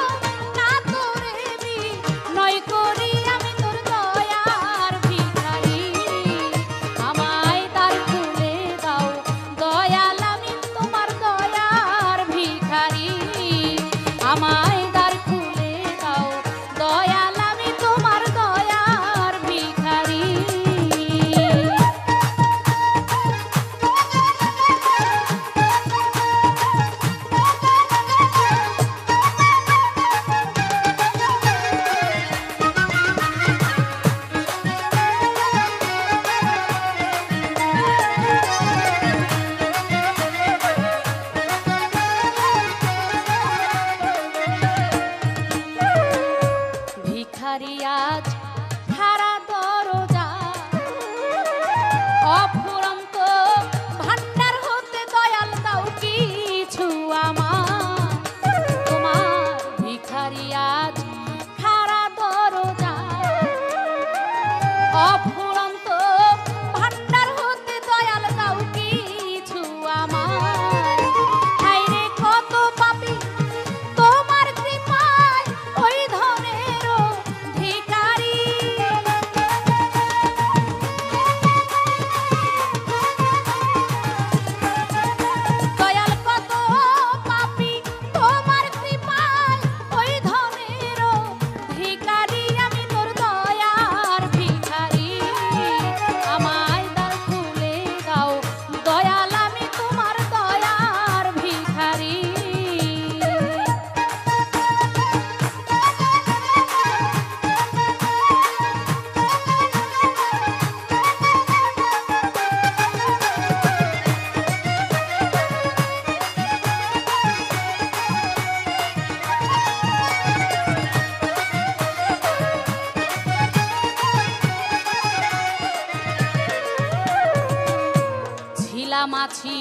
আছি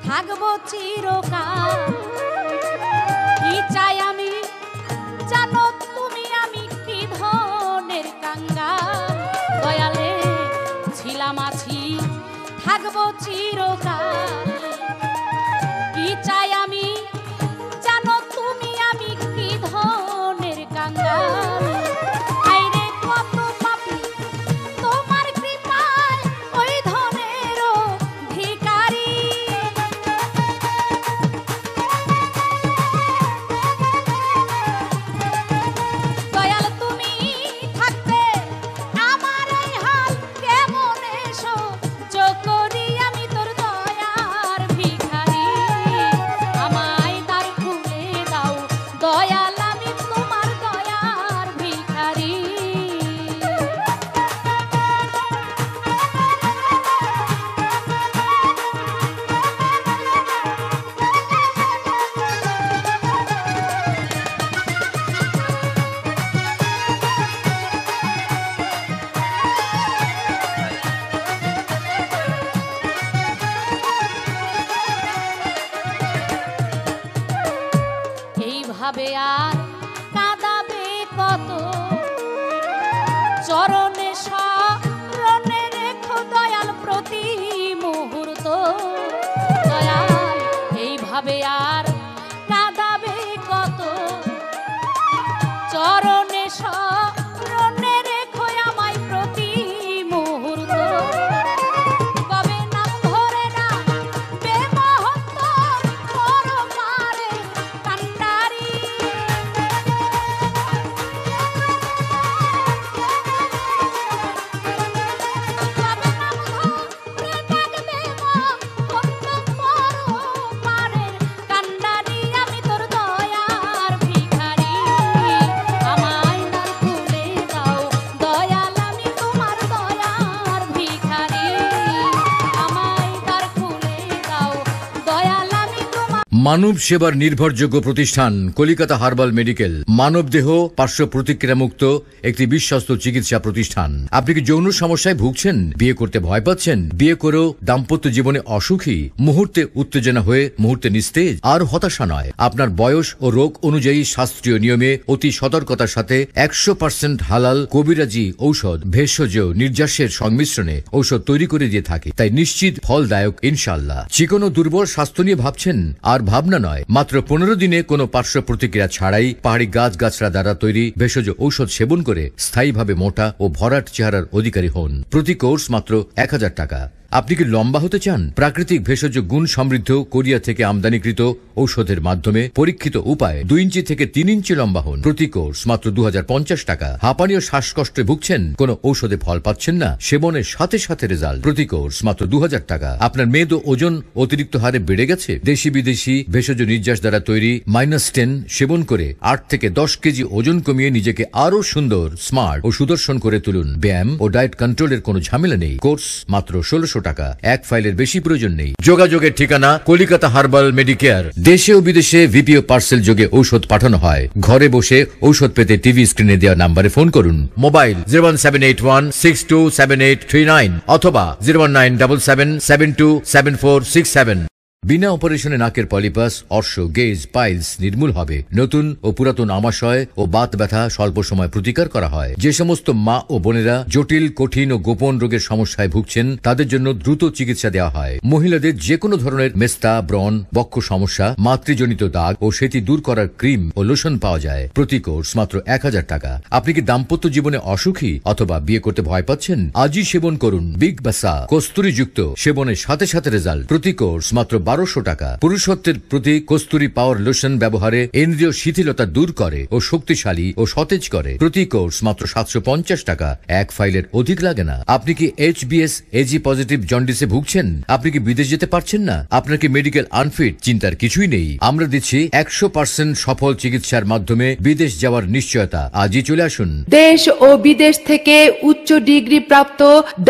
থাকবো চিরকাল। কি চাই আমি জানো তুমি, আমি কি ধনের কাঙ্গাল। দয়ালে ছিলাম আছি থাকবো চিরকাল। কি চাই আমি জানো তুমি, আমি কি ধনের কাঙ্গাল। আইরে কত পাপী তোমার কৃপায় ওই ধনেরও ভিখারি। দয়াল তুমি থাকতে আমার এই হাল কেমন এসো করি, আমি তোর দয়ার ভিখারি। আমায় দ্বার খুলে দাও দয়াল, আমি তোমার দয়ার ভিখারি। এইভাবে আর কাঁদাবে কত, চরণে শরণে রেখো দয়াল প্রতি মুহূর্ত। দয়াল এইভাবে আর কাঁদাবে কত, চরণে শরণে রেখো আমায় প্রতি মুহূর্ত। কবে নাম ধরে না বেমহত্ব পরমারে কান্ডারি। কবে নাম ধরে ডাকবে মহত্ব পরমারে কান্ডারি। আমি তোর দয়ার ভিখারি, আমায় দ্বার খুলে দাও দয়াল, আমি তোমার দয়ার ভিখারি। আমায় দ্বার খুলে দাও দয়াল, আমি তোমার। মানব সেবার নির্ভরযোগ্য প্রতিষ্ঠান কলিকাতা হার্বাল মেডিকেল মানবদেহ পার্শ্ব প্রতিক্রিয়া মুক্ত একটি বিশ্বস্ত চিকিৎসা প্রতিষ্ঠান। আপনি কি যৌন সমস্যায় ভুগছেন, বিয়ে করতে ভয় পাচ্ছেন, বিয়ে করেও দাম্পত্য জীবনে অসুখী, মুহূর্তে উত্তেজনা হয়ে মুহূর্তে নিস্তেজ? আর হতাশা নয়, আপনার বয়স ও রোগ অনুযায়ী শাস্ত্রীয় নিয়মে অতি সতর্কতার সাথে 100% হালাল কবিরাজি ঔষধ ভেষজ নির্যাসের সংমিশ্রণে ঔষধ তৈরি করে দিয়ে থাকে, তাই নিশ্চিত ফলদায়ক ইনশাআল্লাহ। চিকন ও দুর্বল স্বাস্থ্য নিয়ে ভাবছেন? আর ভাবনা নয়, মাত্র 15 দিনে কোনো পার্শ্ব প্রতিক্রিয়া ছাড়াই পাহাড়ি গাছগাছড়া দ্বারা তৈরি ভেষজ ঔষধ সেবন করে স্থায়ীভাবে মোটা ও ভরাট চেহারার অধিকারী হন। প্রতি কোর্স মাত্র 1000 টাকা। আপনি কি লম্বা হতে চান? প্রাকৃতিক ভেষজ গুণ সমৃদ্ধ কোরিয়া থেকে আমদানিকৃত ঔষধের মাধ্যমে পরীক্ষিত উপায় 2 ইঞ্চি থেকে 3 ইঞ্চি লম্বা হন। প্রতি কোর্স মাত্র 2050 টাকা। হাঁপানি ও শ্বাসকষ্টে ভুগছেন, কোনো ঔষধে ফল পাচ্ছেন না, সেবনের সাথে সাথে রেজাল্ট। প্রতি কোর্স মাত্র 2000 টাকা। আপনার মেদ ও ওজন অতিরিক্ত হারে বেড়ে গেছে? দেশি বিদেশি ভেষজ নির্যাস দ্বারা তৈরি -10 সেবন করে 8 থেকে 10 কেজি ওজন কমিয়ে নিজেকে আরো সুন্দর, স্মার্ট ও সুদর্শন করে তুলুন। ব্যায়াম ও ডায়েট কন্ট্রোলের কোনো ঝামেলা নেই। কোর্স মাত্র 1600 টাকা। এক ফাইলের বেশি প্রয়োজন নেই। যোগাযোগের ঠিকানা কলিকাতা হার্বাল মেডিকেয়ার। দেশে ও বিদেশে ভিপিও পার্সেল যোগে ঔষধ পাঠানো হয়। ঘরে বসে ঔষধ পেতে টিভি স্ক্রিনে দেওয়া নাম্বারে ফোন করুন। মোবাইল 01781627839 অথবা 01977727467। বিনা অপারেশনে নাকের পলিপাস, অর্শ, গেজ, পাইলস নির্মূল হবে। নতুন ও পুরাতন আমাশয় ও বাত ব্যথা স্বল্প সময় প্রতিকার করা হয়। যে সমস্ত মা ও বোনেরা জটিল, কঠিন ও গোপন রোগের সমস্যায় ভুগছেন, তাদের জন্য দ্রুত চিকিৎসা দেওয়া হয়। মহিলাদের যে কোনো ধরনের মেস্তা, ব্রণ, বক্ষ সমস্যা, মাতৃজনিত দাগ ও সেটি দূর করার ক্রিম ও লোশন পাওয়া যায়। প্রতি কোর্স মাত্র 1000 টাকা। আপনি কি দাম্পত্য জীবনে অসুখী অথবা বিয়ে করতে ভয় পাচ্ছেন? আজই সেবন করুন বিগ বাসা কস্তুরী যুক্ত, সেবনের সাথে সাথে রেজাল্ট। প্রতি কোর্স মাত্র 1200 টাকা। পুরুষত্বের প্রতি কস্তুরী পাওয়ার লোশন ব্যবহারে ইন্দ্রিয় শিথিলতা দূর করে ও শক্তিশালী ও সতেজ করে। প্রতি কোর্স মাত্র 750 টাকা। এক ফাইলের অধিক লাগে না। আপনি কি HBS AG পজিটিভ জন্ডিসে ভুগছেন? আপনি কি বিদেশ যেতে পারছেন না? আপনার কি মেডিকেল আনফিট? চিন্তার কিছুই নেই। আমরা দিচ্ছি 100% সফল চিকিৎসার মাধ্যমে বিদেশ যাওয়ার নিশ্চয়তা। আজই চলে আসুন। দেশ ও বিদেশ থেকে উচ্চ ডিগ্রি প্রাপ্ত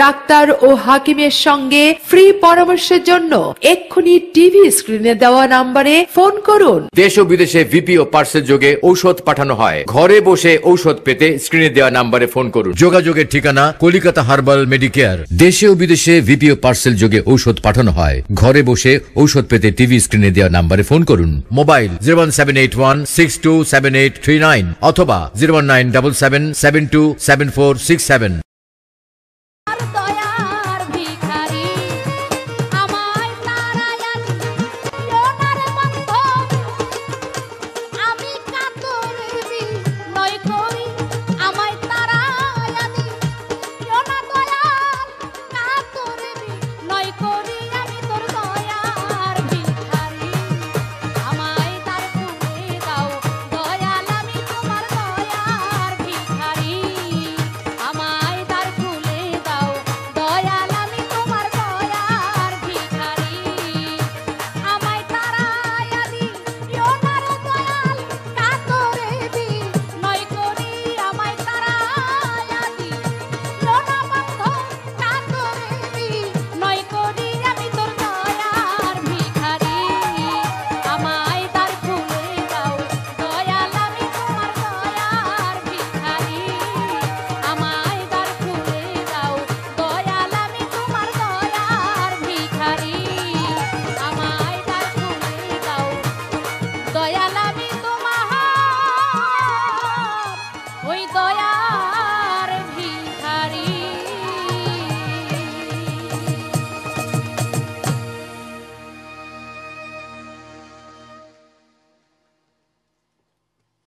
ডাক্তার ও হাকিমের সঙ্গে ফ্রি পরামর্শের জন্য এক্ষুনি টিভি স্ক্রিনে দেওয়া নম্বরে ফোন করুন। দেশ ও বিদেশে ভিপি ও পার্সেল যোগে ঔষধ পাঠানো হয়। ঘরে বসে ঔষধ পেতে স্ক্রিনে দেওয়া নম্বরে ফোন করুন। যোগাযোগের ঠিকানা কলিকাতা হার্বাল মেডিকেয়ার। দেশে ও বিদেশে ভিপি ও পার্সেল যোগে ঔষধ পাঠানো হয়। ঘরে বসে ঔষধ পেতে টিভি স্ক্রিনে দেওয়া নম্বরে ফোন করুন। মোবাইল 01781627839 অথবা 01977727467।